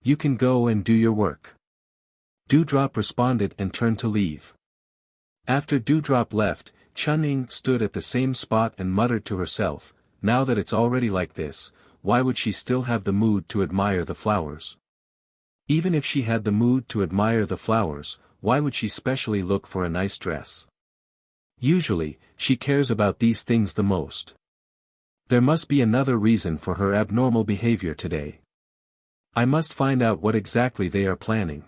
[SPEAKER 1] You can go and do your work. Dewdrop responded and turned to leave. After Dewdrop left, Chunning stood at the same spot and muttered to herself, now that it's already like this, why would she still have the mood to admire the flowers? Even if she had the mood to admire the flowers, why would she specially look for a nice dress? Usually, she cares about these things the most. There must be another reason for her abnormal behavior today. I must find out what exactly they are planning.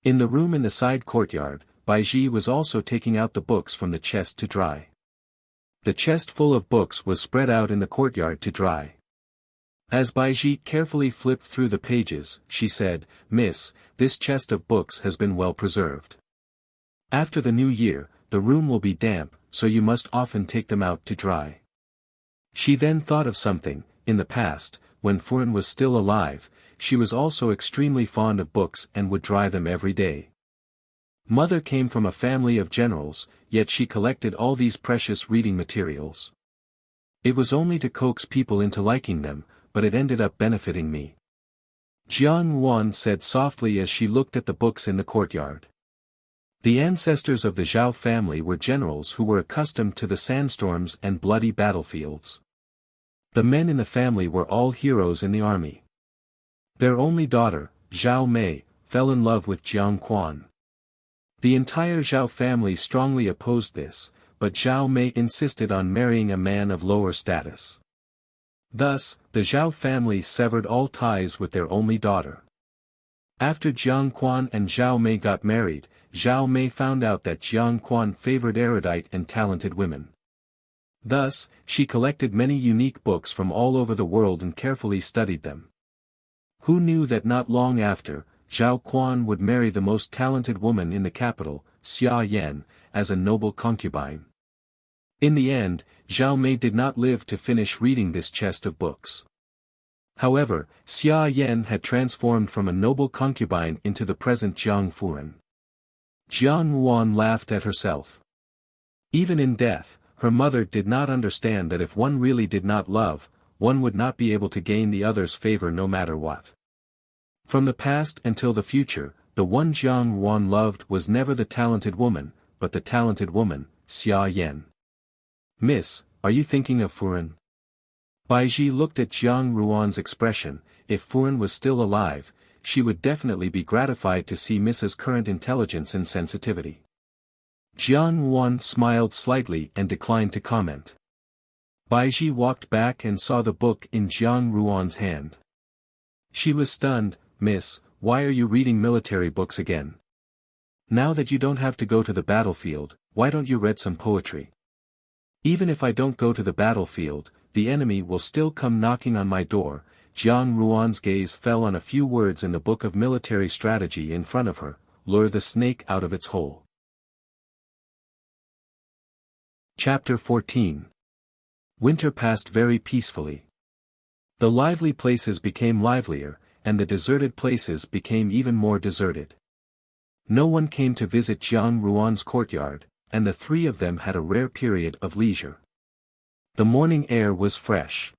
[SPEAKER 1] In the room in the side courtyard, Baiji was also taking out the books from the chest to dry. The chest full of books was spread out in the courtyard to dry. As Baiji carefully flipped through the pages, she said, "Miss, this chest of books has been well preserved. After the new year, the room will be damp, so you must often take them out to dry." She then thought of something. In the past, when Furen was still alive, she was also extremely fond of books and would dry them every day. Mother came from a family of generals, yet she collected all these precious reading materials. It was only to coax people into liking them, but it ended up benefiting me. Jiang Yuan said softly as she looked at the books in the courtyard. The ancestors of the Zhao family were generals who were accustomed to the sandstorms and bloody battlefields. The men in the family were all heroes in the army. Their only daughter, Zhao Mei, fell in love with Jiang Quan. The entire Zhao family strongly opposed this, but Zhao Mei insisted on marrying a man of lower status. Thus, the Zhao family severed all ties with their only daughter. After Jiang Quan and Zhao Mei got married, Zhao Mei found out that Jiang Quan favored erudite and talented women. Thus, she collected many unique books from all over the world and carefully studied them. Who knew that not long after, Zhao Quan would marry the most talented woman in the capital, Xia Yan, as a noble concubine. In the end, Zhao Mei did not live to finish reading this chest of books. However, Xia Yan had transformed from a noble concubine into the present Jiang Furen. Jiang Yuan laughed at herself. Even in death, her mother did not understand that if one really did not love, one would not be able to gain the other's favor no matter what. From the past until the future, the one Jiang Yuan loved was never the talented woman, but the talented woman, Xia Yan. "Miss, are you thinking of Furen?" Baiji looked at Jiang Yuan's expression. If Furen was still alive, she would definitely be gratified to see Mrs. current intelligence and sensitivity. Jiang Yuan smiled slightly and declined to comment. Baiji walked back and saw the book in Jiang Yuan's hand. She was stunned. "Miss, why are you reading military books again? Now that you don't have to go to the battlefield, why don't you read some poetry? Even if I don't go to the battlefield, the enemy will still come knocking on my door." Jiang Yuan's gaze fell on a few words in the book of military strategy in front of her: "Lure the snake out of its hole." Chapter 14. Winter passed very peacefully. The lively places became livelier, and the deserted places became even more deserted. No one came to visit Jiang Yuan's courtyard, and the three of them had a rare period of leisure. The morning air was fresh.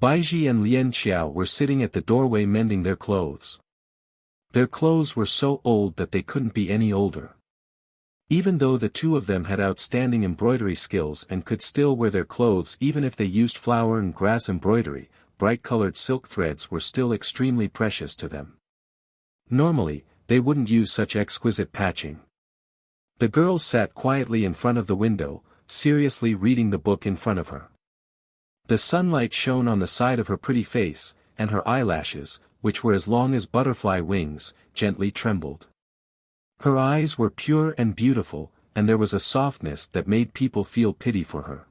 [SPEAKER 1] Baiji and Lian Xiao were sitting at the doorway mending their clothes. Their clothes were so old that they couldn't be any older. Even though the two of them had outstanding embroidery skills and could still wear their clothes even if they used flower and grass embroidery, bright-colored silk threads were still extremely precious to them. Normally, they wouldn't use such exquisite patching. The girl sat quietly in front of the window, seriously reading the book in front of her. The sunlight shone on the side of her pretty face, and her eyelashes, which were as long as butterfly wings, gently trembled. Her eyes were pure and beautiful, and there was a softness that made people feel pity for her.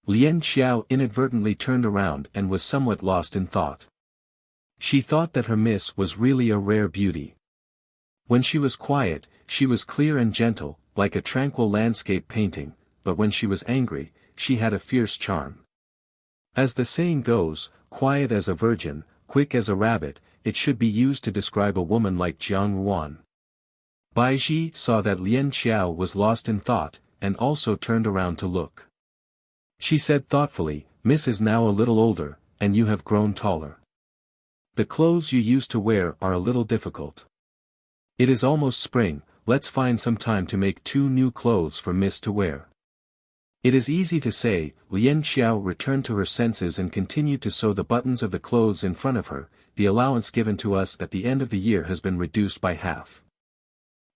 [SPEAKER 1] Lian Xiao inadvertently turned around and was somewhat lost in thought. She thought that her miss was really a rare beauty. When she was quiet, she was clear and gentle, like a tranquil landscape painting, but when she was angry, she had a fierce charm. As the saying goes, quiet as a virgin, quick as a rabbit, it should be used to describe a woman like Jiang Yuan. Baiji saw that Lian Xiao was lost in thought, and also turned around to look. She said thoughtfully, "Miss is now a little older, and you have grown taller. The clothes you used to wear are a little difficult. It is almost spring, let's find some time to make 2 new clothes for Miss to wear." It is easy to say. Lian Xiao returned to her senses and continued to sew the buttons of the clothes in front of her. "The allowance given to us at the end of the year has been reduced by half.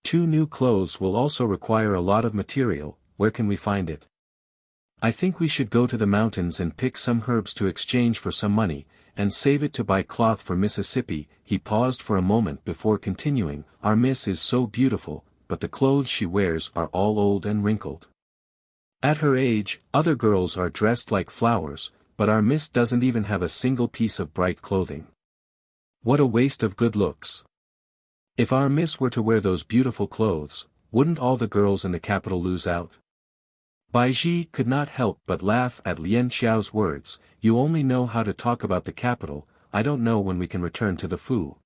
[SPEAKER 1] 2 new clothes will also require a lot of material. Where can we find it? I think we should go to the mountains and pick some herbs to exchange for some money, and save it to buy cloth for Mississippi." He paused for a moment before continuing, "Our Miss is so beautiful, but the clothes she wears are all old and wrinkled. At her age, other girls are dressed like flowers, but our miss doesn't even have a single piece of bright clothing. What a waste of good looks. If our miss were to wear those beautiful clothes, wouldn't all the girls in the capital lose out? Baiji could not help but laugh at Lian Xiao's words. You only know how to talk about the capital, I don't know when we can return to the Fu.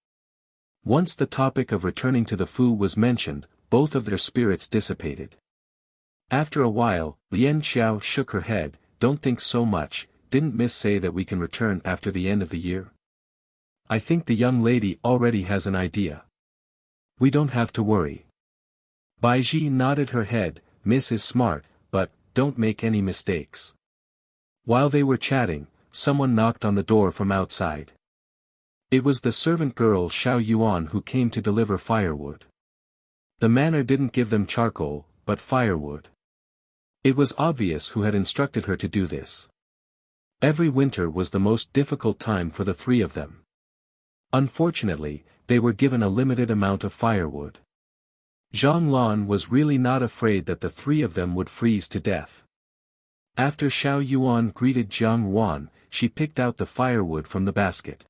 [SPEAKER 1] Once the topic of returning to the Fu was mentioned, both of their spirits dissipated. After a while, Lian Xiao shook her head. Don't think so much, didn't Miss say that we can return after the end of the year? I think the young lady already has an idea. We don't have to worry. Baiji nodded her head. Miss is smart, but don't make any mistakes. While they were chatting, someone knocked on the door from outside. It was the servant girl Xiao Yuan who came to deliver firewood. The manor didn't give them charcoal, but firewood. It was obvious who had instructed her to do this. Every winter was the most difficult time for the three of them. Unfortunately, they were given a limited amount of firewood. Zhang Lan was really not afraid that the three of them would freeze to death. After Xiao Yuan greeted Jiang Wan, she picked out the firewood from the basket.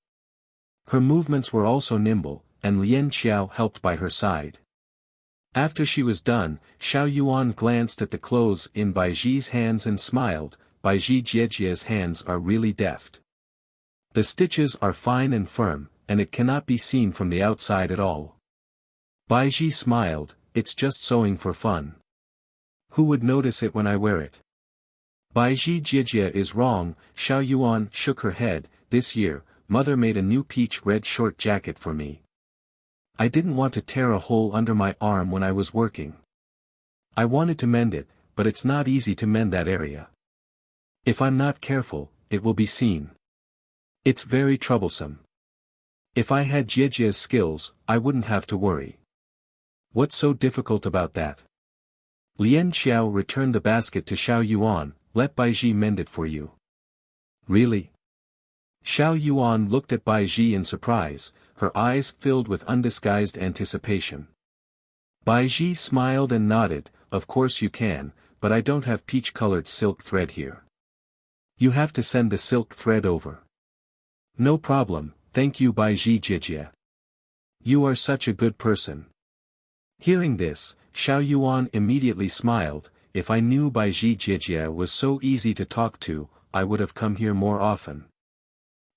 [SPEAKER 1] Her movements were also nimble, and Lian Xiao helped by her side. After she was done, Xiao Yuan glanced at the clothes in Baiji's hands and smiled. Baiji Jiejia's hands are really deft. The stitches are fine and firm, and it cannot be seen from the outside at all. Baiji smiled. It's just sewing for fun. Who would notice it when I wear it? Baiji Jiejia is wrong. Xiao Yuan shook her head. This year, mother made a new peach red short jacket for me. I didn't want to tear a hole under my arm when I was working. I wanted to mend it, but it's not easy to mend that area. If I'm not careful, it will be seen. It's very troublesome. If I had Jiejia's skills, I wouldn't have to worry. What's so difficult about that? Lian Xiao returned the basket to Xiao Yuan. Let Baiji mend it for you. Really? Xiao Yuan looked at Baiji in surprise, her eyes filled with undisguised anticipation. Baiji smiled and nodded. Of course you can, but I don't have peach-colored silk thread here. You have to send the silk thread over. No problem, thank you Baiji Jiejia. You are such a good person. Hearing this, Xiao Yuan immediately smiled. If I knew Baiji Jiejia was so easy to talk to, I would have come here more often.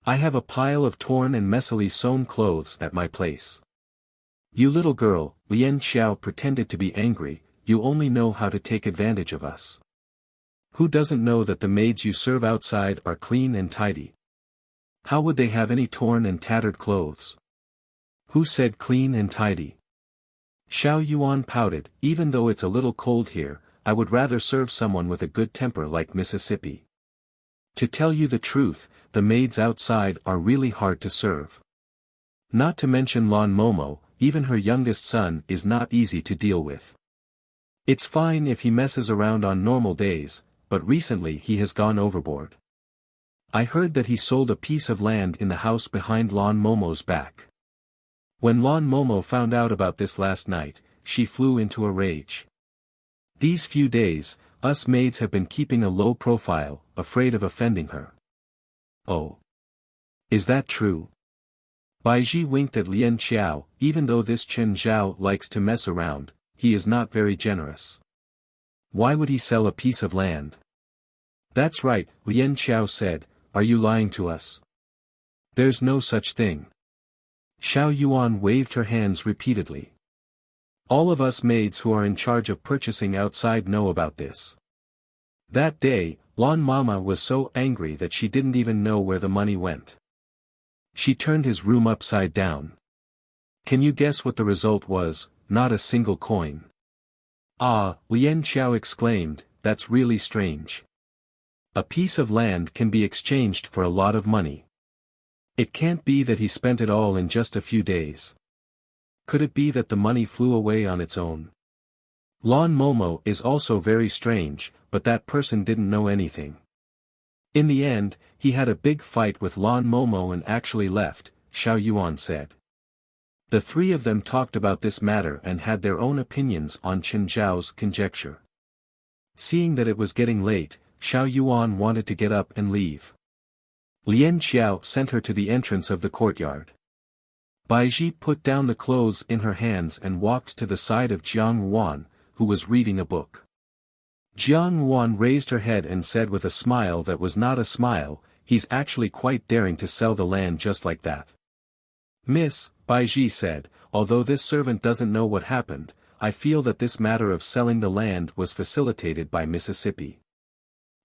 [SPEAKER 1] I have a pile of torn and messily sewn clothes at my place. You little girl, Lian Xiao pretended to be angry, you only know how to take advantage of us. Who doesn't know that the maids you serve outside are clean and tidy? How would they have any torn and tattered clothes? Who said clean and tidy? Xiao Yuan pouted. Even though it's a little cold here, I would rather serve someone with a good temper like Mississippi. To tell you the truth, the maids outside are really hard to serve. Not to mention Lan Momo, even her youngest son is not easy to deal with. It's fine if he messes around on normal days, but recently he has gone overboard. I heard that he sold a piece of land in the house behind Lan Momo's back. When Lan Momo found out about this last night, she flew into a rage. These few days, us maids have been keeping a low profile, afraid of offending her. Oh. Is that true? Baiji winked at Lian Xiao. Even though this Chen Zhao likes to mess around, he is not very generous. Why would he sell a piece of land? That's right, Lian Xiao said. Are you lying to us? There's no such thing. Xiao Yuan waved her hands repeatedly. All of us maids who are in charge of purchasing outside know about this. That day, Lan Mama was so angry that she didn't even know where the money went. She turned his room upside down. Can you guess what the result was? Not a single coin. Ah, Lian Xiao exclaimed, that's really strange. A piece of land can be exchanged for a lot of money. It can't be that he spent it all in just a few days. Could it be that the money flew away on its own? Lan Momo is also very strange, but that person didn't know anything. In the end, he had a big fight with Lan Momo and actually left, Xiao Yuan said. The three of them talked about this matter and had their own opinions on Chen Zhao's conjecture. Seeing that it was getting late, Xiao Yuan wanted to get up and leave. Lian Xiao sent her to the entrance of the courtyard. Baiji put down the clothes in her hands and walked to the side of Jiang Wan, who was reading a book. Jiang Wan raised her head and said with a smile that was not a smile, "He's actually quite daring to sell the land just like that." "Miss," Baiji said, "although this servant doesn't know what happened, I feel that this matter of selling the land was facilitated by Mississippi.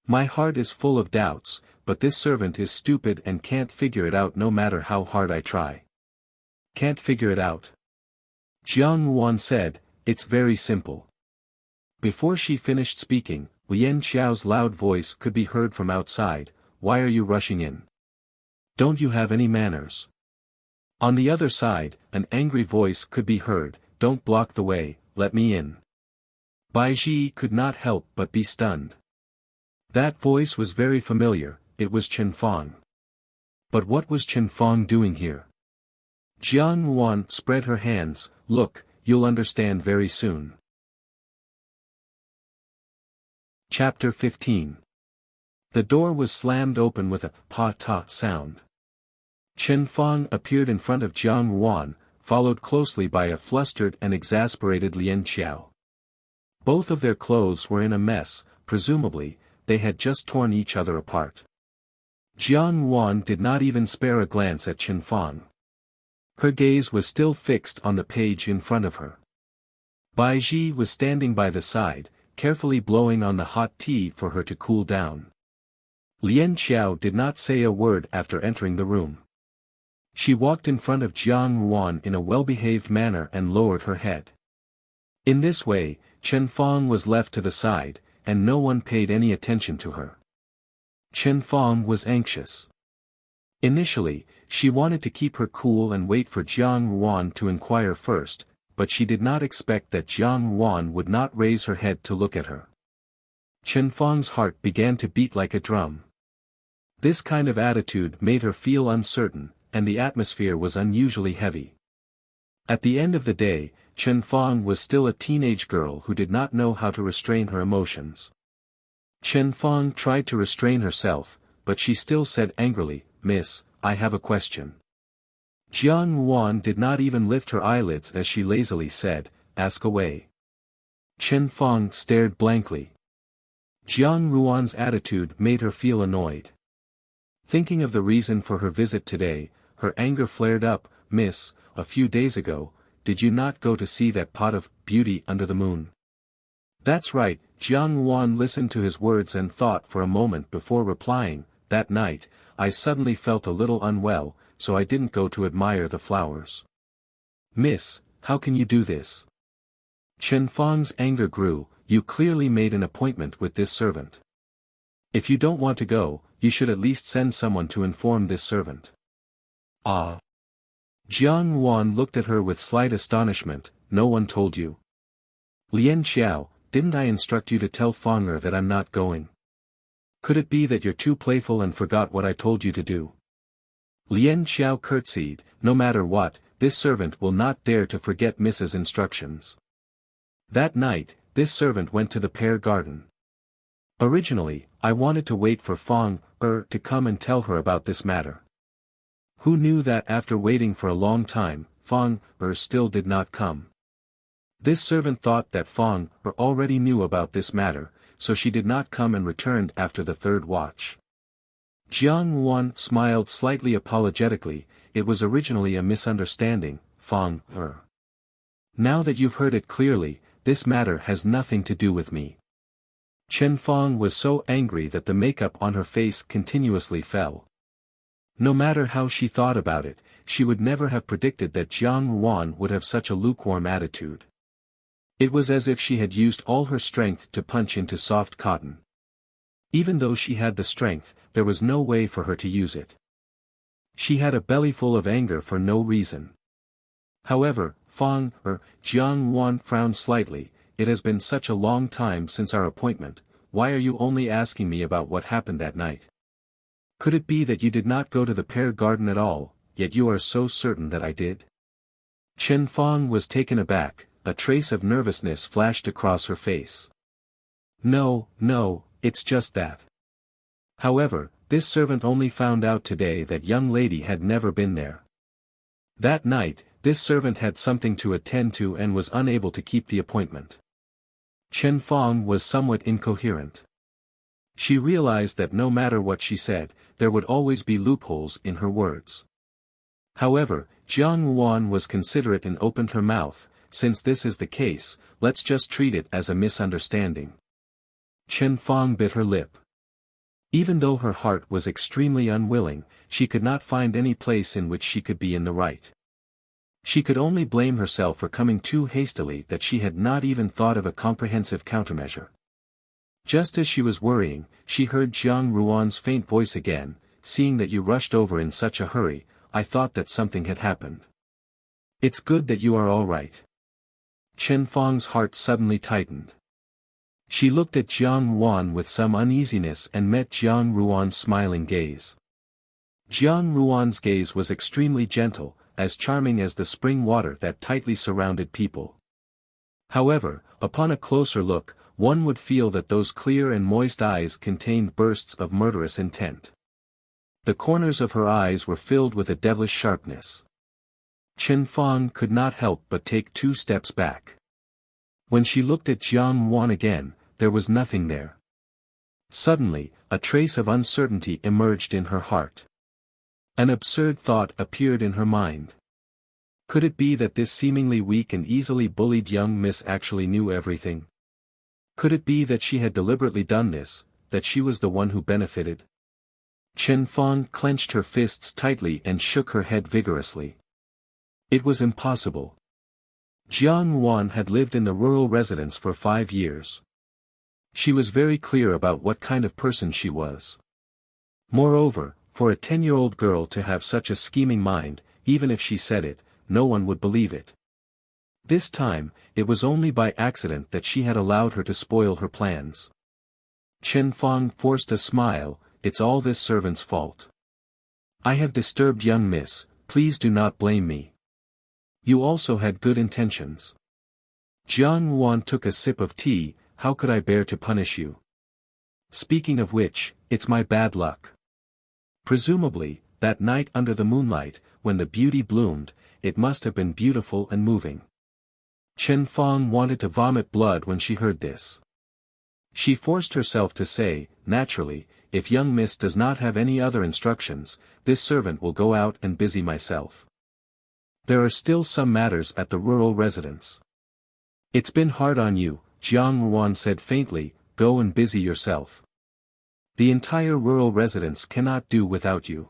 [SPEAKER 1] My heart is full of doubts, but this servant is stupid and can't figure it out no matter how hard I try." "Can't figure it out?" Jiang Wan said, "It's very simple." Before she finished speaking, Lian Xiao's loud voice could be heard from outside, "Why are you rushing in? Don't you have any manners?" On the other side, an angry voice could be heard, "Don't block the way, let me in." Baiji could not help but be stunned. That voice was very familiar, it was Chen Fang. But what was Chen Fang doing here? Jiang Wan spread her hands, "Look, you'll understand very soon." Chapter 15. The door was slammed open with a pa-ta sound. Chen Fang appeared in front of Jiang Wan, followed closely by a flustered and exasperated Lian Xiao. Both of their clothes were in a mess, presumably, they had just torn each other apart. Jiang Wan did not even spare a glance at Chen Fang. Her gaze was still fixed on the page in front of her. Baiji was standing by the side, carefully blowing on the hot tea for her to cool down. Lian Xiao did not say a word after entering the room. She walked in front of Jiang Wan in a well-behaved manner and lowered her head. In this way, Chen Fang was left to the side, and no one paid any attention to her. Chen Fang was anxious. Initially, she wanted to keep her cool and wait for Jiang Wan to inquire first, but she did not expect that Jiang Wan would not raise her head to look at her. Chen Fang's heart began to beat like a drum. This kind of attitude made her feel uncertain, and the atmosphere was unusually heavy. At the end of the day, Chen Fang was still a teenage girl who did not know how to restrain her emotions. Chen Fang tried to restrain herself, but she still said angrily, "Miss, I have a question." Jiang Wan did not even lift her eyelids as she lazily said, "Ask away." Chen Fang stared blankly. Jiang Ruan's attitude made her feel annoyed. Thinking of the reason for her visit today, her anger flared up. "Miss, a few days ago, did you not go to see that pot of beauty under the moon?" "That's right." Jiang Wan listened to his words and thought for a moment before replying, "That night, I suddenly felt a little unwell, so I didn't go to admire the flowers." "Miss, how can you do this?" Chen Fang's anger grew. "You clearly made an appointment with this servant. If you don't want to go, you should at least send someone to inform this servant." "Ah." Jiang Wan looked at her with slight astonishment. "No one told you?" "Lian Xiao, didn't I instruct you to tell Fanger that I'm not going? Could it be that you're too playful and forgot what I told you to do?" Lian Xiao curtsied. "No matter what, this servant will not dare to forget Mrs. instructions." That night, this servant went to the pear garden. Originally, I wanted to wait for Fang to come and tell her about this matter. Who knew that after waiting for a long time, Fang still did not come? This servant thought that Fang already knew about this matter, so she did not come and returned after the third watch. Jiang Wan smiled slightly apologetically. "It was originally a misunderstanding, Fang. Now that you've heard it clearly, this matter has nothing to do with me." Chen Fang was so angry that the makeup on her face continuously fell. No matter how she thought about it, she would never have predicted that Jiang Wan would have such a lukewarm attitude. It was as if she had used all her strength to punch into soft cotton. Even though she had the strength, there was no way for her to use it. She had a bellyful of anger for no reason. However, Jiang Wan frowned slightly. "It has been such a long time since our appointment, why are you only asking me about what happened that night? Could it be that you did not go to the pear garden at all, yet you are so certain that I did?" Chen Fong was taken aback, a trace of nervousness flashed across her face. No, it's just that. However, this servant only found out today that young lady had never been there. That night, this servant had something to attend to and was unable to keep the appointment. Chen Fong was somewhat incoherent. She realized that no matter what she said, there would always be loopholes in her words. However, Jiang Ruan was considerate and opened her mouth. Since this is the case, let's just treat it as a misunderstanding. Chen Fong bit her lip. Even though her heart was extremely unwilling, she could not find any place in which she could be in the right. She could only blame herself for coming too hastily, that she had not even thought of a comprehensive countermeasure. Just as she was worrying, she heard Jiang Ruan's faint voice again. Seeing that you rushed over in such a hurry, I thought that something had happened. It's good that you are all right. Chen Fong's heart suddenly tightened. She looked at Jiang Ruan with some uneasiness and met Jiang Ruan's smiling gaze. Jiang Ruan's gaze was extremely gentle, as charming as the spring water that tightly surrounded people. However, upon a closer look, one would feel that those clear and moist eyes contained bursts of murderous intent. The corners of her eyes were filled with a devilish sharpness. Chen Fong could not help but take 2 steps back. When she looked at Jiang Ruan again, there was nothing there. Suddenly, a trace of uncertainty emerged in her heart. An absurd thought appeared in her mind. Could it be that this seemingly weak and easily bullied young miss actually knew everything? Could it be that she had deliberately done this, that she was the one who benefited? Chen Fong clenched her fists tightly and shook her head vigorously. It was impossible. Jiang Ruan had lived in the rural residence for 5 years. She was very clear about what kind of person she was. Moreover, for a 10-year-old girl to have such a scheming mind, even if she said it, no one would believe it. This time, it was only by accident that she had allowed her to spoil her plans. Chen Fong forced a smile. It's all this servant's fault. I have disturbed young miss, please do not blame me. You also had good intentions. Jiang Ruan took a sip of tea. How could I bear to punish you? Speaking of which, it's my bad luck. Presumably, that night under the moonlight, when the beauty bloomed, it must have been beautiful and moving. Chen Fong wanted to vomit blood when she heard this. She forced herself to say, naturally, if young miss does not have any other instructions, this servant will go out and busy myself. There are still some matters at the rural residence. It's been hard on you, Jiang Ruan said faintly, go and busy yourself. The entire rural residence cannot do without you.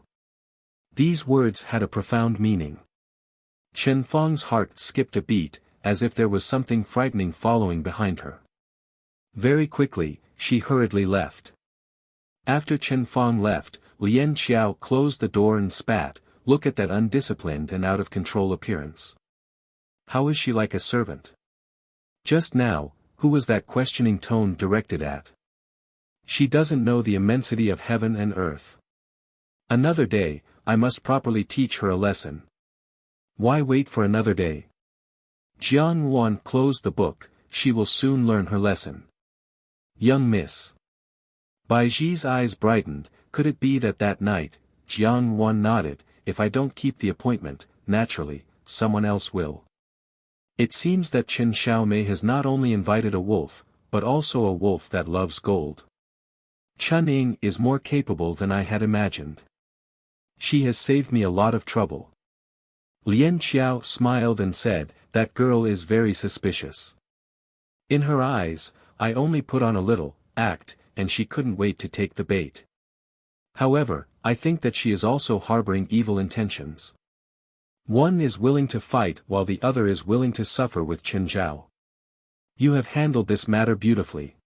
[SPEAKER 1] These words had a profound meaning. Chen Fong's heart skipped a beat, as if there was something frightening following behind her. Very quickly, she hurriedly left. After Chen Fong left, Lian Xiao closed the door and spat, look at that undisciplined and out-of-control appearance. How is she like a servant? Just now, who was that questioning tone directed at? She doesn't know the immensity of heaven and earth. Another day, I must properly teach her a lesson. Why wait for another day? Jiang Ruan closed the book, she will soon learn her lesson. Young miss. Bai Ji's eyes brightened, could it be that night, Jiang Ruan nodded, if I don't keep the appointment, naturally, someone else will. It seems that Chen Xiaomei has not only invited a wolf, but also a wolf that loves gold. Chen Ying is more capable than I had imagined. She has saved me a lot of trouble. Lian Xiao smiled and said, that girl is very suspicious. In her eyes, I only put on a little act, and she couldn't wait to take the bait. However, I think that she is also harboring evil intentions. One is willing to fight while the other is willing to suffer with Chen Zhao. You have handled this matter beautifully.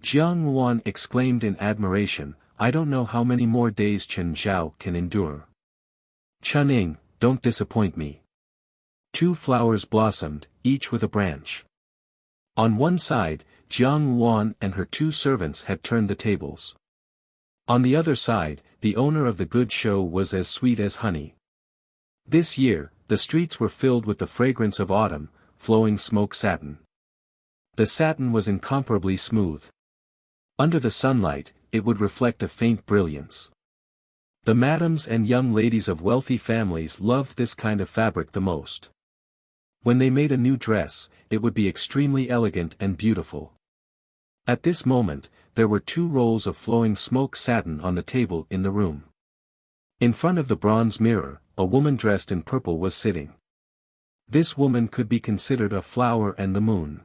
[SPEAKER 1] Jiang Ruan exclaimed in admiration, I don't know how many more days Chen Zhao can endure. Chen Ying, don't disappoint me. 2 flowers blossomed, each with a branch. On one side, Jiang Ruan and her 2 servants had turned the tables. On the other side, the owner of the good show was as sweet as honey. This year, the streets were filled with the fragrance of autumn, flowing smoke satin. The satin was incomparably smooth. Under the sunlight, it would reflect a faint brilliance. The madams and young ladies of wealthy families loved this kind of fabric the most. When they made a new dress, it would be extremely elegant and beautiful. At this moment, there were 2 rolls of flowing smoke satin on the table in the room. In front of the bronze mirror, a woman dressed in purple was sitting. This woman could be considered a flower and the moon.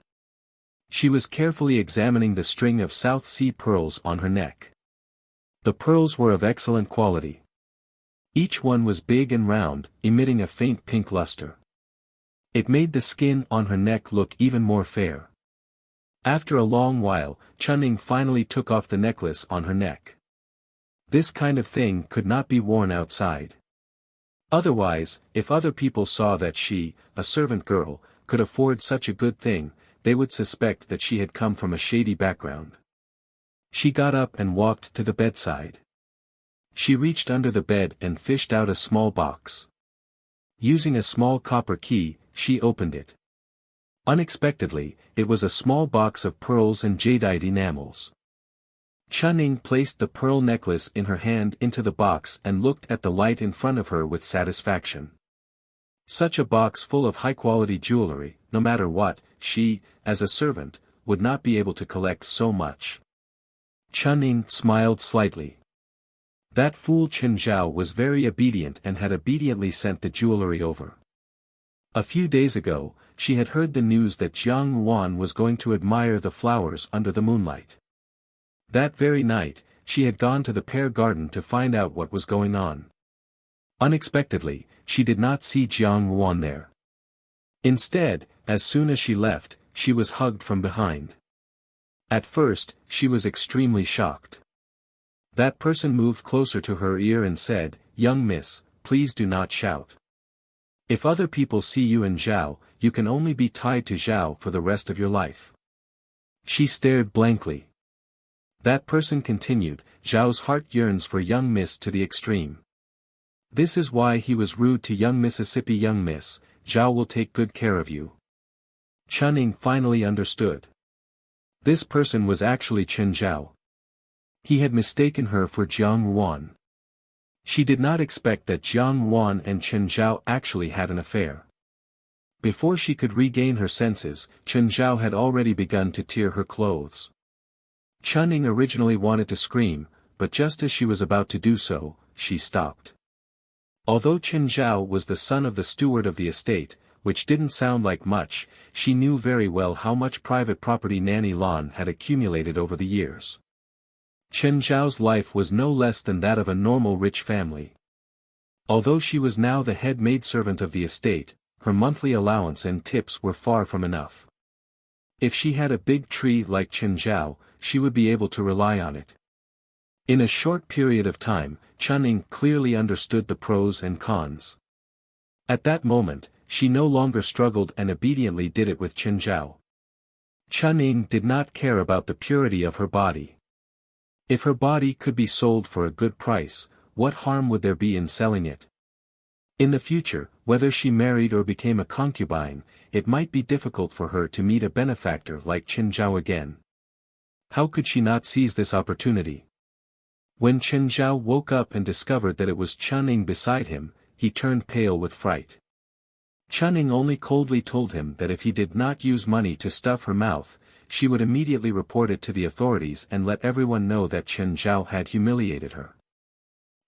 [SPEAKER 1] She was carefully examining the string of South Sea pearls on her neck. The pearls were of excellent quality. Each one was big and round, emitting a faint pink luster. It made the skin on her neck look even more fair. After a long while, Chunning finally took off the necklace on her neck. This kind of thing could not be worn outside. Otherwise, if other people saw that she, a servant girl, could afford such a good thing, they would suspect that she had come from a shady background. She got up and walked to the bedside. She reached under the bed and fished out a small box. Using a small copper key, she opened it. Unexpectedly, it was a small box of pearls and jadeite enamels. Chunning placed the pearl necklace in her hand into the box and looked at the light in front of her with satisfaction. Such a box full of high-quality jewelry, no matter what, she, as a servant, would not be able to collect so much. Chunning smiled slightly. That fool Chen Zhao was very obedient and had obediently sent the jewelry over. A few days ago, she had heard the news that Jiang Yuan was going to admire the flowers under the moonlight. That very night, she had gone to the pear garden to find out what was going on. Unexpectedly, she did not see Jiang Yuan there. Instead, as soon as she left, she was hugged from behind. At first, she was extremely shocked. That person moved closer to her ear and said, "Young miss, please do not shout. If other people see you and Zhao, you can only be tied to Zhao for the rest of your life." She stared blankly. That person continued, "Zhao's heart yearns for young miss to the extreme. This is why he was rude to young Mississippi. Young miss, Zhao will take good care of you." Chunning finally understood. This person was actually Chen Zhao. He had mistaken her for Jiang Yuan. She did not expect that Jiang Yuan and Chen Zhao actually had an affair. Before she could regain her senses, Chen Zhao had already begun to tear her clothes. Chunning originally wanted to scream, but just as she was about to do so, she stopped. Although Chen Zhao was the son of the steward of the estate, which didn't sound like much, she knew very well how much private property Nanny Lan had accumulated over the years. Chen Zhao's life was no less than that of a normal rich family. Although she was now the head maidservant of the estate, her monthly allowance and tips were far from enough. If she had a big tree like Chen Zhao, she would be able to rely on it. In a short period of time, Chunning clearly understood the pros and cons. At that moment, she no longer struggled and obediently did it with Chen Zhao. Chunning did not care about the purity of her body. If her body could be sold for a good price, what harm would there be in selling it? In the future, whether she married or became a concubine, it might be difficult for her to meet a benefactor like Chen Zhao again. How could she not seize this opportunity? When Chen Zhao woke up and discovered that it was Chunning beside him, he turned pale with fright. Chunning only coldly told him that if he did not use money to stuff her mouth, she would immediately report it to the authorities and let everyone know that Chen Zhao had humiliated her.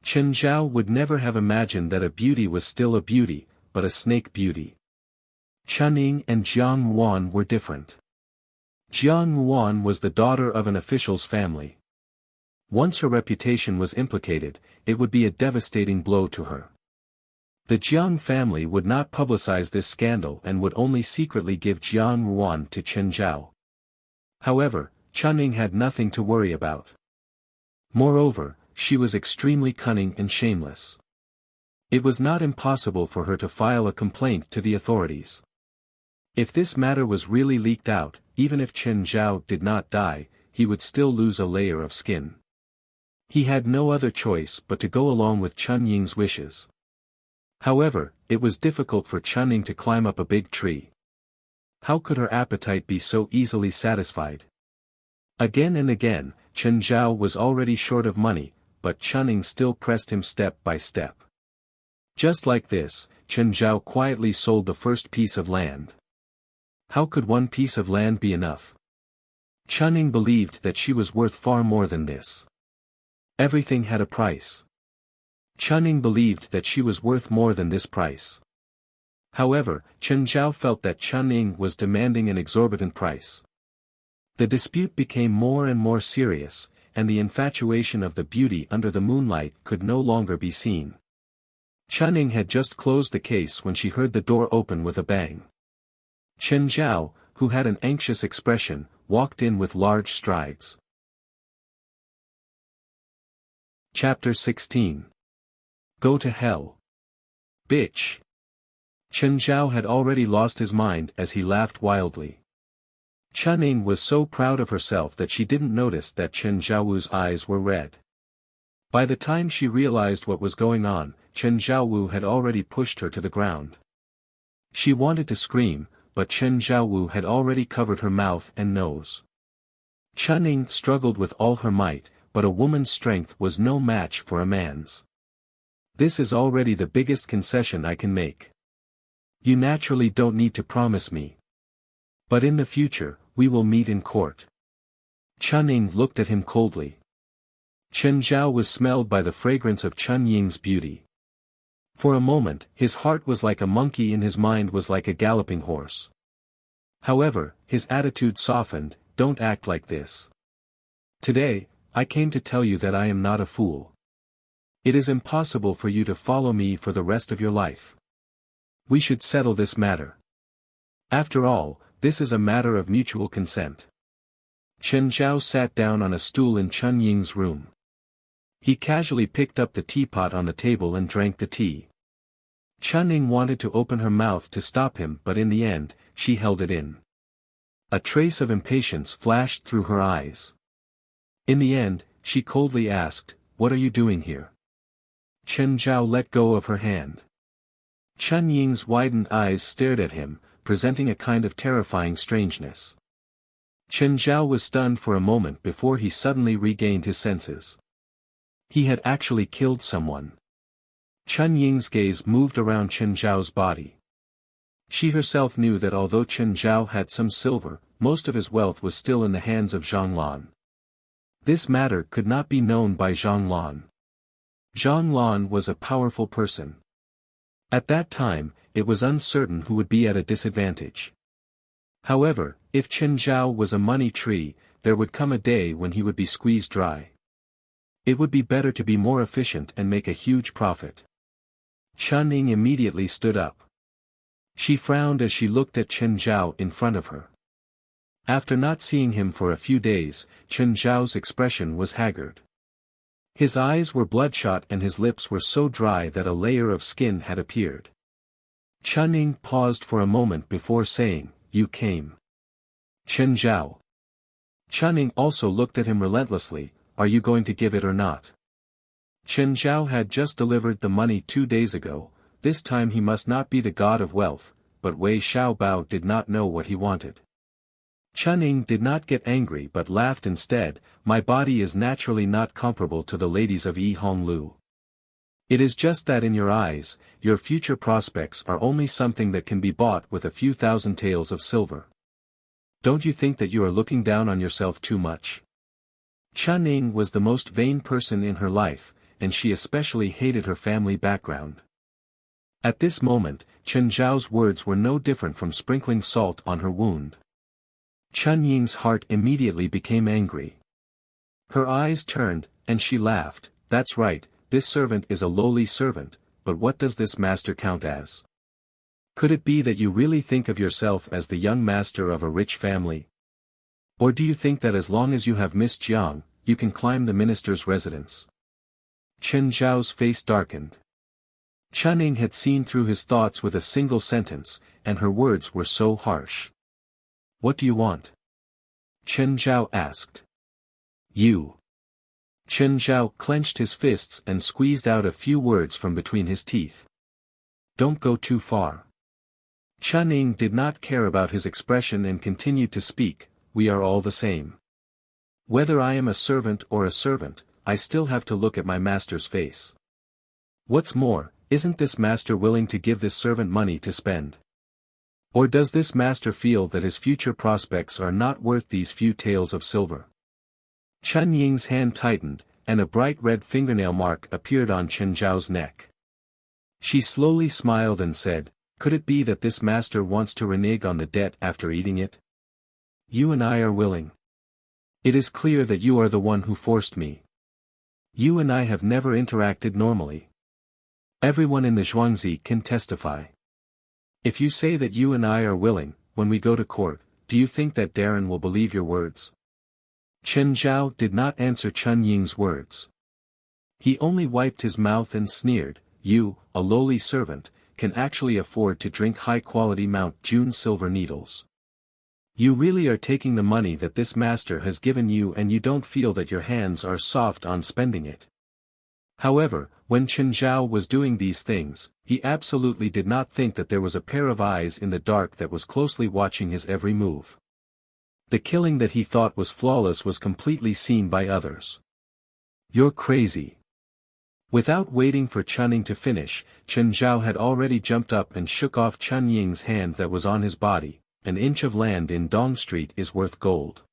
[SPEAKER 1] Chen Zhao would never have imagined that a beauty was still a beauty, but a snake beauty. Chunning and Jiang Yuan were different. Jiang Yuan was the daughter of an official's family. Once her reputation was implicated, it would be a devastating blow to her. The Jiang family would not publicize this scandal and would only secretly give Jiang Yuan to Chen Zhao. However, Chunning had nothing to worry about. Moreover, she was extremely cunning and shameless. It was not impossible for her to file a complaint to the authorities. If this matter was really leaked out, even if Chen Zhao did not die, he would still lose a layer of skin. He had no other choice but to go along with Chun Ying's wishes. However, it was difficult for Chunning to climb up a big tree. How could her appetite be so easily satisfied? Again and again, Chen Zhao was already short of money, but Chunning still pressed him step by step. Just like this, Chen Zhao quietly sold the first piece of land. How could one piece of land be enough? Chunning believed that she was worth far more than this. Everything had a price. Chunning believed that she was worth more than this price. However, Chen Zhao felt that Chunning was demanding an exorbitant price. The dispute became more and more serious, and the infatuation of the beauty under the moonlight could no longer be seen. Chunning had just closed the case when she heard the door open with a bang. Chen Zhao, who had an anxious expression, walked in with large strides. Chapter 16. Go to hell. Bitch. Chen Zhao had already lost his mind as he laughed wildly. Chunning was so proud of herself that she didn't notice that Chen Zhao's eyes were red. By the time she realized what was going on, Chen Zhao had already pushed her to the ground. She wanted to scream, but Chen Zhao had already covered her mouth and nose. Chunning struggled with all her might, but a woman's strength was no match for a man's. This is already the biggest concession I can make. You naturally don't need to promise me. But in the future, we will meet in court. Chunning looked at him coldly. Chen Zhao was smelled by the fragrance of Chunying's beauty. For a moment, his heart was like a monkey and his mind was like a galloping horse. However, his attitude softened. Don't act like this. Today, I came to tell you that I am not a fool. It is impossible for you to follow me for the rest of your life. We should settle this matter. After all, this is a matter of mutual consent. Chen Zhao sat down on a stool in Chunying's room. He casually picked up the teapot on the table and drank the tea. Chunning wanted to open her mouth to stop him, but in the end, she held it in. A trace of impatience flashed through her eyes. In the end, she coldly asked, "What are you doing here?" Chen Zhao let go of her hand. Chunying's widened eyes stared at him, presenting a kind of terrifying strangeness. Chen Zhao was stunned for a moment before he suddenly regained his senses. He had actually killed someone. Chunying's gaze moved around Chen Zhao's body. She herself knew that although Chen Zhao had some silver, most of his wealth was still in the hands of Zhang Lan. This matter could not be known by Zhang Lan. Zhang Lan was a powerful person. At that time, it was uncertain who would be at a disadvantage. However, if Chen Zhao was a money tree, there would come a day when he would be squeezed dry. It would be better to be more efficient and make a huge profit. Chunning immediately stood up. She frowned as she looked at Chen Zhao in front of her. After not seeing him for a few days, Chen Zhao's expression was haggard. His eyes were bloodshot and his lips were so dry that a layer of skin had appeared. Chunning paused for a moment before saying, "You came." Chen Zhao. Chunning also looked at him relentlessly, "Are you going to give it or not?" Chen Zhao had just delivered the money 2 days ago, this time he must not be the god of wealth, but Wei Xiaobao did not know what he wanted. Chunning did not get angry but laughed instead, "My body is naturally not comparable to the ladies of Yi Honglu. It is just that in your eyes, your future prospects are only something that can be bought with a few thousand taels of silver. Don't you think that you are looking down on yourself too much?" Chunning was the most vain person in her life, and she especially hated her family background. At this moment, Chen Zhao's words were no different from sprinkling salt on her wound. Chunying's heart immediately became angry. Her eyes turned, and she laughed, "That's right, this servant is a lowly servant, but what does this master count as? Could it be that you really think of yourself as the young master of a rich family? Or do you think that as long as you have Miss Jiang, you can climb the minister's residence?" Chen Zhao's face darkened. Chunning had seen through his thoughts with a single sentence, and her words were so harsh. "What do you want?" Chen Zhao asked. "You." Chen Zhao clenched his fists and squeezed out a few words from between his teeth. Don't go too far. Chun Ying did not care about his expression and continued to speak, we are all the same. Whether I am a servant or a servant, I still have to look at my master's face. What's more, isn't this master willing to give this servant money to spend? Or does this master feel that his future prospects are not worth these few taels of silver? Chun Ying's hand tightened, and a bright red fingernail mark appeared on Chen Zhao's neck. She slowly smiled and said, could it be that this master wants to renege on the debt after eating it? You and I are willing. It is clear that you are the one who forced me. You and I have never interacted normally. Everyone in the Zhuangzi can testify. If you say that you and I are willing, when we go to court, do you think that Darren will believe your words? Chen Zhao did not answer Chun Ying's words. He only wiped his mouth and sneered, you, a lowly servant, can actually afford to drink high-quality Mount June silver needles. You really are taking the money that this master has given you and you don't feel that your hands are soft on spending it. However, when Chen Zhao was doing these things, he absolutely did not think that there was a pair of eyes in the dark that was closely watching his every move. The killing that he thought was flawless was completely seen by others. You're crazy. Without waiting for Chun Ying to finish, Chen Zhao had already jumped up and shook off Chun Ying's hand that was on his body. An inch of land in Dong Street is worth gold.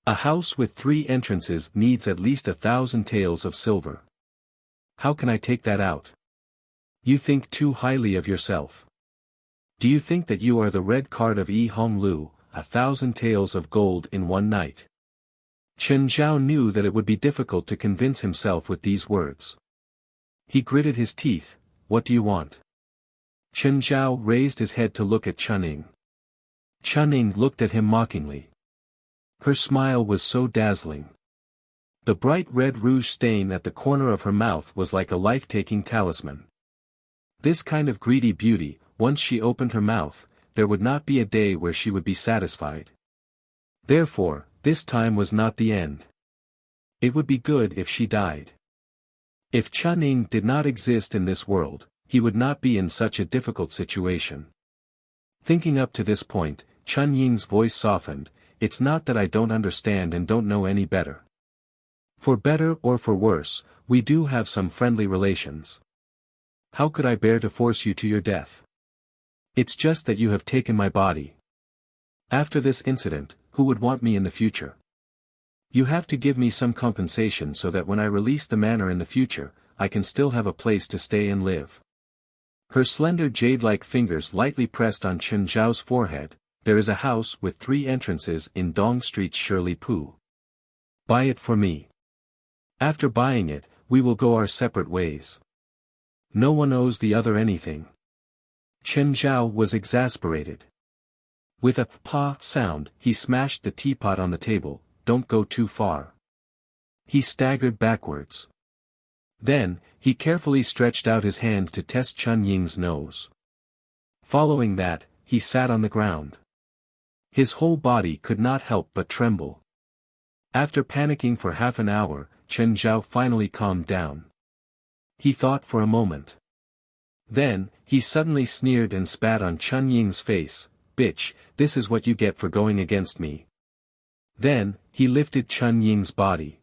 [SPEAKER 1] A house with 3 entrances needs at least 1,000 taels of silver. How can I take that out? You think too highly of yourself. Do you think that you are the red card of Yi Hong Lu, 1,000 taels of gold in one night? Chen Zhao knew that it would be difficult to convince himself with these words. He gritted his teeth, what do you want? Chen Zhao raised his head to look at Chun Ying. Chun Ying looked at him mockingly. Her smile was so dazzling. The bright red rouge stain at the corner of her mouth was like a life-taking talisman. This kind of greedy beauty, once she opened her mouth, there would not be a day where she would be satisfied. Therefore, this time was not the end. It would be good if she died. If Chun Ying did not exist in this world, he would not be in such a difficult situation. Thinking up to this point, Chun Ying's voice softened, it's not that I don't understand and don't know any better. For better or for worse, we do have some friendly relations. How could I bear to force you to your death? It's just that you have taken my body. After this incident, who would want me in the future? You have to give me some compensation so that when I release the manor in the future, I can still have a place to stay and live. Her slender jade-like fingers lightly pressed on Chen Zhao's forehead. There is a house with 3 entrances in Dong Street's Shirley Pu. Buy it for me. After buying it, we will go our separate ways. No one owes the other anything. Chen Zhao was exasperated. With a pa sound, he smashed the teapot on the table, don't go too far. He staggered backwards. Then, he carefully stretched out his hand to test Chun Ying's nose. Following that, he sat on the ground. His whole body could not help but tremble. After panicking for half an hour, Chen Zhao finally calmed down. He thought for a moment. Then, he suddenly sneered and spat on Chun Ying's face, bitch, this is what you get for going against me. Then, he lifted Chun Ying's body.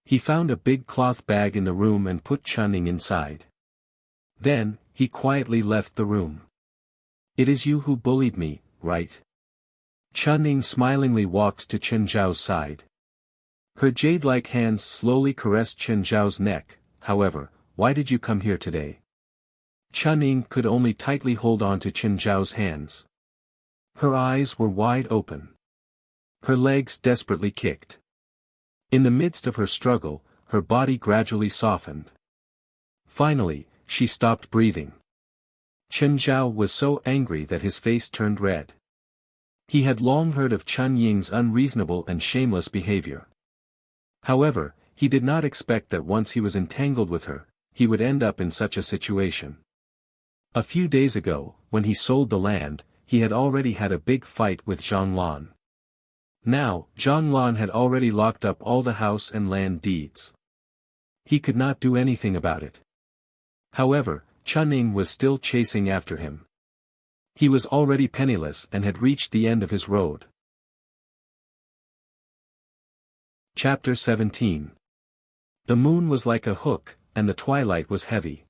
[SPEAKER 1] He found a big cloth bag in the room and put Chun Ying inside. Then, he quietly left the room. It is you who bullied me, right? Chun Ying smilingly walked to Chen Zhao's side. Her jade-like hands slowly caressed Chen Zhao's neck, however, why did you come here today? Chun Ying could only tightly hold on to Chen Zhao's hands. Her eyes were wide open. Her legs desperately kicked. In the midst of her struggle, her body gradually softened. Finally, she stopped breathing. Chen Zhao was so angry that his face turned red. He had long heard of Chun Ying's unreasonable and shameless behavior. However, he did not expect that once he was entangled with her, he would end up in such a situation. A few days ago, when he sold the land, he had already had a big fight with Zhang Lan. Now, Zhang Lan had already locked up all the house and land deeds. He could not do anything about it. However, Chun-Ning was still chasing after him. He was already penniless and had reached the end of his road. Chapter 17. The moon was like a hook, and the twilight was heavy.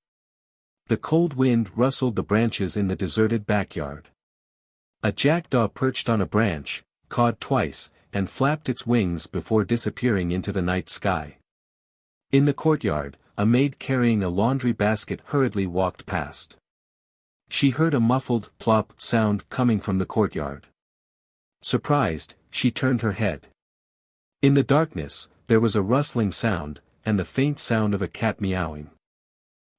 [SPEAKER 1] The cold wind rustled the branches in the deserted backyard. A jackdaw perched on a branch, cawed twice, and flapped its wings before disappearing into the night sky. In the courtyard, a maid carrying a laundry basket hurriedly walked past. She heard a muffled plop sound coming from the courtyard. Surprised, she turned her head. In the darkness, there was a rustling sound, and the faint sound of a cat meowing.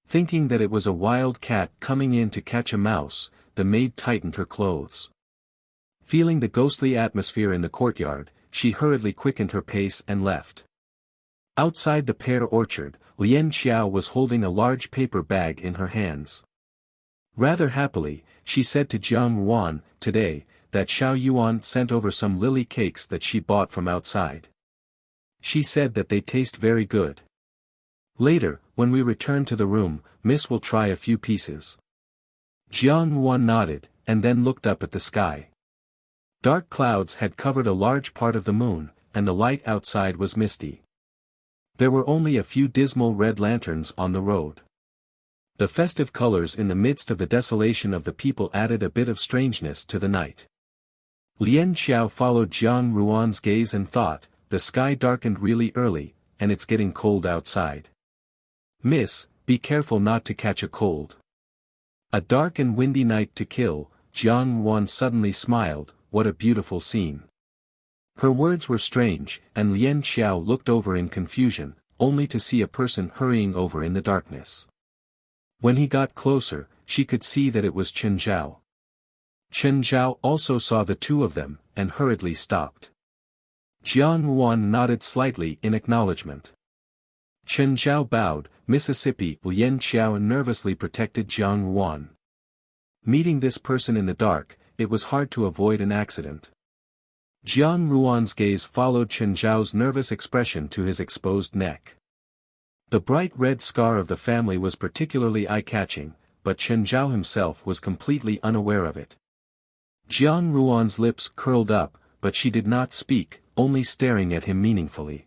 [SPEAKER 1] Thinking that it was a wild cat coming in to catch a mouse, the maid tightened her clothes. Feeling the ghostly atmosphere in the courtyard, she hurriedly quickened her pace and left. Outside the pear orchard, Lian Xiao was holding a large paper bag in her hands. Rather happily, she said to Jiang Ruan, "Today, that Xiao Yuan sent over some lily cakes that she bought from outside. She said that they taste very good. Later, when we return to the room, Miss will try a few pieces." Jiang Ruan nodded, and then looked up at the sky. Dark clouds had covered a large part of the moon, and the light outside was misty. There were only a few dismal red lanterns on the road. The festive colors in the midst of the desolation of the people added a bit of strangeness to the night. Lian Xiao followed Jiang Ruan's gaze and thought, the sky darkened really early, and it's getting cold outside. "Miss, be careful not to catch a cold." A dark and windy night to kill, Jiang Ruan suddenly smiled, what a beautiful scene. Her words were strange, and Lian Xiao looked over in confusion, only to see a person hurrying over in the darkness. When he got closer, she could see that it was Chen Zhao. Chen Zhao also saw the two of them, and hurriedly stopped. Jiang Ruan nodded slightly in acknowledgement. Chen Zhao bowed. Mississippi. Lian Xiao nervously protected Jiang Ruan. Meeting this person in the dark, it was hard to avoid an accident. Jiang Ruan's gaze followed Chen Zhao's nervous expression to his exposed neck. The bright red scar of the family was particularly eye-catching, but Chen Zhao himself was completely unaware of it. Jiang Ruan's lips curled up, but she did not speak, only staring at him meaningfully.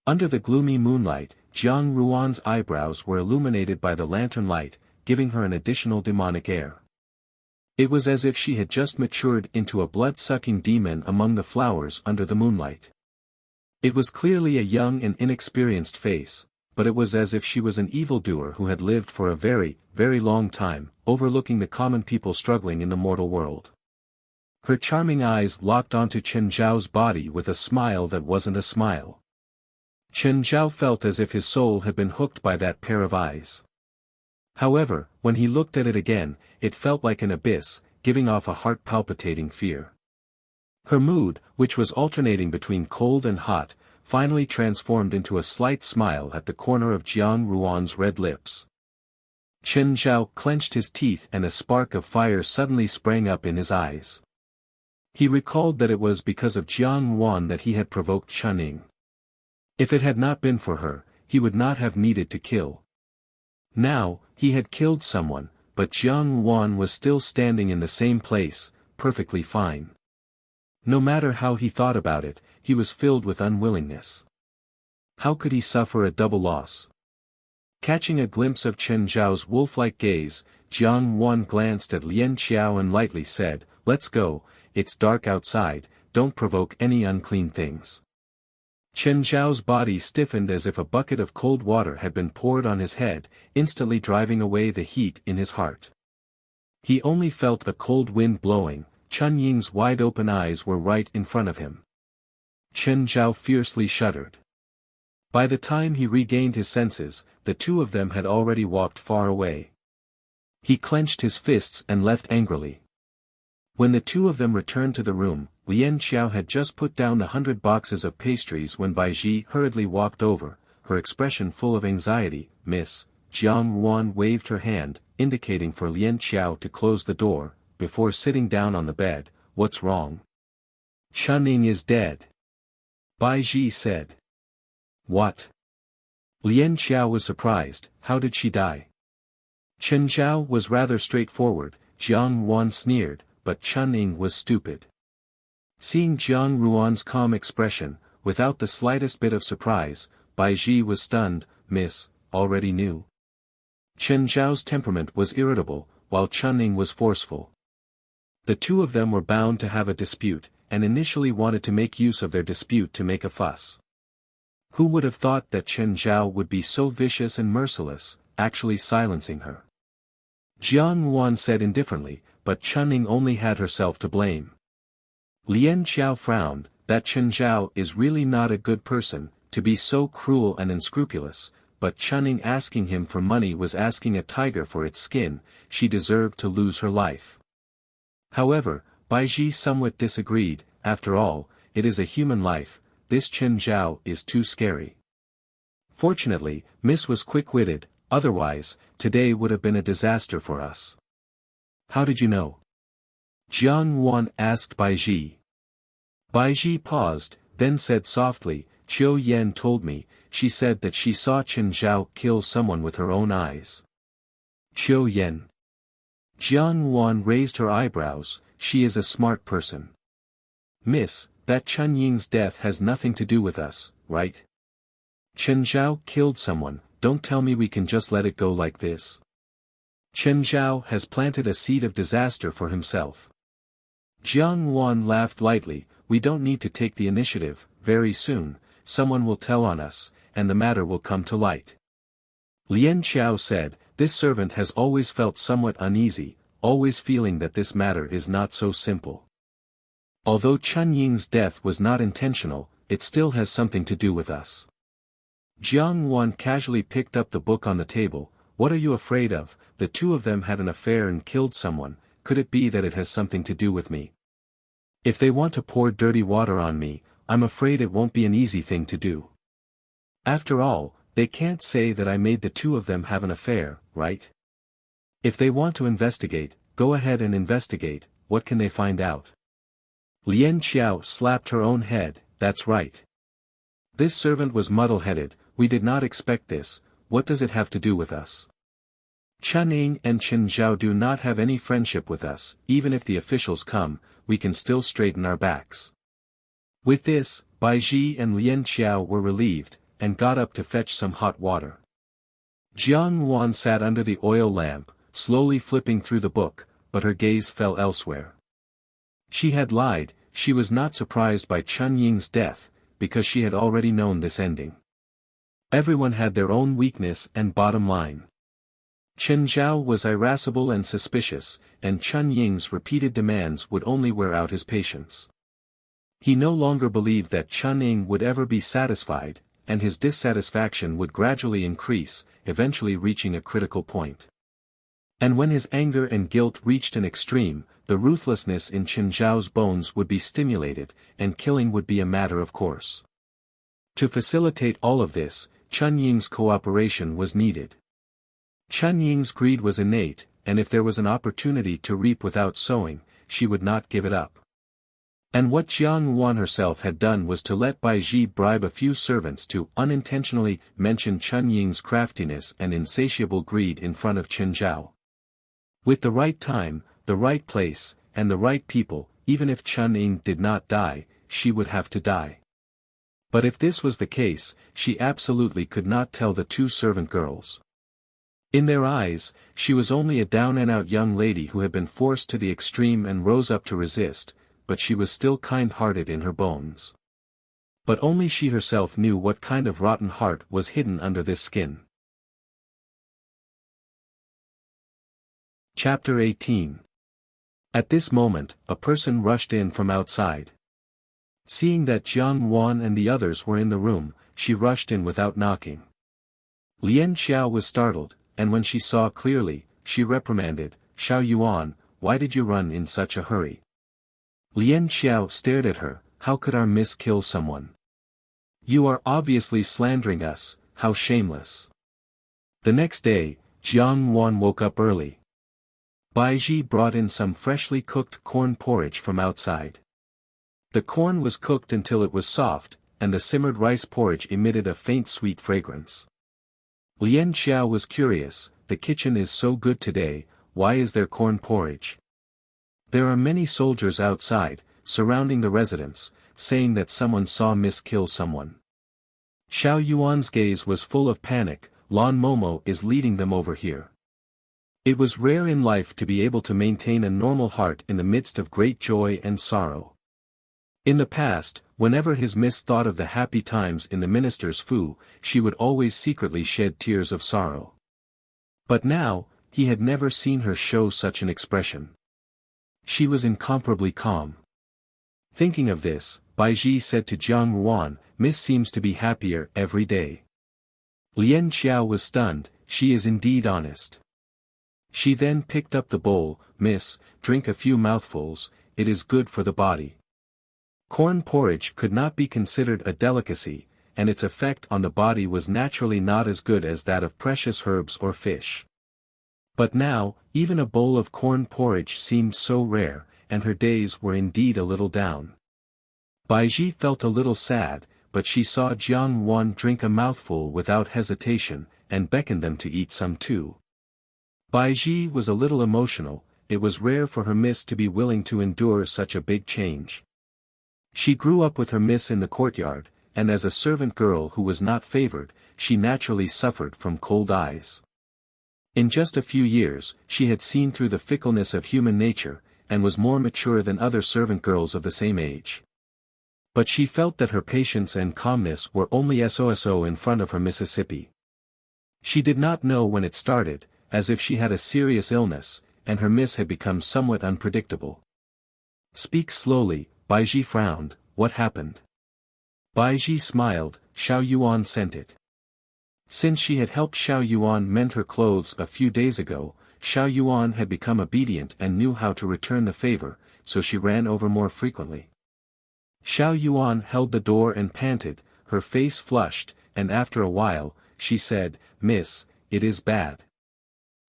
[SPEAKER 1] Under the gloomy moonlight, Jiang Ruan's eyebrows were illuminated by the lantern light, giving her an additional demonic air. It was as if she had just matured into a blood-sucking demon among the flowers under the moonlight. It was clearly a young and inexperienced face, but it was as if she was an evildoer who had lived for a very, very long time, overlooking the common people struggling in the mortal world. Her charming eyes locked onto Chen Zhao's body with a smile that wasn't a smile. Chen Zhao felt as if his soul had been hooked by that pair of eyes. However, when he looked at it again, it felt like an abyss, giving off a heart-palpitating fear. Her mood, which was alternating between cold and hot, finally transformed into a slight smile at the corner of Jiang Ruan's red lips. Chen Zhao clenched his teeth and a spark of fire suddenly sprang up in his eyes. He recalled that it was because of Jiang Ruan that he had provoked Chun-Ning. If it had not been for her, he would not have needed to kill. Now, he had killed someone, but Jiang Ruan was still standing in the same place, perfectly fine. No matter how he thought about it, he was filled with unwillingness. How could he suffer a double loss? Catching a glimpse of Chen Zhao's wolf-like gaze, Jiang Ruan glanced at Lian Xiao and lightly said, "Let's go, it's dark outside, don't provoke any unclean things." Chen Zhao's body stiffened as if a bucket of cold water had been poured on his head, instantly driving away the heat in his heart. He only felt a cold wind blowing. Chun Ying's wide-open eyes were right in front of him. Chen Zhao fiercely shuddered. By the time he regained his senses, the two of them had already walked far away. He clenched his fists and left angrily. When the two of them returned to the room, Lian Xiao had just put down the 100 boxes of pastries when Bai Ji hurriedly walked over, her expression full of anxiety. "Miss," Jiang Ruan waved her hand, indicating for Lian Xiao to close the door, before sitting down on the bed. "What's wrong?" "Chun-Ning is dead," Bai Ji said. "What?" Lian Xiao was surprised. "How did she die?" Chen Zhao was rather straightforward, Jiang Ruan sneered, but Chun Ying was stupid. Seeing Jiang Ruan's calm expression, without the slightest bit of surprise, Bai Ji was stunned. Miss, already knew. Chen Zhao's temperament was irritable, while Chun Ying was forceful. The two of them were bound to have a dispute, and initially wanted to make use of their dispute to make a fuss. Who would have thought that Chen Zhao would be so vicious and merciless, actually silencing her? Jiang Ruan said indifferently, but Chun Ying only had herself to blame. Lian Xiao frowned. That Chen Zhao is really not a good person, to be so cruel and unscrupulous, but Chun Ying asking him for money was asking a tiger for its skin. She deserved to lose her life. However, Bai Ji somewhat disagreed. After all, it is a human life. This Chen Zhao is too scary. Fortunately, Miss was quick-witted, otherwise, today would have been a disaster for us. How did you know? Jiang Ruan asked Bai Ji. Bai Ji paused, then said softly, Qiu Yan told me. She said that she saw Chen Zhao kill someone with her own eyes. Qiu Yan. Jiang Ruan raised her eyebrows. She is a smart person. Miss, that Chun Ying's death has nothing to do with us, right? Chen Zhao killed someone. Don't tell me we can just let it go like this. Chen Zhao has planted a seed of disaster for himself. Jiang Ruan laughed lightly. We don't need to take the initiative. Very soon, someone will tell on us, and the matter will come to light. Lian Xiao said, this servant has always felt somewhat uneasy, always feeling that this matter is not so simple. Although Chun Ying's death was not intentional, it still has something to do with us. Jiang Ruan casually picked up the book on the table. What are you afraid of? The two of them had an affair and killed someone. Could it be that it has something to do with me? If they want to pour dirty water on me, I'm afraid it won't be an easy thing to do. After all, they can't say that I made the two of them have an affair, right? If they want to investigate, go ahead and investigate. What can they find out? Lian Xiao slapped her own head. That's right. This servant was muddle-headed. We did not expect this. What does it have to do with us? Chun Ying and Chen Zhao do not have any friendship with us. Even if the officials come, we can still straighten our backs. With this, Bai Ji and Lian Xiao were relieved, and got up to fetch some hot water. Jiang Ruan sat under the oil lamp, slowly flipping through the book, but her gaze fell elsewhere. She had lied. She was not surprised by Chun Ying's death, because she had already known this ending. Everyone had their own weakness and bottom line. Chen Zhao was irascible and suspicious, and Chun Ying's repeated demands would only wear out his patience. He no longer believed that Chun Ying would ever be satisfied, and his dissatisfaction would gradually increase, eventually reaching a critical point. And when his anger and guilt reached an extreme, the ruthlessness in Chen Zhao's bones would be stimulated, and killing would be a matter of course. To facilitate all of this, Chun Ying's cooperation was needed. Chun Ying's greed was innate, and if there was an opportunity to reap without sowing, she would not give it up. And what Jiang Ruan herself had done was to let Bai Ji bribe a few servants to unintentionally mention Chun Ying's craftiness and insatiable greed in front of Chen Zhao. With the right time, the right place, and the right people, even if Chun Ying did not die, she would have to die. But if this was the case, she absolutely could not tell the two servant girls. In their eyes, she was only a down-and-out young lady who had been forced to the extreme and rose up to resist, but she was still kind-hearted in her bones. But only she herself knew what kind of rotten heart was hidden under this skin. Chapter 18. At this moment, a person rushed in from outside. Seeing that Jiang Ruan and the others were in the room, she rushed in without knocking. Lian Xiao was startled, and when she saw clearly, she reprimanded, Xiao Yuan, why did you run in such a hurry? Lian Xiao stared at her. How could our miss kill someone? You are obviously slandering us. How shameless. The next day, Jiang Ruan woke up early. Bai Ji brought in some freshly cooked corn porridge from outside. The corn was cooked until it was soft, and the simmered rice porridge emitted a faint sweet fragrance. Lian Xiao was curious. the kitchen is so good today, why is there corn porridge? There are many soldiers outside, surrounding the residence, saying that someone saw Miss kill someone. Xiao Yuan's gaze was full of panic. Lan Momo is leading them over here. It was rare in life to be able to maintain a normal heart in the midst of great joy and sorrow. In the past, whenever his miss thought of the happy times in the minister's fu, she would always secretly shed tears of sorrow. But now, he had never seen her show such an expression. She was incomparably calm. Thinking of this, Baiji said to Jiang Ruan, "Miss seems to be happier every day." Lian Xiao was stunned, she is indeed honest. She then picked up the bowl, "Miss, drink a few mouthfuls, it is good for the body." Corn porridge could not be considered a delicacy, and its effect on the body was naturally not as good as that of precious herbs or fish. But now, even a bowl of corn porridge seemed so rare, and her days were indeed a little down. Baiji felt a little sad, but she saw Jiang Wan drink a mouthful without hesitation, and beckoned them to eat some too. Baiji was a little emotional. It was rare for her miss to be willing to endure such a big change. She grew up with her miss in the courtyard, and as a servant girl who was not favored, she naturally suffered from cold eyes. In just a few years, she had seen through the fickleness of human nature, and was more mature than other servant girls of the same age. But she felt that her patience and calmness were only so in front of her Mississippi. She did not know when it started, as if she had a serious illness, and her miss had become somewhat unpredictable. "Speak slowly," Baiji frowned, "what happened?" Baiji smiled, "Xiao Yuan sent it." Since she had helped Xiao Yuan mend her clothes a few days ago, Xiao Yuan had become obedient and knew how to return the favor, so she ran over more frequently. Xiao Yuan held the door and panted, her face flushed, and after a while, she said, "Miss, it is bad."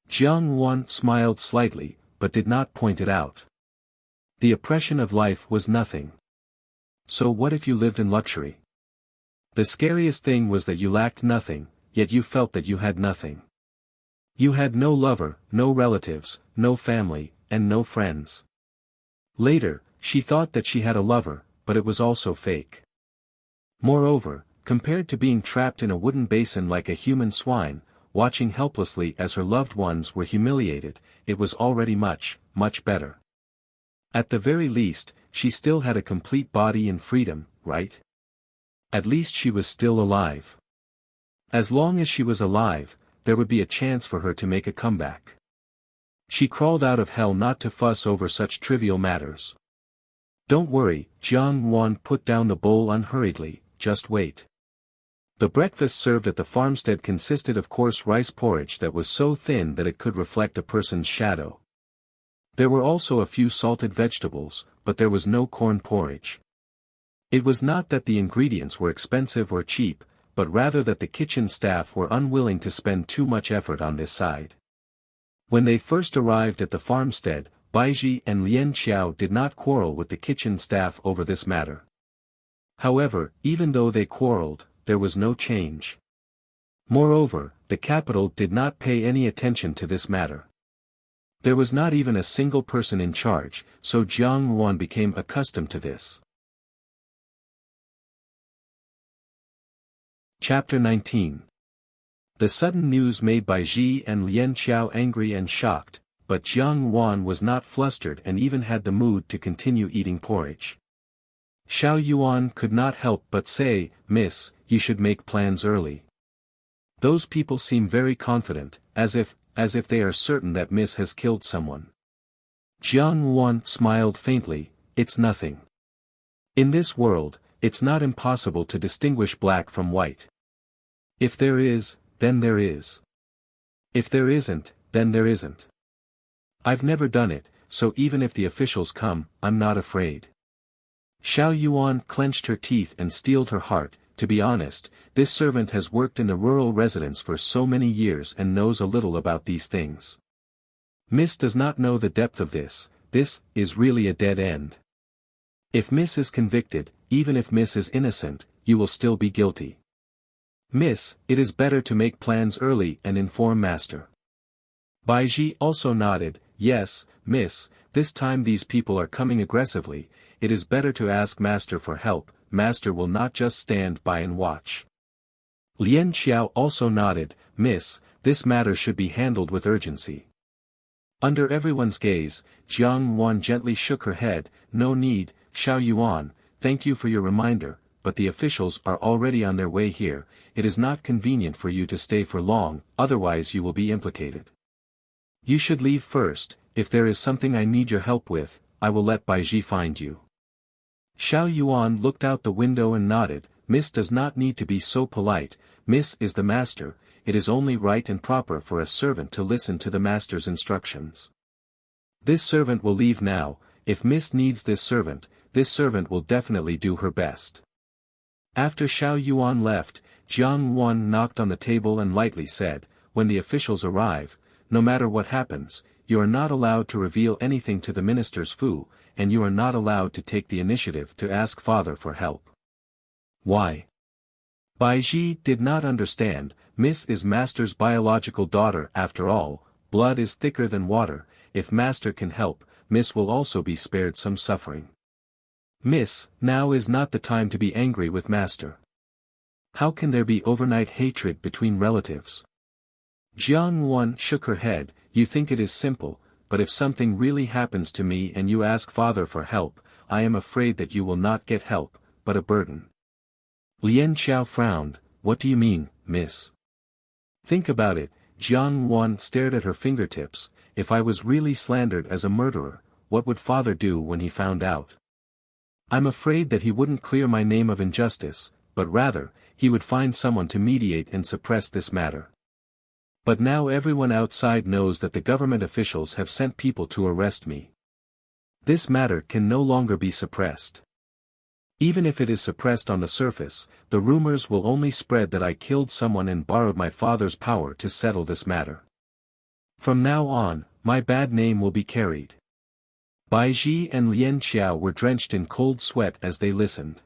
[SPEAKER 1] Jiang Wan smiled slightly, but did not point it out. The oppression of life was nothing. So what if you lived in luxury? The scariest thing was that you lacked nothing, yet you felt that you had nothing. You had no lover, no relatives, no family, and no friends. Later, she thought that she had a lover, but it was also fake. Moreover, compared to being trapped in a wooden basin like a human swine, watching helplessly as her loved ones were humiliated, it was already much, much better. At the very least, she still had a complete body and freedom, right? At least she was still alive. As long as she was alive, there would be a chance for her to make a comeback. She crawled out of hell not to fuss over such trivial matters. "Don't worry," Jiang Wan put down the bowl unhurriedly, "just wait." The breakfast served at the farmstead consisted of coarse rice porridge that was so thin that it could reflect a person's shadow. There were also a few salted vegetables, but there was no corn porridge. It was not that the ingredients were expensive or cheap, but rather that the kitchen staff were unwilling to spend too much effort on this side. When they first arrived at the farmstead, Baiji and Lian Xiao did not quarrel with the kitchen staff over this matter. However, even though they quarreled, there was no change. Moreover, the capital did not pay any attention to this matter. There was not even a single person in charge, so Jiang Wan became accustomed to this. Chapter 19. The sudden news made Baiji and Lian Xiao angry and shocked, but Jiang Wan was not flustered and even had the mood to continue eating porridge. Xiao Yuan could not help but say, "Miss, you should make plans early. Those people seem very confident, as if they are certain that Miss has killed someone." Jiang Wan smiled faintly, "It's nothing. In this world, it's not impossible to distinguish black from white. If there is, then there is. If there isn't, then there isn't. I've never done it, so even if the officials come, I'm not afraid." Xiao Yuan clenched her teeth and steeled her heart. To be honest, this servant has worked in the rural residence for so many years and knows a little about these things. Miss does not know the depth of this is really a dead end. If Miss is convicted, even if Miss is innocent, you will still be guilty. Miss, it is better to make plans early and inform Master. Baiji also nodded, yes, miss, this time these people are coming aggressively, it is better to ask master for help, master will not just stand by and watch. Lien Qiao also nodded, miss, this matter should be handled with urgency. Under everyone's gaze, Jiang Yuan gently shook her head, no need, Xiao Yuan, thank you for your reminder, but the officials are already on their way here, it is not convenient for you to stay for long, otherwise you will be implicated. You should leave first, if there is something I need your help with, I will let Baiji find you. Xiao Yuan looked out the window and nodded, Miss does not need to be so polite, Miss is the master, it is only right and proper for a servant to listen to the master's instructions. This servant will leave now, if Miss needs this servant will definitely do her best. After Xiao Yuan left, Jiang Yuan knocked on the table and lightly said, when the officials arrive, no matter what happens, you are not allowed to reveal anything to the minister's Fu, and you are not allowed to take the initiative to ask father for help. Why? Baiji did not understand, Miss is master's biological daughter after all, blood is thicker than water, if master can help, Miss will also be spared some suffering. Miss, now is not the time to be angry with master. How can there be overnight hatred between relatives? Jiang Yuan shook her head, you think it is simple, but if something really happens to me and you ask father for help, I am afraid that you will not get help, but a burden. Lien Qiao frowned, what do you mean, miss? Think about it, Jiang Yuan stared at her fingertips, if I was really slandered as a murderer, what would father do when he found out? I'm afraid that he wouldn't clear my name of injustice, but rather, he would find someone to mediate and suppress this matter. But now everyone outside knows that the government officials have sent people to arrest me. This matter can no longer be suppressed. Even if it is suppressed on the surface, the rumors will only spread that I killed someone and borrowed my father's power to settle this matter. From now on, my bad name will be carried. Baiji and Lien Qiao were drenched in cold sweat as they listened.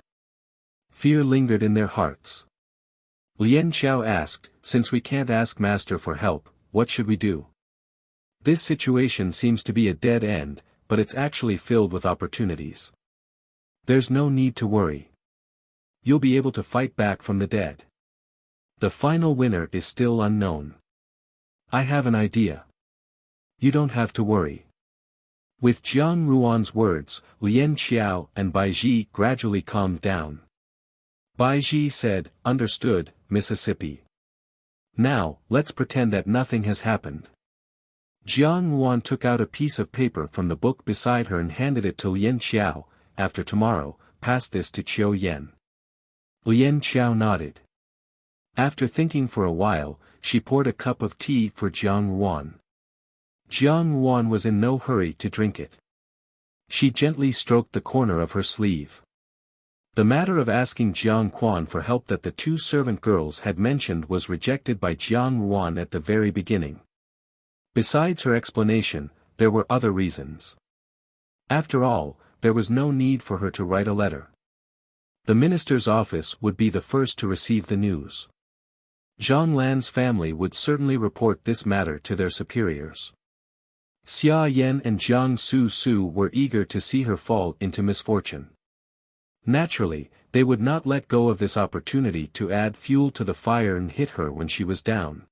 [SPEAKER 1] Fear lingered in their hearts. Lien Qiao asked, since we can't ask master for help, what should we do? This situation seems to be a dead end, but it's actually filled with opportunities. There's no need to worry. You'll be able to fight back from the dead. The final winner is still unknown. I have an idea. You don't have to worry. With Jiang Yuan's words, Lien Qiao and Baiji gradually calmed down. Baiji said, understood, Mississippi. Now, let's pretend that nothing has happened. Jiang Yuan took out a piece of paper from the book beside her and handed it to Lien Qiao, after tomorrow, pass this to Qiu Yan. Lien Qiao nodded. After thinking for a while, she poured a cup of tea for Jiang Yuan. Jiang Yuan was in no hurry to drink it. She gently stroked the corner of her sleeve. The matter of asking Jiang Quan for help that the two servant girls had mentioned was rejected by Jiang Yuan at the very beginning. Besides her explanation, there were other reasons. After all, there was no need for her to write a letter. The minister's office would be the first to receive the news. Zhang Lan's family would certainly report this matter to their superiors. Xia Yan and Jiang Su were eager to see her fall into misfortune. Naturally, they would not let go of this opportunity to add fuel to the fire and hit her when she was down.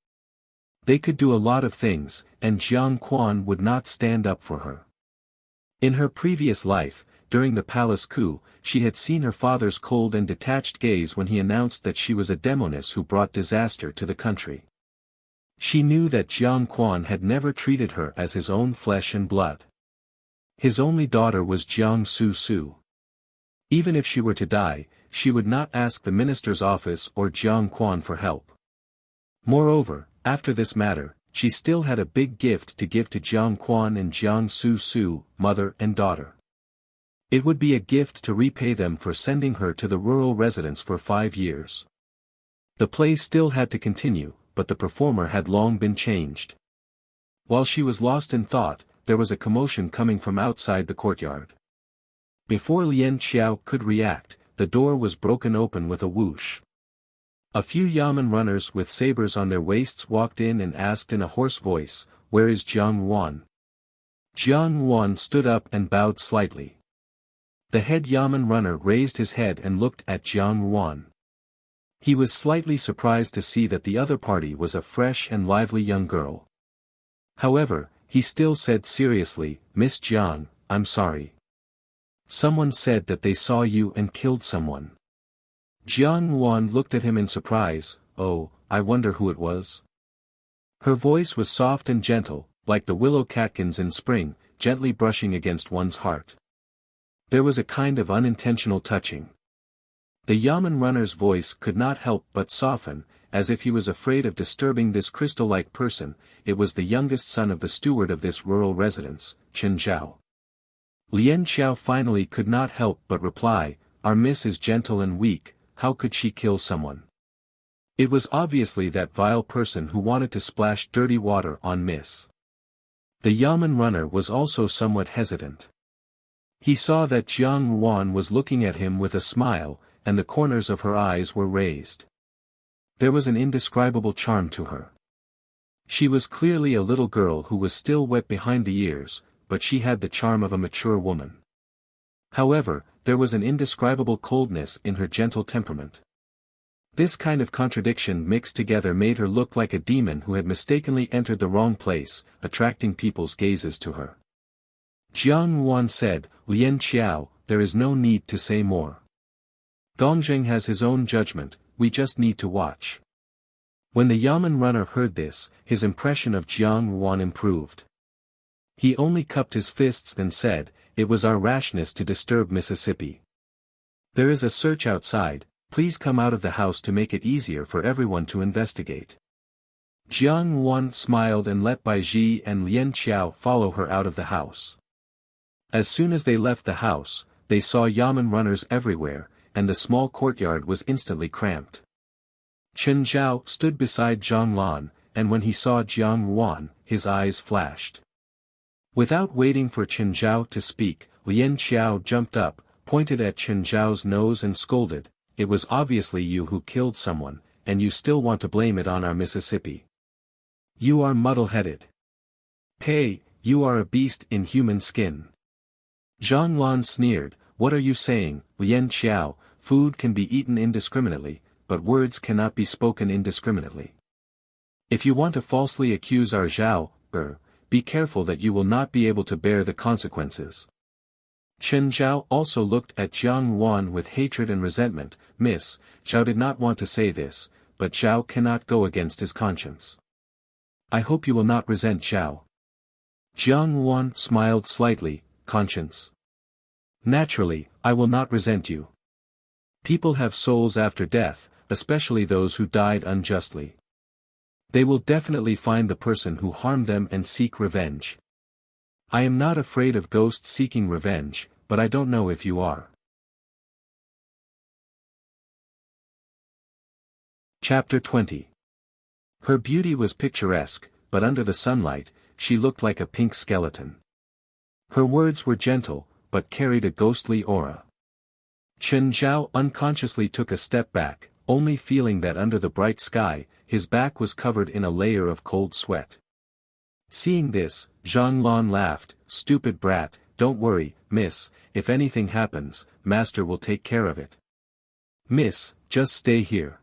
[SPEAKER 1] They could do a lot of things, and Jiang Quan would not stand up for her. In her previous life, during the palace coup, she had seen her father's cold and detached gaze when he announced that she was a demoness who brought disaster to the country. She knew that Jiang Quan had never treated her as his own flesh and blood. His only daughter was Jiang Su. Even if she were to die, she would not ask the minister's office or Jiang Quan for help. Moreover, after this matter, she still had a big gift to give to Jiang Quan and Jiang Su, mother and daughter. It would be a gift to repay them for sending her to the rural residence for 5 years. The play still had to continue, but the performer had long been changed. While she was lost in thought, there was a commotion coming from outside the courtyard. Before Lien Qiao could react, the door was broken open with a whoosh. A few yamen runners with sabers on their waists walked in and asked in a hoarse voice, where is Jiang Wan? Jiang Wan stood up and bowed slightly. The head Yamen runner raised his head and looked at Jiang Wan. He was slightly surprised to see that the other party was a fresh and lively young girl. However, he still said seriously, Miss Jiang, I'm sorry. Someone said that they saw you and killed someone. Jiang Wan looked at him in surprise. Oh, I wonder who it was. Her voice was soft and gentle, like the willow catkins in spring, gently brushing against one's heart. There was a kind of unintentional touching. The Yamen runner's voice could not help but soften, as if he was afraid of disturbing this crystal-like person. It was the youngest son of the steward of this rural residence, Chen Zhao. Lian Xiao finally could not help but reply, Our miss is gentle and weak, how could she kill someone? It was obviously that vile person who wanted to splash dirty water on Miss. The Yamen runner was also somewhat hesitant. He saw that Jiang Wan was looking at him with a smile, and the corners of her eyes were raised. There was an indescribable charm to her. She was clearly a little girl who was still wet behind the ears, but she had the charm of a mature woman. However, there was an indescribable coldness in her gentle temperament. This kind of contradiction mixed together made her look like a demon who had mistakenly entered the wrong place, attracting people's gazes to her. Jiang Wan said, Lian Xiao, there is no need to say more. Gongzheng has his own judgment, we just need to watch. When the Yamen runner heard this, his impression of Jiang Wan improved. He only cupped his fists and said, It was our rashness to disturb Mississippi. There is a search outside, please come out of the house to make it easier for everyone to investigate. Jiang Wan smiled and let Bai Ji and Lian Xiao follow her out of the house. As soon as they left the house, they saw Yamen runners everywhere, and the small courtyard was instantly cramped. Chen Zhao stood beside Zhang Lan, and when he saw Jiang Wan, his eyes flashed. Without waiting for Chen Zhao to speak, Lian Xiao jumped up, pointed at Chen Zhao's nose and scolded, It was obviously you who killed someone, and you still want to blame it on our Mississippi. You are muddle-headed. Hey, you are a beast in human skin. Zhang Lan sneered, What are you saying, Lian Xiao? Food can be eaten indiscriminately, but words cannot be spoken indiscriminately. If you want to falsely accuse our Zhao, be careful that you will not be able to bear the consequences. Chen Zhao also looked at Jiang Wan with hatred and resentment. Miss, Zhao did not want to say this, but Zhao cannot go against his conscience. I hope you will not resent Zhao. Jiang Wan smiled slightly, conscience. Naturally, I will not resent you. People have souls after death, especially those who died unjustly. They will definitely find the person who harmed them and seek revenge. I am not afraid of ghosts seeking revenge, but I don't know if you are. Chapter 20. Her beauty was picturesque, but under the sunlight, she looked like a pink skeleton. Her words were gentle, but carried a ghostly aura. Chen Zhao unconsciously took a step back, only feeling that under the bright sky, his back was covered in a layer of cold sweat. Seeing this, Zhang Lan laughed, Stupid brat, don't worry, miss, if anything happens, master will take care of it. Miss, just stay here.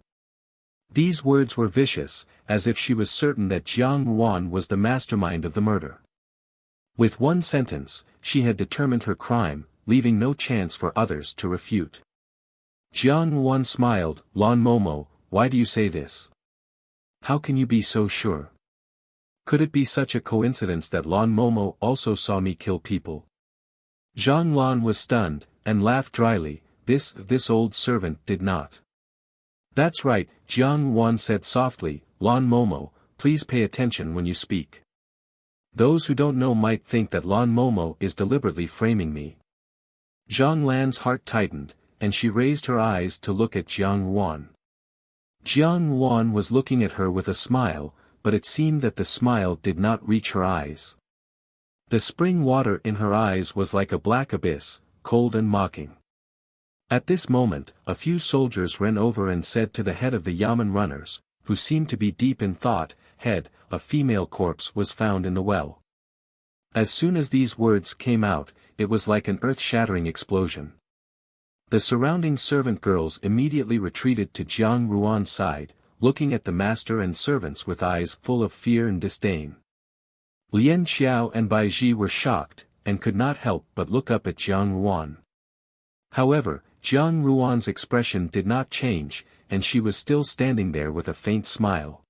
[SPEAKER 1] These words were vicious, as if she was certain that Jiang Wan was the mastermind of the murder. With one sentence, she had determined her crime, leaving no chance for others to refute. Jiang Wan smiled, Lan Momo, why do you say this? How can you be so sure? Could it be such a coincidence that Lan Momo also saw me kill people? Zhang Lan was stunned, and laughed dryly, this old servant did not. That's right, Jiang Wan said softly, Lan Momo, please pay attention when you speak. Those who don't know might think that Lan Momo is deliberately framing me. Zhang Lan's heart tightened, and she raised her eyes to look at Jiang Wan. Jiang Wan was looking at her with a smile, but it seemed that the smile did not reach her eyes. The spring water in her eyes was like a black abyss, cold and mocking. At this moment, a few soldiers ran over and said to the head of the Yamen runners, who seemed to be deep in thought, head, a female corpse was found in the well. As soon as these words came out, it was like an earth-shattering explosion. The surrounding servant girls immediately retreated to Jiang Ruan's side, looking at the master and servants with eyes full of fear and disdain. Lian Xiao and Bai Ji were shocked, and could not help but look up at Jiang Ruan. However, Jiang Ruan's expression did not change, and she was still standing there with a faint smile.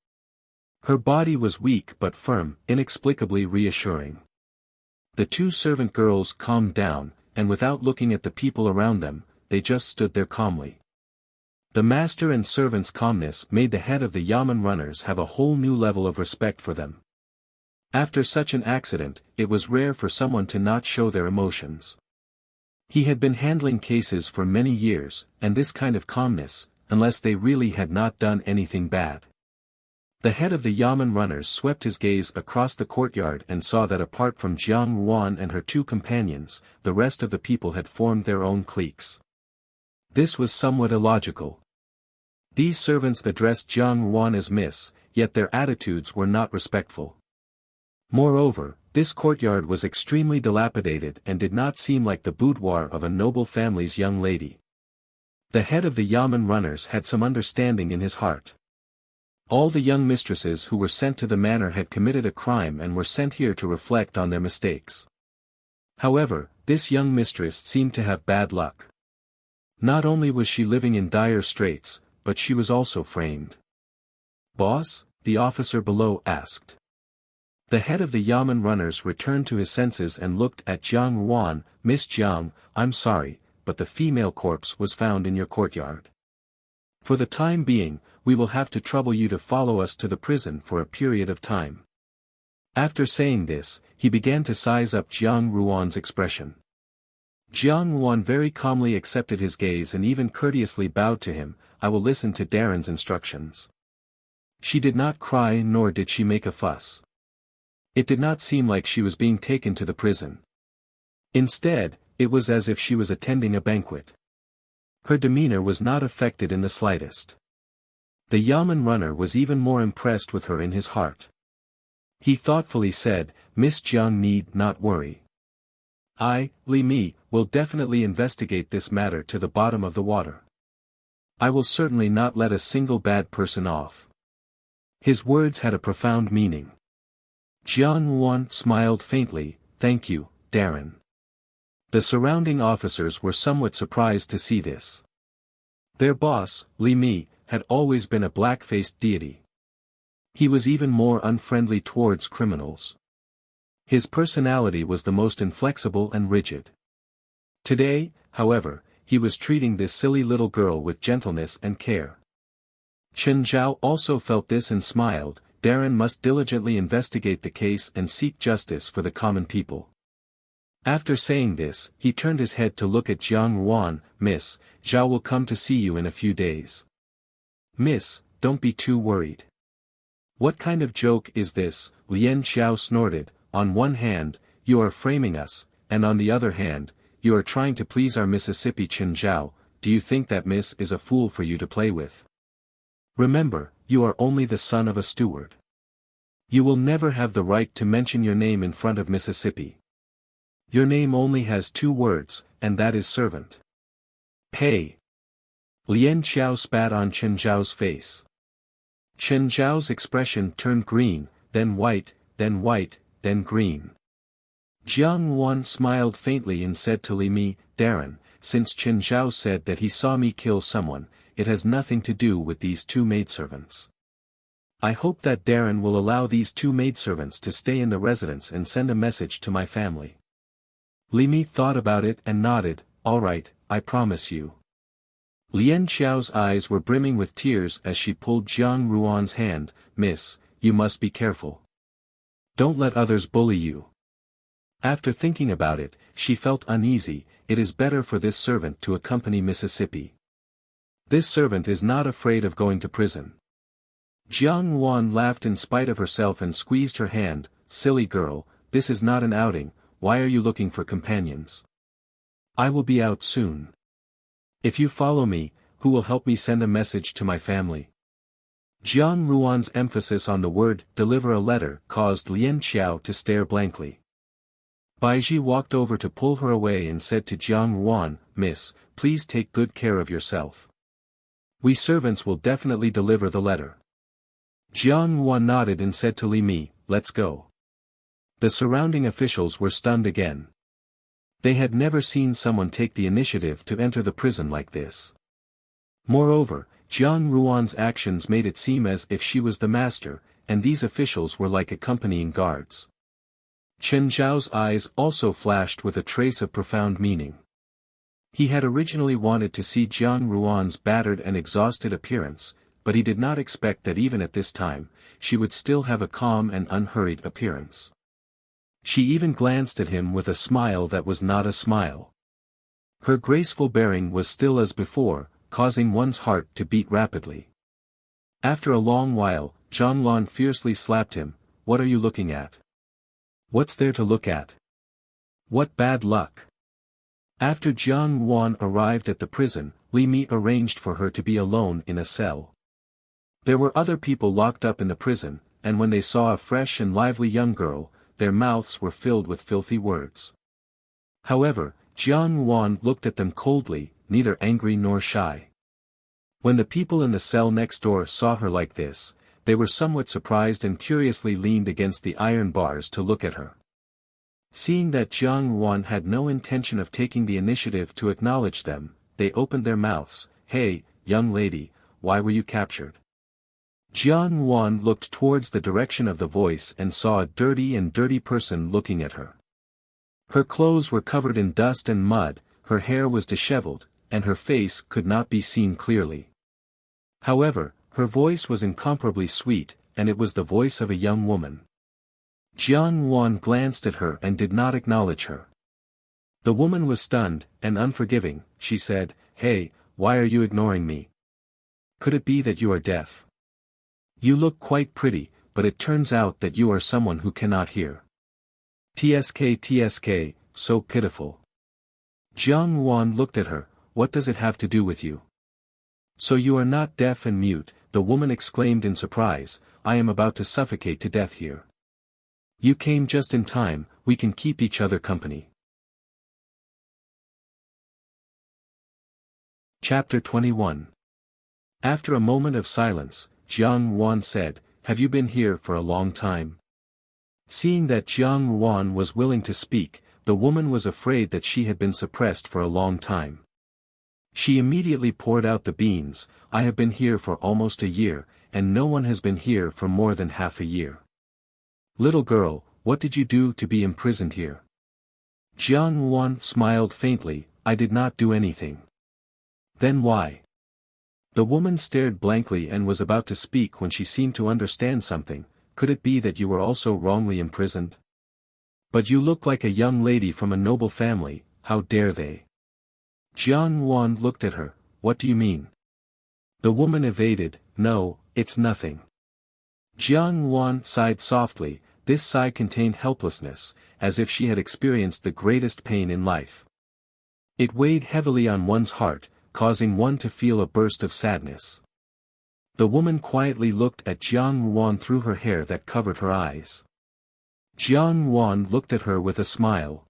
[SPEAKER 1] Her body was weak but firm, inexplicably reassuring. The two servant girls calmed down, and without looking at the people around them, they just stood there calmly. The master and servants' calmness made the head of the Yamen runners have a whole new level of respect for them. After such an accident, it was rare for someone to not show their emotions. He had been handling cases for many years, and this kind of calmness, unless they really had not done anything bad. The head of the Yamen runners swept his gaze across the courtyard and saw that apart from Jiang Ruan and her two companions, the rest of the people had formed their own cliques. This was somewhat illogical. These servants addressed Jiang Ruan as Miss, yet their attitudes were not respectful. Moreover, this courtyard was extremely dilapidated and did not seem like the boudoir of a noble family's young lady. The head of the Yamen runners had some understanding in his heart. All the young mistresses who were sent to the manor had committed a crime and were sent here to reflect on their mistakes. However, this young mistress seemed to have bad luck. Not only was she living in dire straits, but she was also framed. "Boss?" the officer below asked. The head of the Yamen runners returned to his senses and looked at Jiang Ruan. "Miss Jiang, I'm sorry, but the female corpse was found in your courtyard. For the time being, we will have to trouble you to follow us to the prison for a period of time." After saying this, he began to size up Jiang Ruan's expression. Jiang Ruan very calmly accepted his gaze and even courteously bowed to him. "I will listen to Darren's instructions." She did not cry nor did she make a fuss. It did not seem like she was being taken to the prison. Instead, it was as if she was attending a banquet. Her demeanor was not affected in the slightest. The Yamen runner was even more impressed with her in his heart. He thoughtfully said, "Miss Jiang need not worry. I, Li Mi, will definitely investigate this matter to the bottom of the water. I will certainly not let a single bad person off." His words had a profound meaning. Jiang Ruan smiled faintly. "Thank you, Darren." The surrounding officers were somewhat surprised to see this. Their boss, Li Mi, had always been a black-faced deity. He was even more unfriendly towards criminals. His personality was the most inflexible and rigid. Today, however, he was treating this silly little girl with gentleness and care. Chen Zhao also felt this and smiled. Darren must diligently investigate the case and seek justice for the common people. After saying this, he turned his head to look at Jiang Ruan. "Miss, Zhao will come to see you in a few days. Miss, don't be too worried." "What kind of joke is this?" Lian Xiao snorted. "On one hand, you are framing us, and on the other hand, you are trying to please our Mississippi Chen Zhao. Do you think that Miss is a fool for you to play with? Remember, you are only the son of a steward. You will never have the right to mention your name in front of Mississippi. Your name only has two words, and that is servant." "Hey!" Lian Xiao spat on Chen Zhao's face. Chen Zhao's expression turned green, then white, then green. Jiang Ruan smiled faintly and said to Li Mi, "Darren, since Chen Zhao said that he saw me kill someone, it has nothing to do with these two maidservants. I hope that Darren will allow these two maidservants to stay in the residence and send a message to my family." Li Mi thought about it and nodded. "All right, I promise you." Lian Xiao's eyes were brimming with tears as she pulled Jiang Ruan's hand. "Miss, you must be careful. Don't let others bully you." After thinking about it, she felt uneasy. It is better for this servant to accompany Mississippi. This servant is not afraid of going to prison. Jiang Ruan laughed in spite of herself and squeezed her hand. "Silly girl, this is not an outing, why are you looking for companions? I will be out soon. If you follow me, who will help me send a message to my family?" Jiang Ruan's emphasis on the word deliver a letter caused Lien Qiao to stare blankly. Baiji walked over to pull her away and said to Jiang Ruan, Miss, please take good care of yourself. We servants will definitely deliver the letter. Jiang Ruan nodded and said to Li Mi, let's go. The surrounding officials were stunned again. They had never seen someone take the initiative to enter the prison like this. Moreover, Jiang Ruan's actions made it seem as if she was the master, and these officials were like accompanying guards. Chen Zhao's eyes also flashed with a trace of profound meaning. He had originally wanted to see Jiang Ruan's battered and exhausted appearance, but he did not expect that even at this time, she would still have a calm and unhurried appearance. She even glanced at him with a smile that was not a smile. Her graceful bearing was still as before, causing one's heart to beat rapidly. After a long while, Zhang Lan fiercely slapped him. What are you looking at? What's there to look at? What bad luck! After Jiang Ruan arrived at the prison, Li Mi arranged for her to be alone in a cell. There were other people locked up in the prison, and when they saw a fresh and lively young girl, their mouths were filled with filthy words. However, Jiang Ruan looked at them coldly, neither angry nor shy. When the people in the cell next door saw her like this, they were somewhat surprised and curiously leaned against the iron bars to look at her. Seeing that Jiang Ruan had no intention of taking the initiative to acknowledge them, they opened their mouths. Hey, young lady, why were you captured? Jiang Ruan looked towards the direction of the voice and saw a dirty person looking at her. Her clothes were covered in dust and mud, her hair was disheveled, and her face could not be seen clearly. However, her voice was incomparably sweet, and it was the voice of a young woman. Jiang Ruan glanced at her and did not acknowledge her. The woman was stunned and unforgiving. She said, Hey, why are you ignoring me? Could it be that you are deaf? You look quite pretty, but it turns out that you are someone who cannot hear. TSK, so pitiful. Jiang Ruan looked at her. What does it have to do with you? So you are not deaf and mute, the woman exclaimed in surprise. I am about to suffocate to death here. You came just in time, we can keep each other company. Chapter 21. After a moment of silence, Jiang Ruan said, Have you been here for a long time? Seeing that Jiang Ruan was willing to speak, the woman was afraid that she had been suppressed for a long time. She immediately poured out the beans. I have been here for almost a year, and no one has been here for more than half a year. Little girl, what did you do to be imprisoned here? Jiang Ruan smiled faintly. I did not do anything. Then why? The woman stared blankly and was about to speak when she seemed to understand something. Could it be that you were also wrongly imprisoned? But you look like a young lady from a noble family, how dare they? Jiang Ruan looked at her. What do you mean? The woman evaded. No, it's nothing. Jiang Ruan sighed softly. This sigh contained helplessness, as if she had experienced the greatest pain in life. It weighed heavily on one's heart, causing one to feel a burst of sadness. The woman quietly looked at Jiang Ruan through her hair that covered her eyes. Jiang Ruan looked at her with a smile.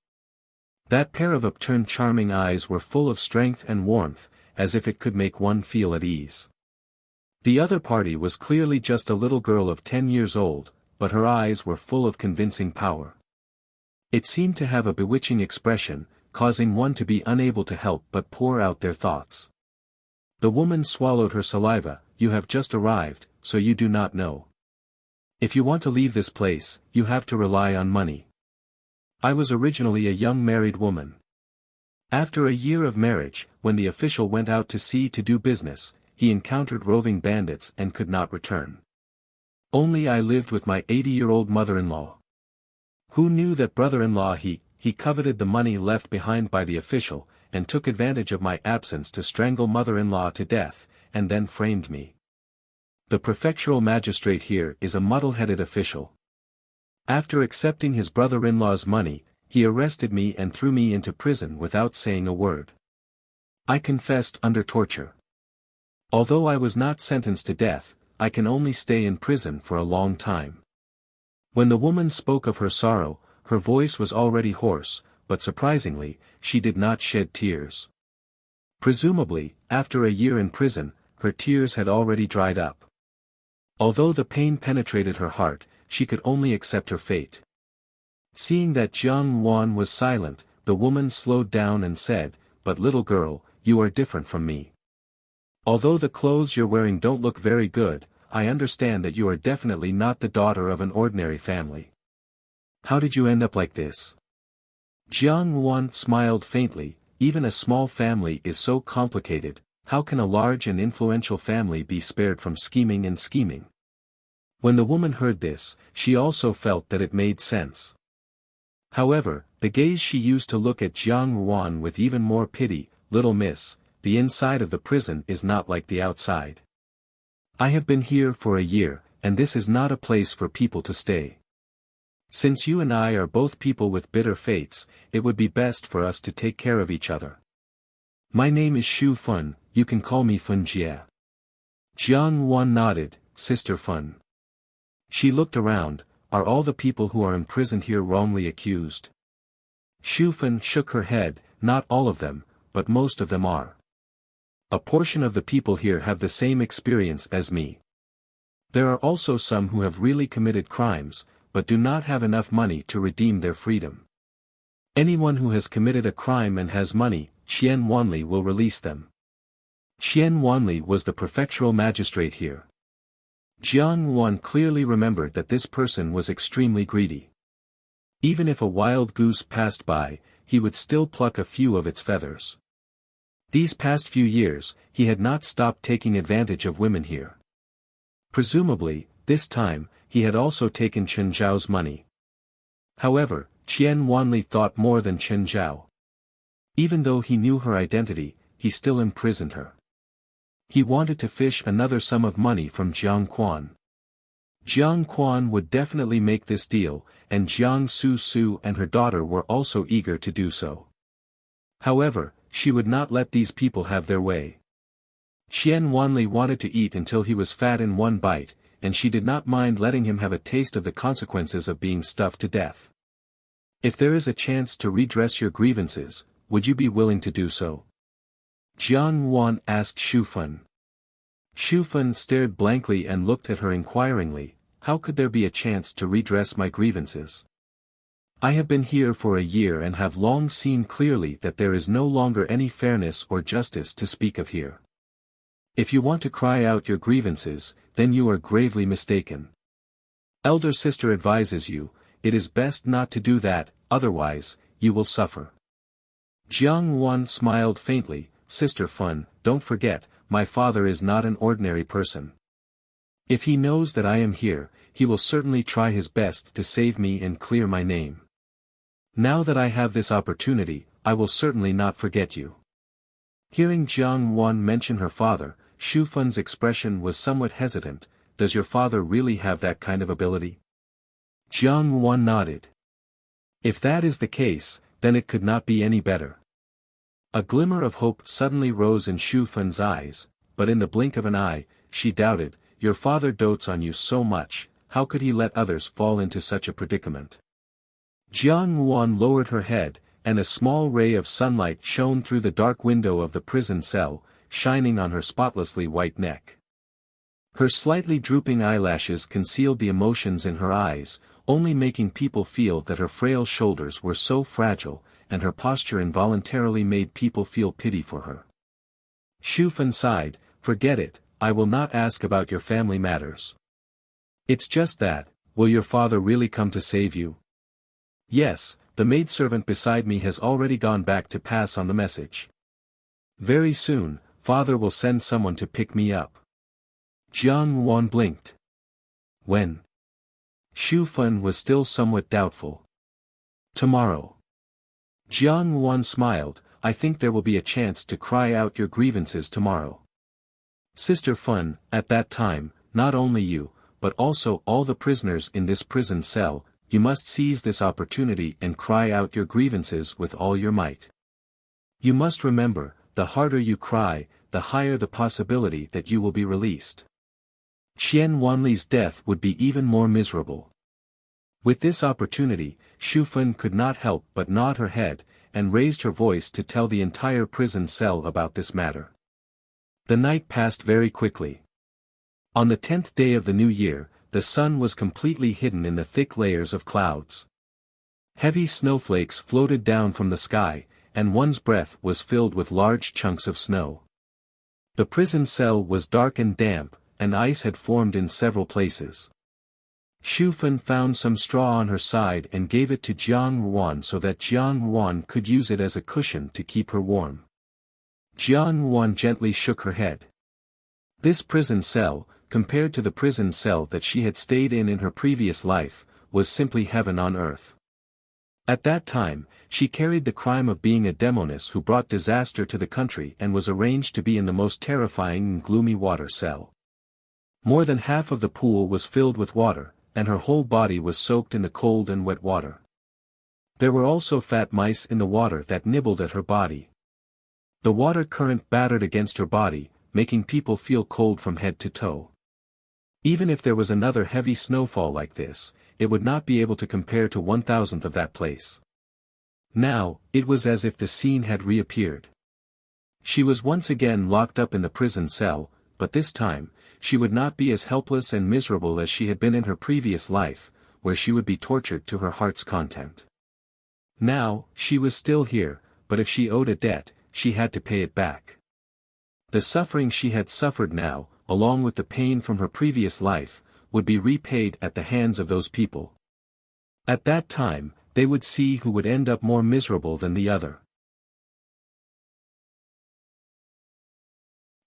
[SPEAKER 1] That pair of upturned charming eyes were full of strength and warmth, as if it could make one feel at ease. The other party was clearly just a little girl of 10 years old, but her eyes were full of convincing power. It seemed to have a bewitching expression, causing one to be unable to help but pour out their thoughts. The woman swallowed her saliva. You have just arrived, so you do not know. If you want to leave this place, you have to rely on money. I was originally a young married woman. After a year of marriage, when the official went out to sea to do business, he encountered roving bandits and could not return. Only I lived with my 80-year-old mother-in-law. Who knew that brother-in-law he coveted the money left behind by the official, and took advantage of my absence to strangle mother-in-law to death, and then framed me. The prefectural magistrate here is a muddle-headed official. After accepting his brother-in-law's money, he arrested me and threw me into prison without saying a word. I confessed under torture. Although I was not sentenced to death, I can only stay in prison for a long time. When the woman spoke of her sorrow, her voice was already hoarse, but surprisingly, she did not shed tears. Presumably, after a year in prison, her tears had already dried up. Although the pain penetrated her heart, she could only accept her fate. Seeing that Jiang Wan was silent, the woman slowed down and said, "But little girl, you are different from me. Although the clothes you're wearing don't look very good, I understand that you are definitely not the daughter of an ordinary family. How did you end up like this?" Jiang Wan smiled faintly. Even a small family is so complicated, how can a large and influential family be spared from scheming and scheming? When the woman heard this, she also felt that it made sense. However, the gaze she used to look at Jiang Wan with even more pity, "Little miss, the inside of the prison is not like the outside. I have been here for a year, and this is not a place for people to stay. Since you and I are both people with bitter fates, it would be best for us to take care of each other. My name is Xu Fun, you can call me Fun Jie." Jiang Wan nodded, "Sister Fun." She looked around. Are all the people who are imprisoned here wrongly accused? Xu Fun shook her head. Not all of them, but most of them are. A portion of the people here have the same experience as me. There are also some who have really committed crimes, but do not have enough money to redeem their freedom. Anyone who has committed a crime and has money, Qian Wanli will release them. Qian Wanli was the prefectural magistrate here. Jiang Wan clearly remembered that this person was extremely greedy. Even if a wild goose passed by, he would still pluck a few of its feathers. These past few years, he had not stopped taking advantage of women here. Presumably, this time, he had also taken Chen Zhao's money. However, Qian Wanli thought more than Chen Zhao. Even though he knew her identity, he still imprisoned her. He wanted to fish another sum of money from Jiang Quan. Jiang Quan would definitely make this deal, and Jiang Su Su and her daughter were also eager to do so. However, she would not let these people have their way. Qian Wanli wanted to eat until he was fat in one bite, and she did not mind letting him have a taste of the consequences of being stuffed to death. If there is a chance to redress your grievances, would you be willing to do so? Jiang Wan asked Xu Fun. Xu Fun stared blankly and looked at her inquiringly. How could there be a chance to redress my grievances? I have been here for a year and have long seen clearly that there is no longer any fairness or justice to speak of here. If you want to cry out your grievances, then you are gravely mistaken. Elder sister advises you, it is best not to do that, otherwise, you will suffer. Jiang Wan smiled faintly, Sister Fun, don't forget, my father is not an ordinary person. If he knows that I am here, he will certainly try his best to save me and clear my name. Now that I have this opportunity, I will certainly not forget you. Hearing Jiang Wan mention her father, Xu Fun's expression was somewhat hesitant. Does your father really have that kind of ability? Jiang Wan nodded. If that is the case, then it could not be any better. A glimmer of hope suddenly rose in Xu Fun's eyes, but in the blink of an eye, she doubted, your father dotes on you so much, how could he let others fall into such a predicament? Jiang Wan lowered her head, and a small ray of sunlight shone through the dark window of the prison cell, shining on her spotlessly white neck. Her slightly drooping eyelashes concealed the emotions in her eyes, only making people feel that her frail shoulders were so fragile, and her posture involuntarily made people feel pity for her. Xu Fun sighed, forget it, I will not ask about your family matters. It's just that, will your father really come to save you? Yes, the maidservant beside me has already gone back to pass on the message. Very soon, father will send someone to pick me up. Jiang Wan blinked. When? Xu Fun was still somewhat doubtful. Tomorrow. Jiang Wan smiled, I think there will be a chance to cry out your grievances tomorrow. Sister Fun, at that time, not only you, but also all the prisoners in this prison cell, you must seize this opportunity and cry out your grievances with all your might. You must remember, the harder you cry, the higher the possibility that you will be released. Qian Wanli's death would be even more miserable. With this opportunity, Xu Fen could not help but nod her head, and raised her voice to tell the entire prison cell about this matter. The night passed very quickly. On the 10th day of the new year, the sun was completely hidden in the thick layers of clouds. Heavy snowflakes floated down from the sky, and one's breath was filled with large chunks of snow. The prison cell was dark and damp, and ice had formed in several places. Xu Fen found some straw on her side and gave it to Jiang Ruan so that Jiang Ruan could use it as a cushion to keep her warm. Jiang Ruan gently shook her head. This prison cell, compared to the prison cell that she had stayed in her previous life, was simply heaven on earth. At that time, she carried the crime of being a demoness who brought disaster to the country and was arranged to be in the most terrifying and gloomy water cell. More than half of the pool was filled with water, and her whole body was soaked in the cold and wet water. There were also fat mice in the water that nibbled at her body. The water current battered against her body, making people feel cold from head to toe. Even if there was another heavy snowfall like this, it would not be able to compare to 1,000th of that place. Now, it was as if the scene had reappeared. She was once again locked up in the prison cell, but this time, she would not be as helpless and miserable as she had been in her previous life, where she would be tortured to her heart's content. Now, she was still here, but if she owed a debt, she had to pay it back. The suffering she had suffered now, along with the pain from her previous life, would be repaid at the hands of those people. At that time, they would see who would end up more miserable than the other.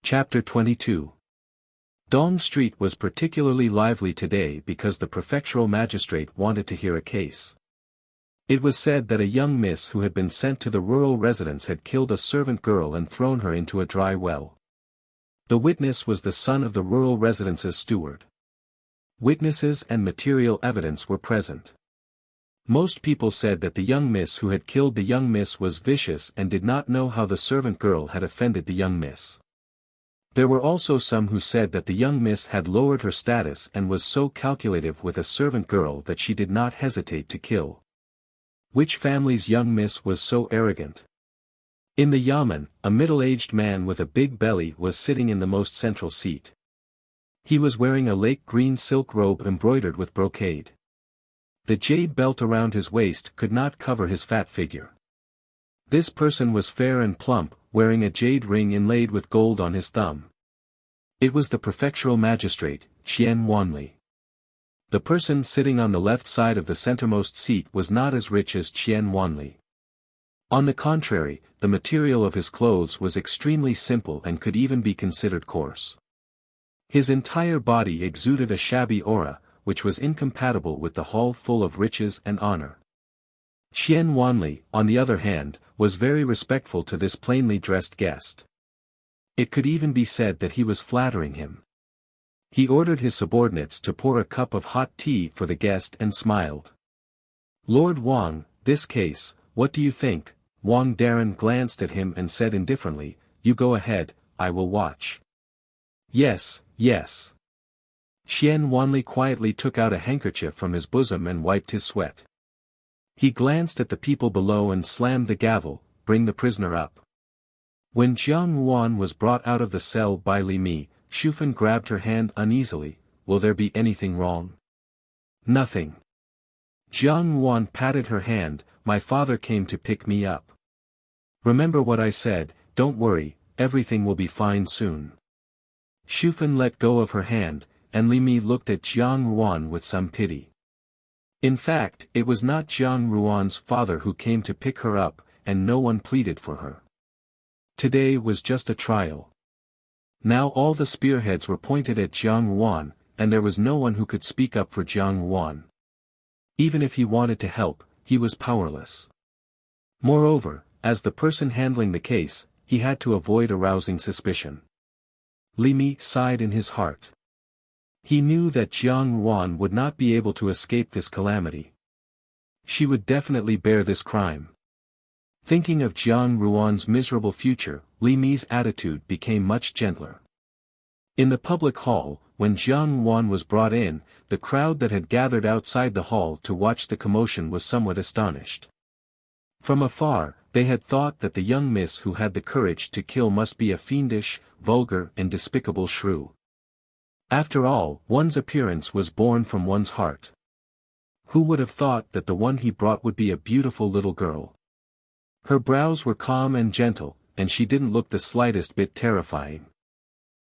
[SPEAKER 1] Chapter 22. Dong Street was particularly lively today because the prefectural magistrate wanted to hear a case. It was said that a young miss who had been sent to the rural residence had killed a servant girl and thrown her into a dry well. The witness was the son of the rural residence's steward. Witnesses and material evidence were present. Most people said that the young miss who had killed the young miss was vicious and did not know how the servant girl had offended the young miss. There were also some who said that the young miss had lowered her status and was so calculative with a servant girl that she did not hesitate to kill. Which family's young miss was so arrogant? In the yamen, a middle-aged man with a big belly was sitting in the most central seat. He was wearing a lake green silk robe embroidered with brocade. The jade belt around his waist could not cover his fat figure. This person was fair and plump, wearing a jade ring inlaid with gold on his thumb. It was the prefectural magistrate, Qian Wanli. The person sitting on the left side of the centermost seat was not as rich as Qian Wanli. On the contrary, the material of his clothes was extremely simple and could even be considered coarse. His entire body exuded a shabby aura, which was incompatible with the hall full of riches and honor. Qian Wanli, on the other hand, was very respectful to this plainly dressed guest. It could even be said that he was flattering him. He ordered his subordinates to pour a cup of hot tea for the guest and smiled. "Lord Wang, this case, what do you think?" Wang Darren glanced at him and said indifferently, "You go ahead, I will watch." "Yes, yes." Qian Wanli quietly took out a handkerchief from his bosom and wiped his sweat. He glanced at the people below and slammed the gavel, "Bring the prisoner up." When Jiang Ruan was brought out of the cell by Li Mi, Xu Fen grabbed her hand uneasily. "Will there be anything wrong?" "Nothing." Jiang Ruan patted her hand, "My father came to pick me up. Remember what I said, don't worry, everything will be fine soon." Xu Fen let go of her hand, and Li Mi looked at Jiang Ruan with some pity. In fact, it was not Jiang Ruan's father who came to pick her up, and no one pleaded for her. Today was just a trial. Now all the spearheads were pointed at Jiang Ruan, and there was no one who could speak up for Jiang Ruan. Even if he wanted to help, he was powerless. Moreover, as the person handling the case, he had to avoid arousing suspicion. Li Mi sighed in his heart. He knew that Jiang Ruan would not be able to escape this calamity. She would definitely bear this crime. Thinking of Jiang Ruan's miserable future, Li Mi's attitude became much gentler. In the public hall, when Jiang Wan was brought in, the crowd that had gathered outside the hall to watch the commotion was somewhat astonished. From afar, they had thought that the young miss who had the courage to kill must be a fiendish, vulgar and despicable shrew. After all, one's appearance was born from one's heart. Who would have thought that the one he brought would be a beautiful little girl? Her brows were calm and gentle, and she didn't look the slightest bit terrifying.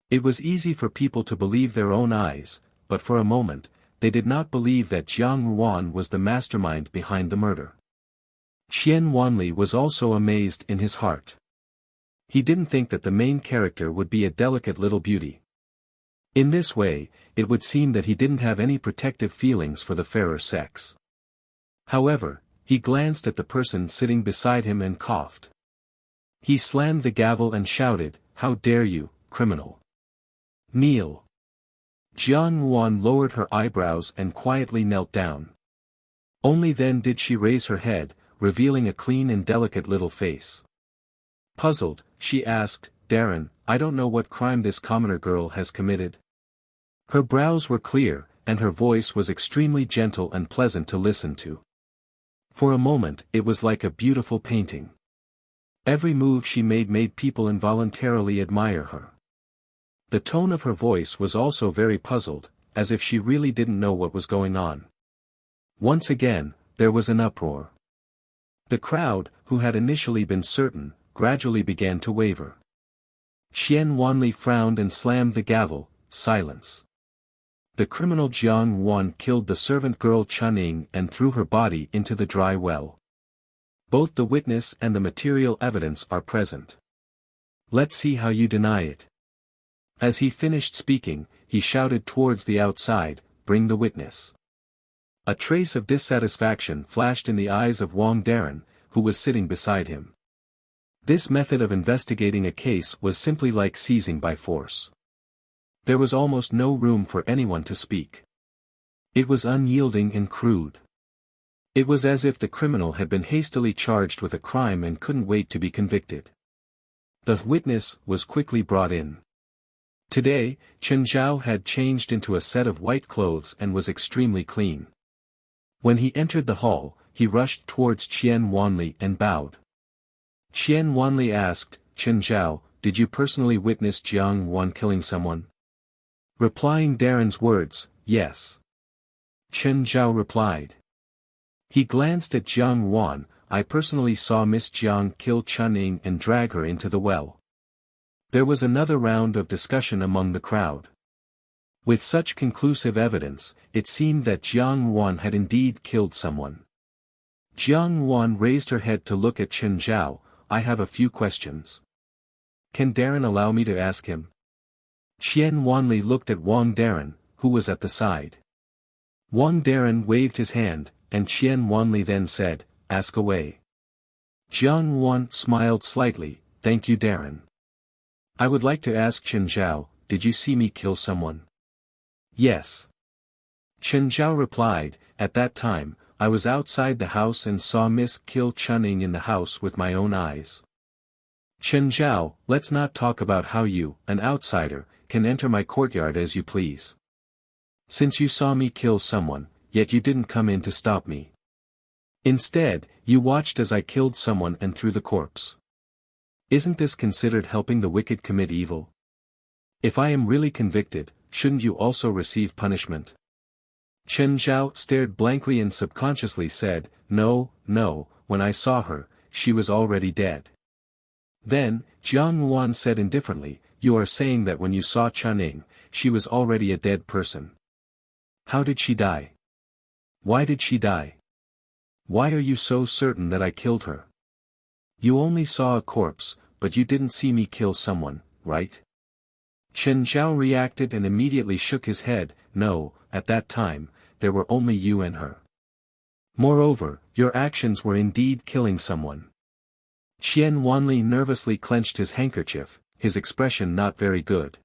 [SPEAKER 1] It was easy for people to believe their own eyes, but for a moment, they did not believe that Jiang Wan was the mastermind behind the murder. Qian Wanli was also amazed in his heart. He didn't think that the main character would be a delicate little beauty. In this way, it would seem that he didn't have any protective feelings for the fairer sex. However, he glanced at the person sitting beside him and coughed. He slammed the gavel and shouted, "How dare you, criminal! Kneel!" Jiang Wan lowered her eyebrows and quietly knelt down. Only then did she raise her head, revealing a clean and delicate little face. Puzzled, she asked, "Darren, I don't know what crime this commoner girl has committed." Her brows were clear, and her voice was extremely gentle and pleasant to listen to. For a moment it was like a beautiful painting. Every move she made people involuntarily admire her. The tone of her voice was also very puzzled, as if she really didn't know what was going on. Once again, there was an uproar. The crowd, who had initially been certain, gradually began to waver. Qian Wanli frowned and slammed the gavel. Silence. The criminal Jiang Wan killed the servant girl Chuning and threw her body into the dry well. Both the witness and the material evidence are present. Let's see how you deny it. As he finished speaking, he shouted towards the outside, "Bring the witness." A trace of dissatisfaction flashed in the eyes of Wang Darren, who was sitting beside him. This method of investigating a case was simply like seizing by force. There was almost no room for anyone to speak. It was unyielding and crude. It was as if the criminal had been hastily charged with a crime and couldn't wait to be convicted. The witness was quickly brought in. Today, Chen Zhao had changed into a set of white clothes and was extremely clean. When he entered the hall, he rushed towards Qian Wanli and bowed. Qian Wanli asked, "Chen Zhao, did you personally witness Jiang Wan killing someone?" Replying Darren's words, "Yes." Chen Zhao replied. He glanced at Jiang Wan, "I personally saw Miss Jiang kill Chuning and drag her into the well." There was another round of discussion among the crowd. With such conclusive evidence, it seemed that Jiang Wan had indeed killed someone. Jiang Wan raised her head to look at Chen Zhao. "I have a few questions. Can Darren allow me to ask him?" Qian Wanli looked at Wang Darren, who was at the side. Wang Darren waved his hand, and Qian Wanli then said, "Ask away." Jiang Wan smiled slightly, "Thank you Darren. I would like to ask Chen Zhao, did you see me kill someone?" "Yes." Chen Zhao replied, "At that time, I was outside the house and saw Miss kill Chuning in the house with my own eyes." "Chen Zhao, let's not talk about how you, an outsider, can enter my courtyard as you please. Since you saw me kill someone, yet you didn't come in to stop me. Instead, you watched as I killed someone and threw the corpse. Isn't this considered helping the wicked commit evil? If I am really convicted, shouldn't you also receive punishment?" Chen Zhao stared blankly and subconsciously said, No, when I saw her, she was already dead." Then, Jiang Wan said indifferently, "You are saying that when you saw Chuning, she was already a dead person. How did she die? Why did she die? Why are you so certain that I killed her? You only saw a corpse, but you didn't see me kill someone, right?" Chen Zhao reacted and immediately shook his head, "No, at that time, there were only you and her. Moreover, your actions were indeed killing someone." Qian Wanli nervously clenched his handkerchief, his expression not very good.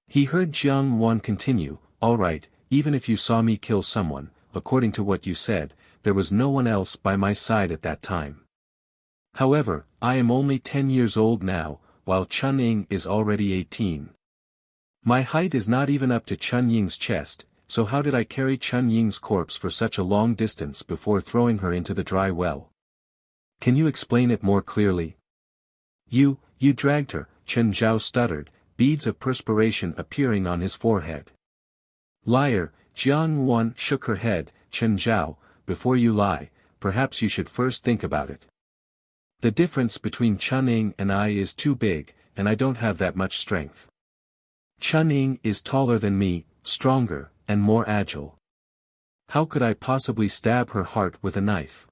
[SPEAKER 1] He heard Jiang Wan continue, "All right, even if you saw me kill someone, according to what you said, there was no one else by my side at that time. However, I am only 10 years old now, while Chuning is already 18. My height is not even up to Chun Ying's chest, so how did I carry Chun Ying's corpse for such a long distance before throwing her into the dry well? Can you explain it more clearly? You dragged her, Chen Zhao stuttered, beads of perspiration appearing on his forehead. Liar, Jiang Yuan shook her head. Chen Zhao, before you lie, perhaps you should first think about it. The difference between Chun Ying and I is too big, and I don't have that much strength. Chun Ying is taller than me, stronger, and more agile. How could I possibly stab her heart with a knife?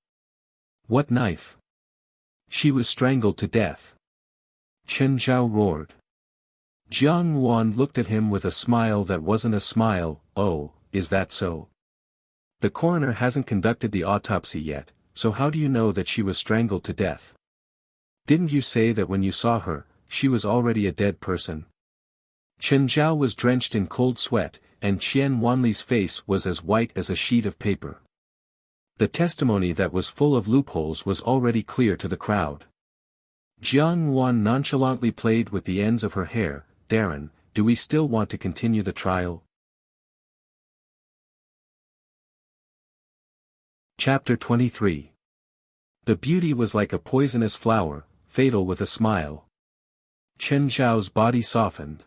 [SPEAKER 1] What knife? She was strangled to death. Chen Zhao roared. Jiang Yuan looked at him with a smile that wasn't a smile. Oh, is that so? The coroner hasn't conducted the autopsy yet, so how do you know that she was strangled to death? Didn't you say that when you saw her, she was already a dead person? Chen Zhao was drenched in cold sweat, and Qian Wanli's face was as white as a sheet of paper. The testimony that was full of loopholes was already clear to the crowd. Jiang Yuan nonchalantly played with the ends of her hair. Darren, do we still want to continue the trial? Chapter 23. The beauty was like a poisonous flower, fatal with a smile. Chen Zhao's body softened.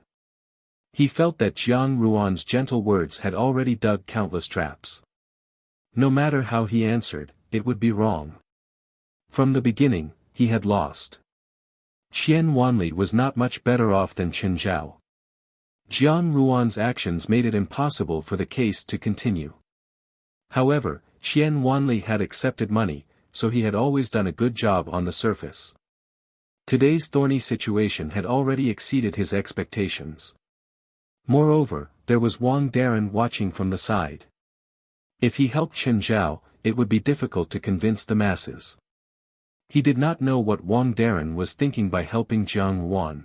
[SPEAKER 1] He felt that Jiang Yuan's gentle words had already dug countless traps. No matter how he answered, it would be wrong. From the beginning, he had lost. Qian Wanli was not much better off than Chen Zhao. Jiang Yuan's actions made it impossible for the case to continue. However, Qian Wanli had accepted money, so he had always done a good job on the surface. Today's thorny situation had already exceeded his expectations. Moreover, there was Wang Darren watching from the side. If he helped Chen Zhao, it would be difficult to convince the masses. He did not know what Wang Darren was thinking by helping Jiang Yuan.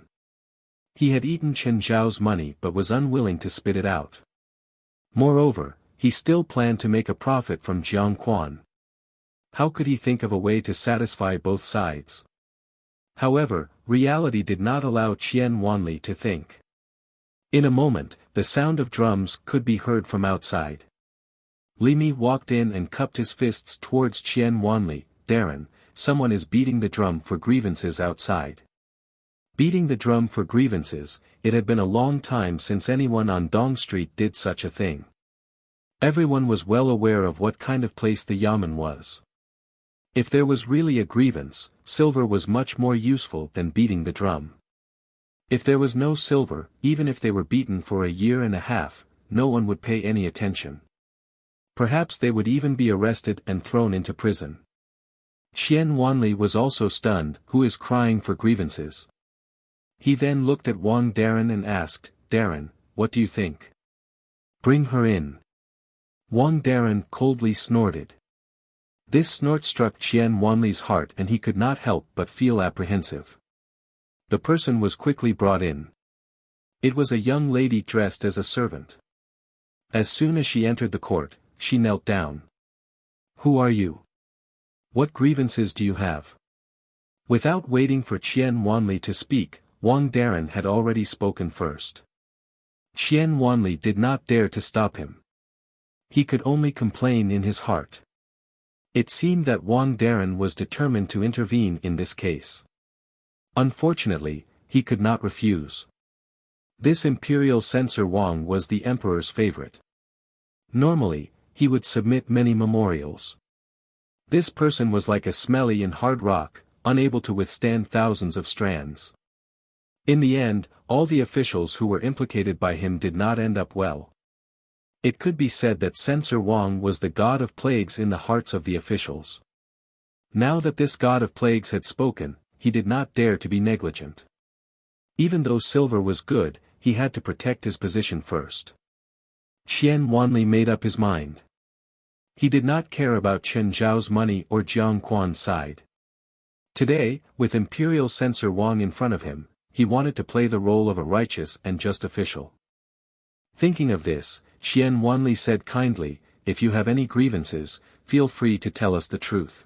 [SPEAKER 1] He had eaten Chen Zhao's money but was unwilling to spit it out. Moreover, he still planned to make a profit from Jiang Quan. How could he think of a way to satisfy both sides? However, reality did not allow Qian Wanli to think. In a moment, the sound of drums could be heard from outside. Li Mi walked in and cupped his fists towards Qian Wanli. Darren, someone is beating the drum for grievances outside. Beating the drum for grievances, it had been a long time since anyone on Dong Street did such a thing. Everyone was well aware of what kind of place the yamen was. If there was really a grievance, silver was much more useful than beating the drum. If there was no silver, even if they were beaten for a year and a half, no one would pay any attention. Perhaps they would even be arrested and thrown into prison. Qian Wanli was also stunned. Who is crying for grievances? He then looked at Wang Darren and asked, Darren, what do you think? Bring her in. Wang Darren coldly snorted. This snort struck Qian Wanli's heart and he could not help but feel apprehensive. The person was quickly brought in. It was a young lady dressed as a servant. As soon as she entered the court, she knelt down. Who are you? What grievances do you have? Without waiting for Qian Wanli to speak, Wang Darren had already spoken first. Qian Wanli did not dare to stop him. He could only complain in his heart. It seemed that Wang Darren was determined to intervene in this case. Unfortunately, he could not refuse. This imperial censor Wang was the emperor's favorite. Normally, he would submit many memorials. This person was like a smelly and hard rock, unable to withstand thousands of strands. In the end, all the officials who were implicated by him did not end up well. It could be said that Censor Wang was the god of plagues in the hearts of the officials. Now that this god of plagues had spoken, he did not dare to be negligent. Even though silver was good, he had to protect his position first. Qian Wanli made up his mind. He did not care about Chen Zhao's money or Jiang Quan's side. Today, with Imperial Censor Wang in front of him, he wanted to play the role of a righteous and just official. Thinking of this, Qian Wanli said kindly, if you have any grievances, feel free to tell us the truth.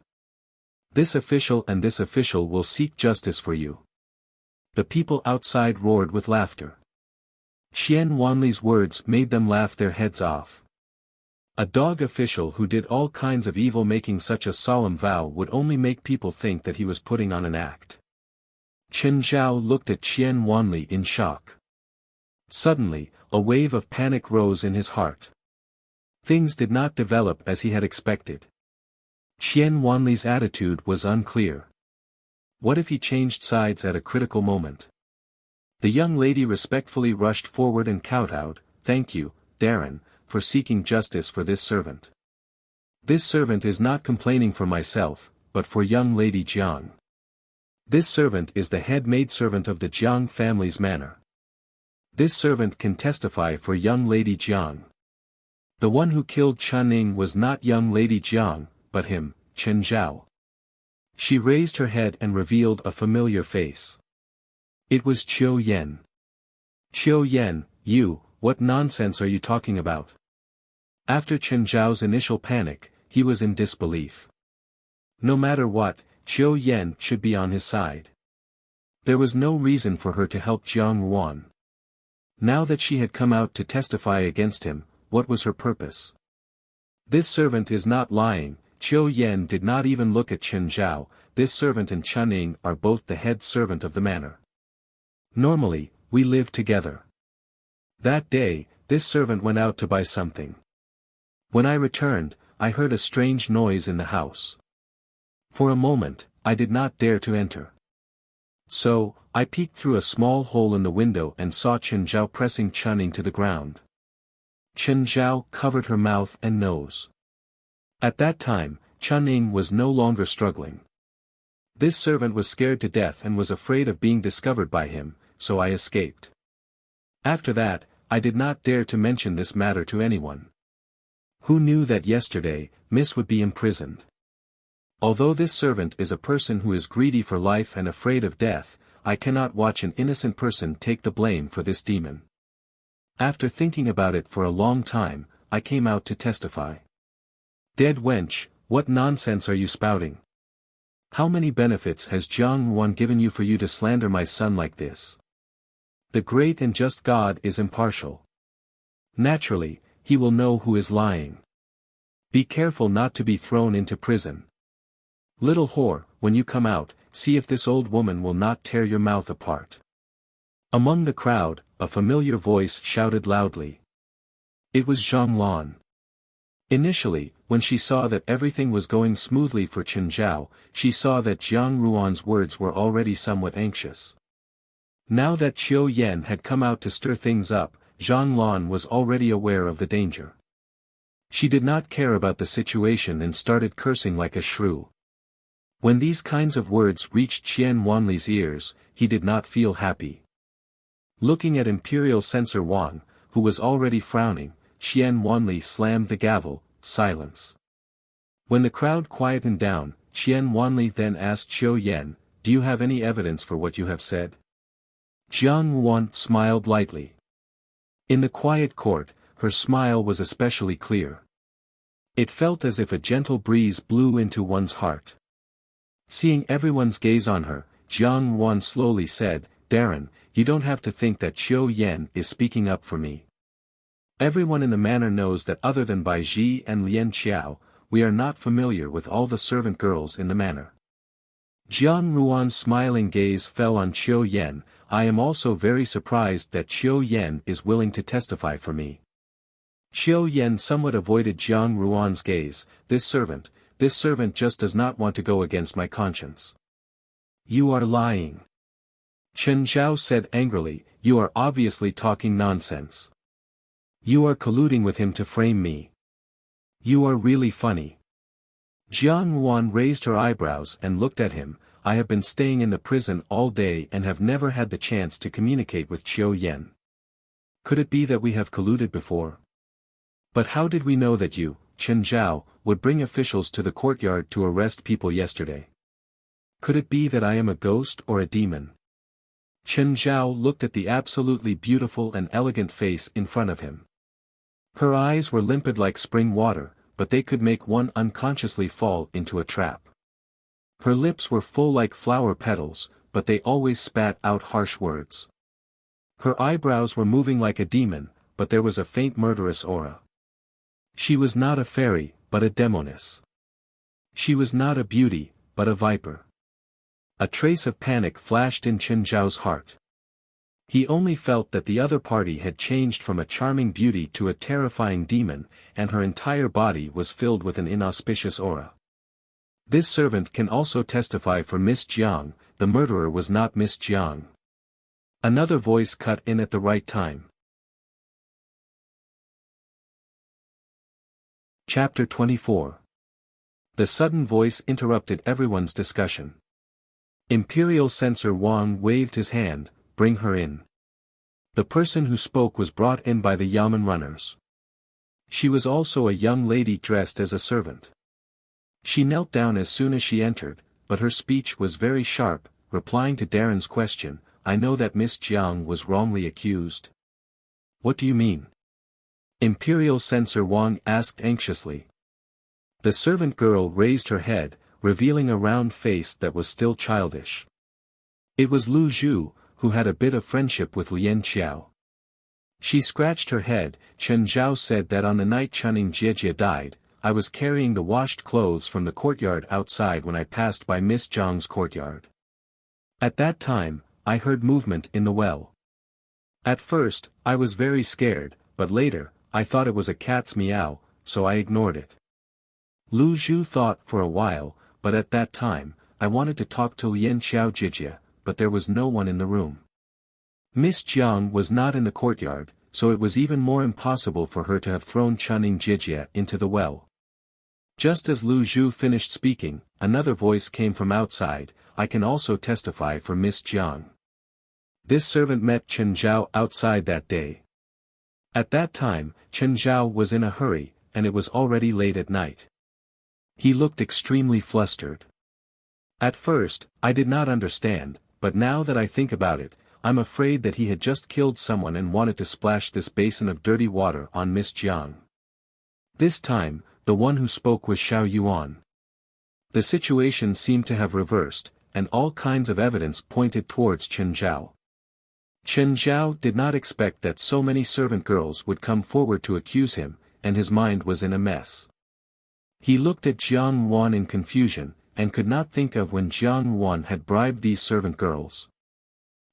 [SPEAKER 1] This official and this official will seek justice for you. The people outside roared with laughter. Qian Wanli's words made them laugh their heads off. A dog official who did all kinds of evil making such a solemn vow would only make people think that he was putting on an act. Chen Zhao looked at Qian Wanli in shock. Suddenly, a wave of panic rose in his heart. Things did not develop as he had expected. Qian Wanli's attitude was unclear. What if he changed sides at a critical moment? The young lady respectfully rushed forward and kowtowed, "Thank you, Darren, for seeking justice for this servant. This servant is not complaining for myself, but for young Lady Jiang. This servant is the head maidservant of the Jiang family's manor. This servant can testify for young Lady Jiang. The one who killed Channing was not young Lady Jiang, but him, Chen Zhao." She raised her head and revealed a familiar face. It was Qiu Yan. "Qiu Yan, what nonsense are you talking about?" After Chen Zhao's initial panic, he was in disbelief. No matter what, Qiu Yan should be on his side. There was no reason for her to help Jiang Ruan. Now that she had come out to testify against him, what was her purpose? This servant is not lying. Qiu Yan did not even look at Chen Zhao. This servant and Chunning are both the head servant of the manor. Normally, we live together. That day, this servant went out to buy something. When I returned, I heard a strange noise in the house. For a moment, I did not dare to enter. So, I peeked through a small hole in the window and saw Chen Zhao pressing Chunning to the ground. Chen Zhao covered her mouth and nose. At that time, Chunning was no longer struggling. This servant was scared to death and was afraid of being discovered by him, so I escaped. After that, I did not dare to mention this matter to anyone. Who knew that yesterday, Miss would be imprisoned? Although this servant is a person who is greedy for life and afraid of death, I cannot watch an innocent person take the blame for this demon. After thinking about it for a long time, I came out to testify. Dead wench, what nonsense are you spouting? How many benefits has Jiang Ruan given you for you to slander my son like this? The great and just God is impartial. Naturally, he will know who is lying. Be careful not to be thrown into prison. Little whore, when you come out, see if this old woman will not tear your mouth apart. Among the crowd, a familiar voice shouted loudly. It was Zhang Lan. Initially, when she saw that everything was going smoothly for Chen Zhao, she saw that Jiang Ruan's words were already somewhat anxious. Now that Qiu Yan had come out to stir things up, Zhang Lan was already aware of the danger. She did not care about the situation and started cursing like a shrew. When these kinds of words reached Qian Wanli's ears, he did not feel happy. Looking at Imperial Censor Wang, who was already frowning, Qian Wanli slammed the gavel. Silence. When the crowd quietened down, Qian Wanli then asked Qiu Yan, "Do you have any evidence for what you have said?" Jiang Ruan smiled lightly. In the quiet court, her smile was especially clear. It felt as if a gentle breeze blew into one's heart. Seeing everyone's gaze on her, Jiang Ruan slowly said, "Darren, you don't have to think that Qiu Yan is speaking up for me. Everyone in the manor knows that other than Bai Ji and Lian Qiao, we are not familiar with all the servant girls in the manor." Jiang Ruan's smiling gaze fell on Qiu Yan. "I am also very surprised that Qiu Yan is willing to testify for me." Qiu Yan somewhat avoided Jiang Ruan's gaze. This servant just does not want to go against my conscience." "You are lying." Chen Zhao said angrily, "You are obviously talking nonsense. You are colluding with him to frame me. You are really funny." Jiang Ruan raised her eyebrows and looked at him. "I have been staying in the prison all day and have never had the chance to communicate with Qiu Yan. Could it be that we have colluded before? But how did we know that you, Chen Zhao, would bring officials to the courtyard to arrest people yesterday? Could it be that I am a ghost or a demon?" Chen Zhao looked at the absolutely beautiful and elegant face in front of him. Her eyes were limpid like spring water, but they could make one unconsciously fall into a trap. Her lips were full like flower petals, but they always spat out harsh words. Her eyebrows were moving like a demon, but there was a faint murderous aura. She was not a fairy, but a demoness. She was not a beauty, but a viper. A trace of panic flashed in Chen Zhao's heart. He only felt that the other party had changed from a charming beauty to a terrifying demon, and her entire body was filled with an inauspicious aura. This servant can also testify for Miss Jiang, the murderer was not Miss Jiang. Another voice cut in at the right time. Chapter 24. The sudden voice interrupted everyone's discussion. Imperial Censor Wang waved his hand, "Bring her in." The person who spoke was brought in by the Yamen runners. She was also a young lady dressed as a servant. She knelt down as soon as she entered, but her speech was very sharp, replying to Darren's question, "I know that Miss Jiang was wrongly accused." "What do you mean?" Imperial Censor Wang asked anxiously. The servant girl raised her head, revealing a round face that was still childish. It was Lu Zhu, who had a bit of friendship with Lian Qiao. She scratched her head. "Chen Zhao said that on the night Chuning Jiejie died, I was carrying the washed clothes from the courtyard outside when I passed by Miss Jiang's courtyard. At that time, I heard movement in the well. At first, I was very scared, but later, I thought it was a cat's meow, so I ignored it." Lu Zhu thought for a while, "But at that time, I wanted to talk to Lian Qiao Jijia, but there was no one in the room. Miss Jiang was not in the courtyard, so it was even more impossible for her to have thrown Chuning Jijia into the well." Just as Lu Zhu finished speaking, another voice came from outside, "I can also testify for Miss Jiang. This servant met Chen Zhao outside that day. At that time, Chen Zhao was in a hurry, and it was already late at night. He looked extremely flustered. At first, I did not understand, but now that I think about it, I'm afraid that he had just killed someone and wanted to splash this basin of dirty water on Miss Jiang." This time, the one who spoke was Xiao Yuan. The situation seemed to have reversed, and all kinds of evidence pointed towards Chen Zhao. Chen Zhao did not expect that so many servant girls would come forward to accuse him, and his mind was in a mess. He looked at Jiang Wan in confusion, and could not think of when Jiang Wan had bribed these servant girls.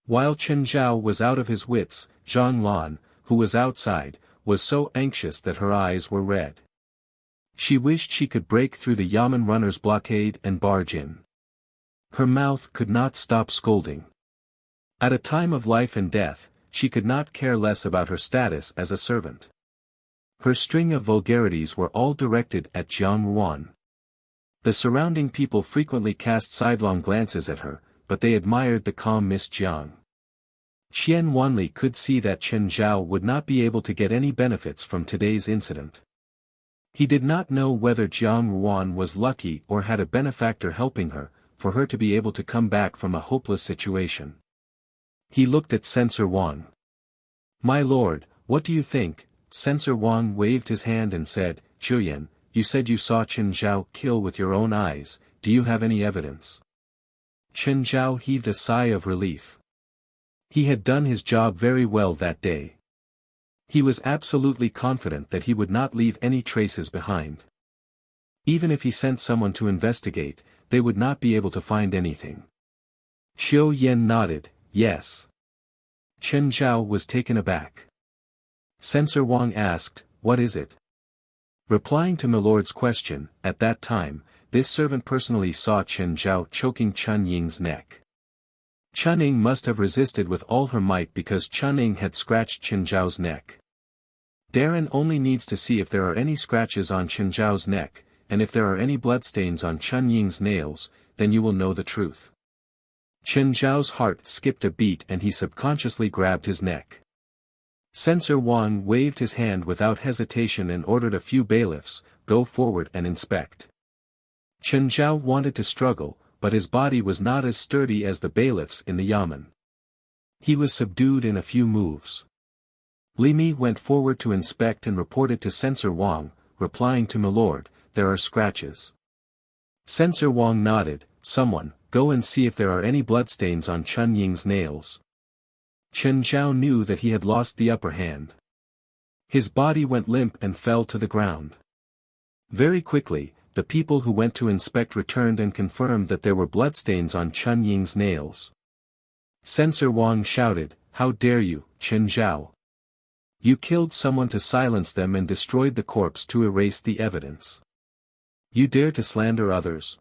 [SPEAKER 1] While Chen Zhao was out of his wits, Zhang Lan, who was outside, was so anxious that her eyes were red. She wished she could break through the Yamen runners' blockade and barge in. Her mouth could not stop scolding. At a time of life and death, she could not care less about her status as a servant. Her string of vulgarities were all directed at Jiang Wan. The surrounding people frequently cast sidelong glances at her, but they admired the calm Miss Jiang. Qian Wanli could see that Chen Zhao would not be able to get any benefits from today's incident. He did not know whether Jiang Wan was lucky or had a benefactor helping her, for her to be able to come back from a hopeless situation. He looked at Censor Wang. "My lord, what do you think?" Censor Wang waved his hand and said, "Chuyan, you said you saw Chen Zhao kill with your own eyes, do you have any evidence?" Chen Zhao heaved a sigh of relief. He had done his job very well that day. He was absolutely confident that he would not leave any traces behind. Even if he sent someone to investigate, they would not be able to find anything. Qiu Yan nodded, "Yes." Chen Zhao was taken aback. Censor Wang asked, "What is it?" Replying to Milord's question, at that time, this servant personally saw Chen Zhao choking Chun Ying's neck. Chun Ying must have resisted with all her might because Chun Ying had scratched Chen Zhao's neck. Darren only needs to see if there are any scratches on Chen Zhao's neck, and if there are any bloodstains on Chun Ying's nails, then you will know the truth. Chen Zhao's heart skipped a beat and he subconsciously grabbed his neck. Censor Wang waved his hand without hesitation and ordered a few bailiffs, "Go forward and inspect." Chen Zhao wanted to struggle, but his body was not as sturdy as the bailiffs in the yamen. He was subdued in a few moves. Li Mi went forward to inspect and reported to Censor Wang, replying to Milord, "There are scratches." Censor Wang nodded, "Someone, go and see if there are any bloodstains on Chun Ying's nails." Chen Zhao knew that he had lost the upper hand. His body went limp and fell to the ground. Very quickly, the people who went to inspect returned and confirmed that there were bloodstains on Chun Ying's nails. Censor Wang shouted, "How dare you, Chen Zhao? You killed someone to silence them and destroyed the corpse to erase the evidence. You dare to slander others.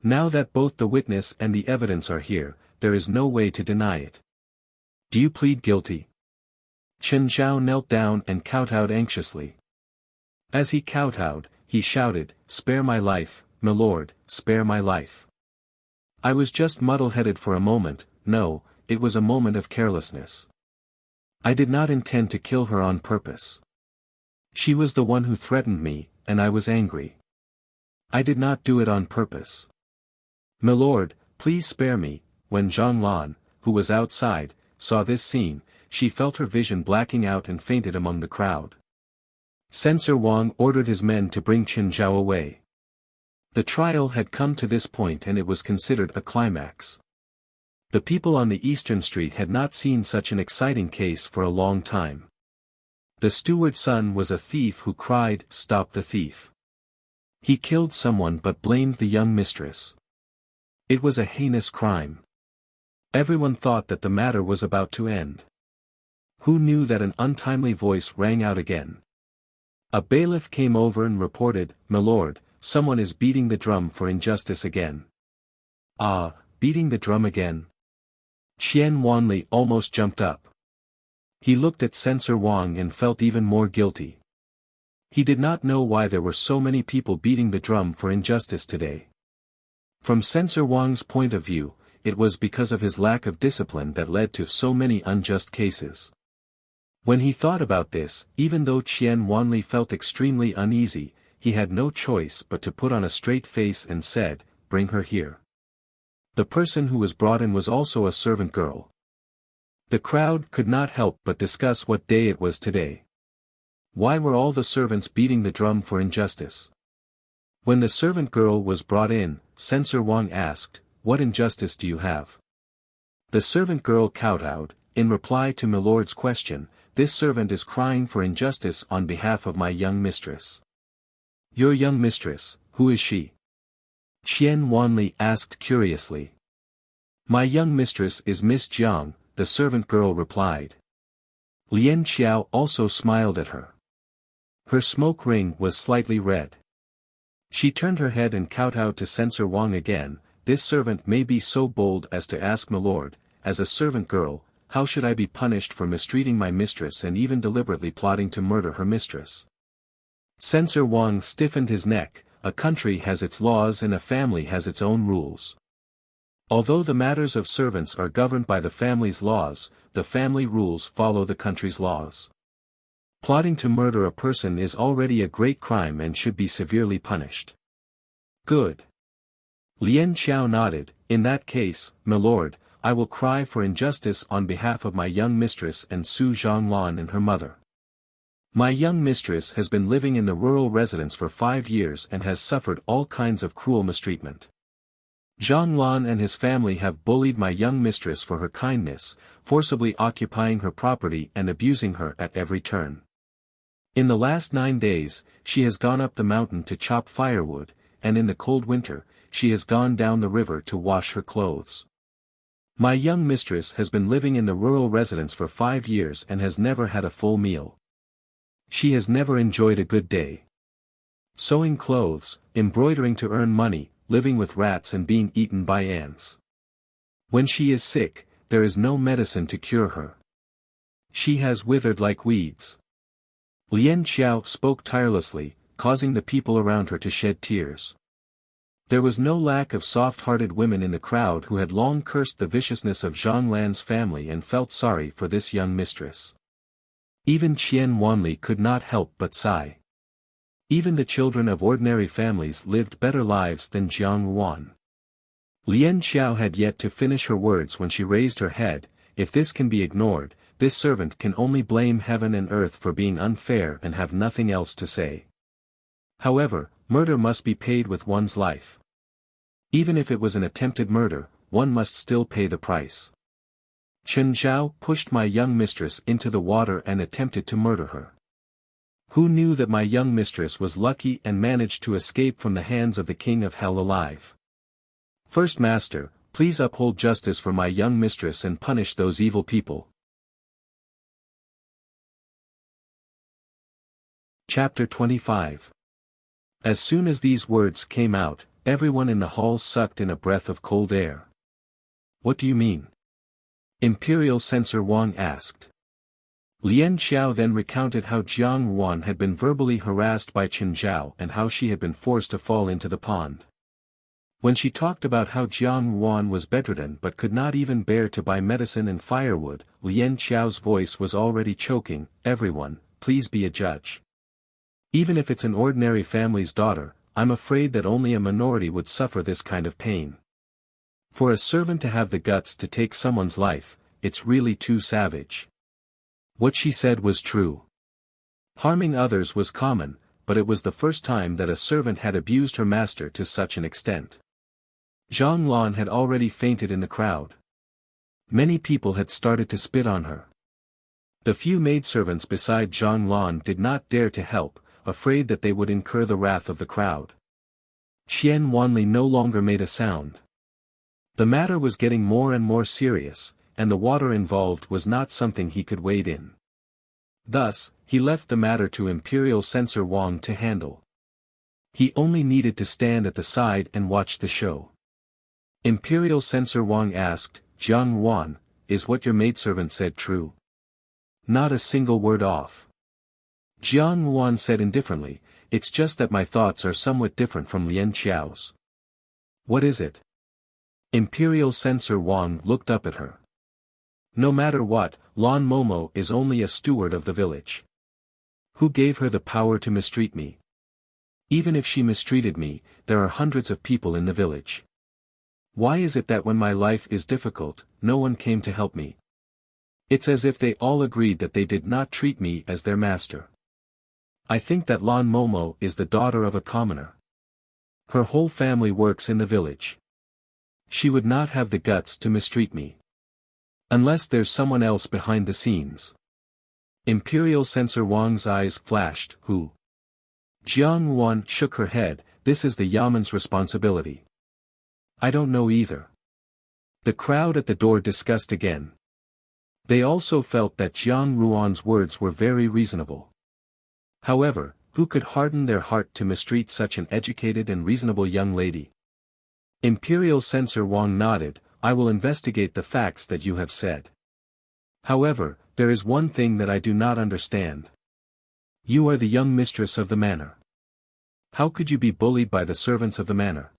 [SPEAKER 1] Now that both the witness and the evidence are here, there is no way to deny it. Do you plead guilty?" Chen Zhao knelt down and kowtowed anxiously. As he kowtowed, he shouted, "Spare my life, my lord, spare my life. I was just muddle-headed for a moment. No, it was a moment of carelessness. I did not intend to kill her on purpose. She was the one who threatened me, and I was angry. I did not do it on purpose. My lord, please spare me." When Zhang Lan, who was outside, saw this scene, she felt her vision blacking out and fainted among the crowd. Censor Wang ordered his men to bring Chen Zhao away. The trial had come to this point and it was considered a climax. The people on the eastern street had not seen such an exciting case for a long time. The steward's son was a thief who cried, "Stop the thief." He killed someone but blamed the young mistress. It was a heinous crime. Everyone thought that the matter was about to end. Who knew that an untimely voice rang out again? A bailiff came over and reported, "My lord, someone is beating the drum for injustice again." "Ah, beating the drum again?" Qian Wanli almost jumped up. He looked at Censor Wang and felt even more guilty. He did not know why there were so many people beating the drum for injustice today. From Censor Wang's point of view, it was because of his lack of discipline that led to so many unjust cases. When he thought about this, even though Qian Wanli felt extremely uneasy, he had no choice but to put on a straight face and said, "Bring her here." The person who was brought in was also a servant girl. The crowd could not help but discuss what day it was today. Why were all the servants beating the drum for injustice? When the servant girl was brought in, Censor Wang asked, "What injustice do you have?" The servant girl kowtowed. In reply to my lord's question, "This servant is crying for injustice on behalf of my young mistress." "Your young mistress, who is she?" Qian Wanli asked curiously. "My young mistress is Miss Jiang," the servant girl replied. Lian Qiao also smiled at her. Her smoke ring was slightly red. She turned her head and kowtowed to Censor Wang again. "This servant may be so bold as to ask my lord, as a servant girl, how should I be punished for mistreating my mistress and even deliberately plotting to murder her mistress?" Censor Wang stiffened his neck. A country has its laws and a family has its own rules. Although the matters of servants are governed by the family's laws, the family rules follow the country's laws. Plotting to murder a person is already a great crime and should be severely punished. "Good." Lian Qiao nodded. "In that case, my lord, I will cry for injustice on behalf of my young mistress and Su Zhonglan and her mother. My young mistress has been living in the rural residence for 5 years and has suffered all kinds of cruel mistreatment. Zhonglan and his family have bullied my young mistress for her kindness, forcibly occupying her property and abusing her at every turn. In the last 9 days, she has gone up the mountain to chop firewood, and in the cold winter, she has gone down the river to wash her clothes. My young mistress has been living in the rural residence for 5 years and has never had a full meal. She has never enjoyed a good day. Sewing clothes, embroidering to earn money, living with rats and being eaten by ants. When she is sick, there is no medicine to cure her. She has withered like weeds." Lian Qiao spoke tirelessly, causing the people around her to shed tears. There was no lack of soft-hearted women in the crowd who had long cursed the viciousness of Zhang Lan's family and felt sorry for this young mistress. Even Qian Wanli could not help but sigh. Even the children of ordinary families lived better lives than Jiang Wan. Lian Qiao had yet to finish her words when she raised her head. "If this can be ignored, this servant can only blame heaven and earth for being unfair and have nothing else to say. However, murder must be paid with one's life. Even if it was an attempted murder, one must still pay the price." Chen Zhao pushed my young mistress into the water and attempted to murder her. Who knew that my young mistress was lucky and managed to escape from the hands of the king of hell alive? First Master, please uphold justice for my young mistress and punish those evil people. Chapter 25. As soon as these words came out, everyone in the hall sucked in a breath of cold air. What do you mean? Imperial Censor Wang asked. Lian Xiao then recounted how Jiang Yuan had been verbally harassed by Chen Zhao and how she had been forced to fall into the pond. When she talked about how Jiang Yuan was bedridden but could not even bear to buy medicine and firewood, Lian Xiao's voice was already choking. Everyone, please be a judge. Even if it's an ordinary family's daughter, I'm afraid that only a minority would suffer this kind of pain. For a servant to have the guts to take someone's life, it's really too savage. What she said was true. Harming others was common, but it was the first time that a servant had abused her master to such an extent. Zhang Lan had already fainted in the crowd. Many people had started to spit on her. The few maidservants beside Zhang Lan did not dare to help, afraid that they would incur the wrath of the crowd. Qian Wanli no longer made a sound. The matter was getting more and more serious, and the water involved was not something he could wade in. Thus, he left the matter to Imperial Censor Wang to handle. He only needed to stand at the side and watch the show. Imperial Censor Wang asked, Jiang Yuan, is what your maidservant said true? Not a single word off. Jiang Yuan said indifferently, it's just that my thoughts are somewhat different from Lian Xiao's. What is it? Imperial Censor Wang looked up at her. No matter what, Lan Momo is only a steward of the village. Who gave her the power to mistreat me? Even if she mistreated me, there are hundreds of people in the village. Why is it that when my life is difficult, no one came to help me? It's as if they all agreed that they did not treat me as their master. I think that Lan Momo is the daughter of a commoner. Her whole family works in the village. She would not have the guts to mistreat me. Unless there's someone else behind the scenes. Imperial Censor Wang's eyes flashed. Who? Jiang Yuan shook her head. This is the Yaman's responsibility. I don't know either. The crowd at the door discussed again. They also felt that Jiang Yuan's words were very reasonable. However, who could harden their heart to mistreat such an educated and reasonable young lady? Imperial Censor Wang nodded. I will investigate the facts that you have said. However, there is one thing that I do not understand. You are the young mistress of the manor. How could you be bullied by the servants of the manor?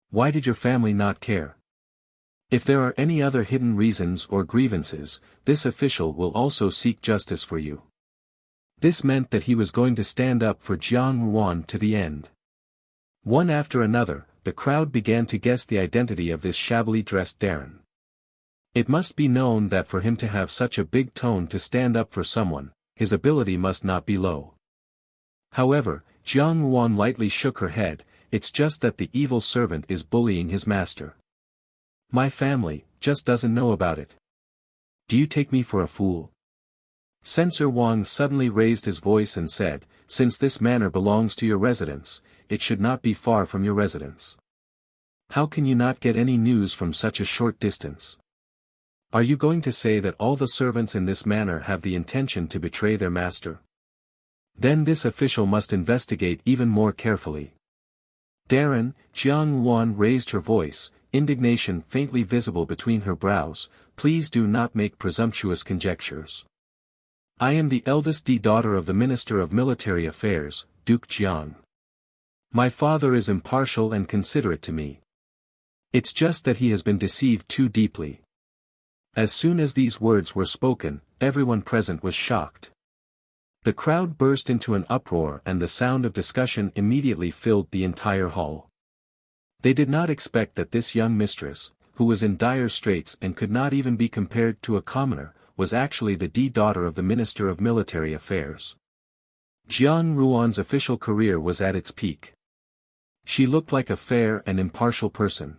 [SPEAKER 1] Why did your family not care? If there are any other hidden reasons or grievances, this official will also seek justice for you. This meant that he was going to stand up for Jiang Yuan to the end. One after another, the crowd began to guess the identity of this shabbily dressed Darren. It must be known that for him to have such a big tone to stand up for someone, his ability must not be low. However, Jiang Yuan lightly shook her head. It's just that the evil servant is bullying his master. My family just doesn't know about it. Do you take me for a fool? Censor Wang suddenly raised his voice and said, since this manor belongs to your residence, it should not be far from your residence. How can you not get any news from such a short distance? Are you going to say that all the servants in this manor have the intention to betray their master? Then this official must investigate even more carefully. Darren, Jiang Yuan raised her voice, indignation faintly visible between her brows, please do not make presumptuous conjectures. I am the eldest daughter of the Minister of Military Affairs, Duke Jiang. My father is impartial and considerate to me. It's just that he has been deceived too deeply. As soon as these words were spoken, everyone present was shocked. The crowd burst into an uproar and the sound of discussion immediately filled the entire hall. They did not expect that this young mistress, who was in dire straits and could not even be compared to a commoner, was actually the daughter of the Minister of Military Affairs. Jiang Yuan's official career was at its peak. She looked like a fair and impartial person.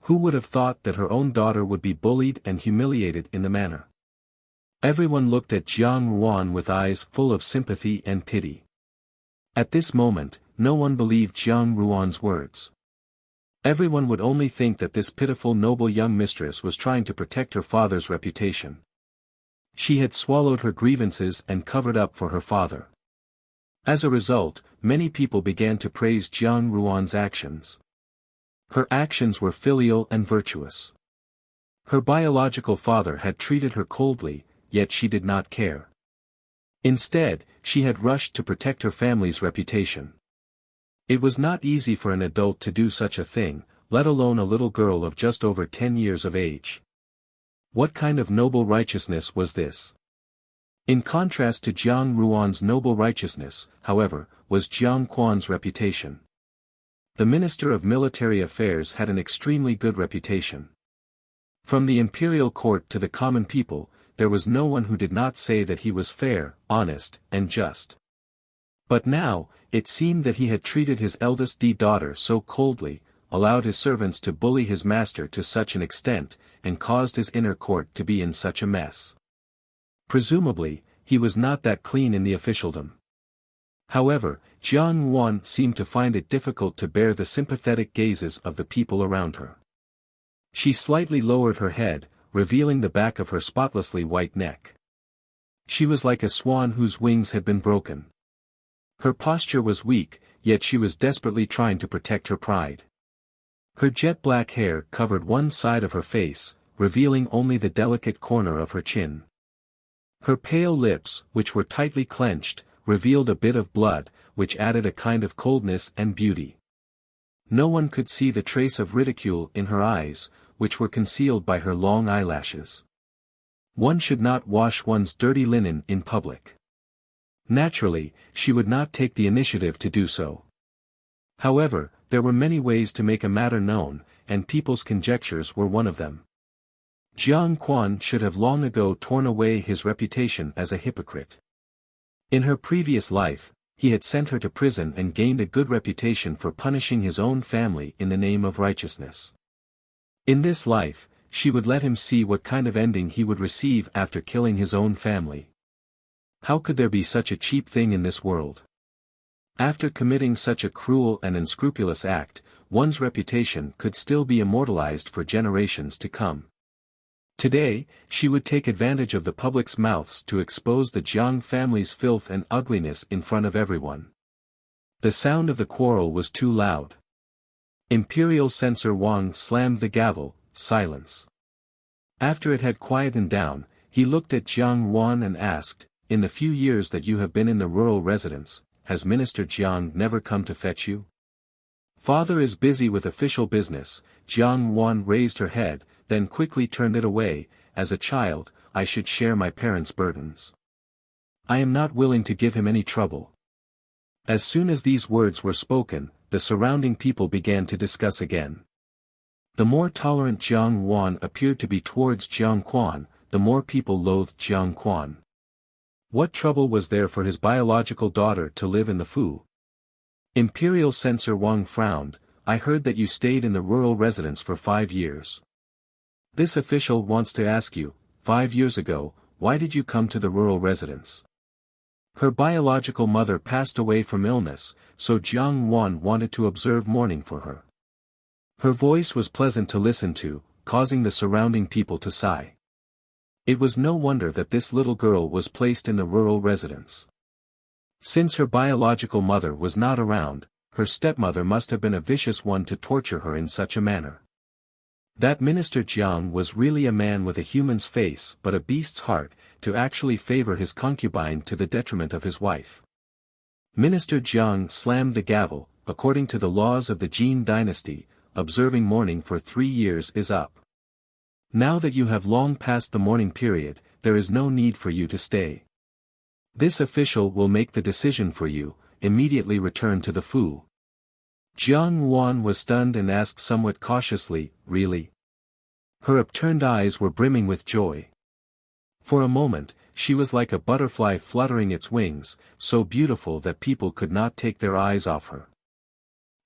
[SPEAKER 1] Who would have thought that her own daughter would be bullied and humiliated in the manner? Everyone looked at Jiang Ruan with eyes full of sympathy and pity. At this moment, no one believed Jiang Ruan's words. Everyone would only think that this pitiful noble young mistress was trying to protect her father's reputation. She had swallowed her grievances and covered up for her father. As a result, many people began to praise Jiang Ruan's actions. Her actions were filial and virtuous. Her biological father had treated her coldly, yet she did not care. Instead, she had rushed to protect her family's reputation. It was not easy for an adult to do such a thing, let alone a little girl of just over 10 years of age. What kind of noble righteousness was this? In contrast to Jiang Ruan's noble righteousness, however, was Jiang Quan's reputation. The Minister of Military Affairs had an extremely good reputation. From the imperial court to the common people, there was no one who did not say that he was fair, honest, and just. But now, it seemed that he had treated his eldest daughter so coldly, allowed his servants to bully his master to such an extent, and caused his inner court to be in such a mess. Presumably, he was not that clean in the officialdom. However, Jiang Ruan seemed to find it difficult to bear the sympathetic gazes of the people around her. She slightly lowered her head, revealing the back of her spotlessly white neck. She was like a swan whose wings had been broken. Her posture was weak, yet she was desperately trying to protect her pride. Her jet-black hair covered one side of her face, revealing only the delicate corner of her chin. Her pale lips, which were tightly clenched, revealed a bit of blood, which added a kind of coldness and beauty. No one could see the trace of ridicule in her eyes, which were concealed by her long eyelashes. One should not wash one's dirty linen in public. Naturally, she would not take the initiative to do so. However, there were many ways to make a matter known, and people's conjectures were one of them. Jiang Quan should have long ago torn away his reputation as a hypocrite. In her previous life, he had sent her to prison and gained a good reputation for punishing his own family in the name of righteousness. In this life, she would let him see what kind of ending he would receive after killing his own family. How could there be such a cheap thing in this world? After committing such a cruel and unscrupulous act, one's reputation could still be immortalized for generations to come. Today, she would take advantage of the public's mouths to expose the Jiang family's filth and ugliness in front of everyone. The sound of the quarrel was too loud. Imperial Censor Wang slammed the gavel. Silence. After it had quietened down, he looked at Jiang Ruan and asked, "In the few years that you have been in the rural residence, has Minister Jiang never come to fetch you?" "Father is busy with official business." Jiang Ruan raised her head, then quickly turned it away. "As a child, I should share my parents' burdens. I am not willing to give him any trouble." As soon as these words were spoken, the surrounding people began to discuss again. The more tolerant Jiang Ruan appeared to be towards Jiang Quan, the more people loathed Jiang Quan. What trouble was there for his biological daughter to live in the Fu? Imperial Censor Wang frowned. "I heard that you stayed in the rural residence for 5 years. This official wants to ask you, 5 years ago, why did you come to the rural residence?" Her biological mother passed away from illness, so Jiang Ruan wanted to observe mourning for her. Her voice was pleasant to listen to, causing the surrounding people to sigh. It was no wonder that this little girl was placed in the rural residence. Since her biological mother was not around, her stepmother must have been a vicious one to torture her in such a manner. That Minister Jiang was really a man with a human's face but a beast's heart, to actually favor his concubine to the detriment of his wife. Minister Jiang slammed the gavel. "According to the laws of the Jin dynasty, observing mourning for 3 years is up. Now that you have long passed the mourning period, there is no need for you to stay. This official will make the decision for you. Immediately return to the Fu." Jiang Ruan was stunned and asked somewhat cautiously, "Really?" Her upturned eyes were brimming with joy. For a moment, she was like a butterfly fluttering its wings, so beautiful that people could not take their eyes off her.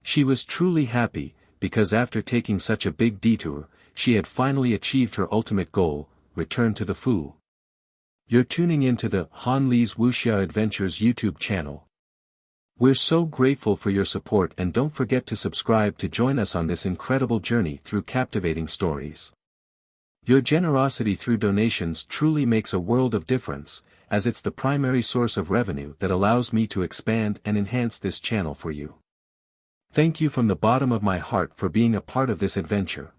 [SPEAKER 1] She was truly happy, because after taking such a big detour, she had finally achieved her ultimate goal, return to the Fu. You're tuning into the Han Li's Wuxia Adventures YouTube channel. We're so grateful for your support, and don't forget to subscribe to join us on this incredible journey through captivating stories. Your generosity through donations truly makes a world of difference, as it's the primary source of revenue that allows me to expand and enhance this channel for you. Thank you from the bottom of my heart for being a part of this adventure.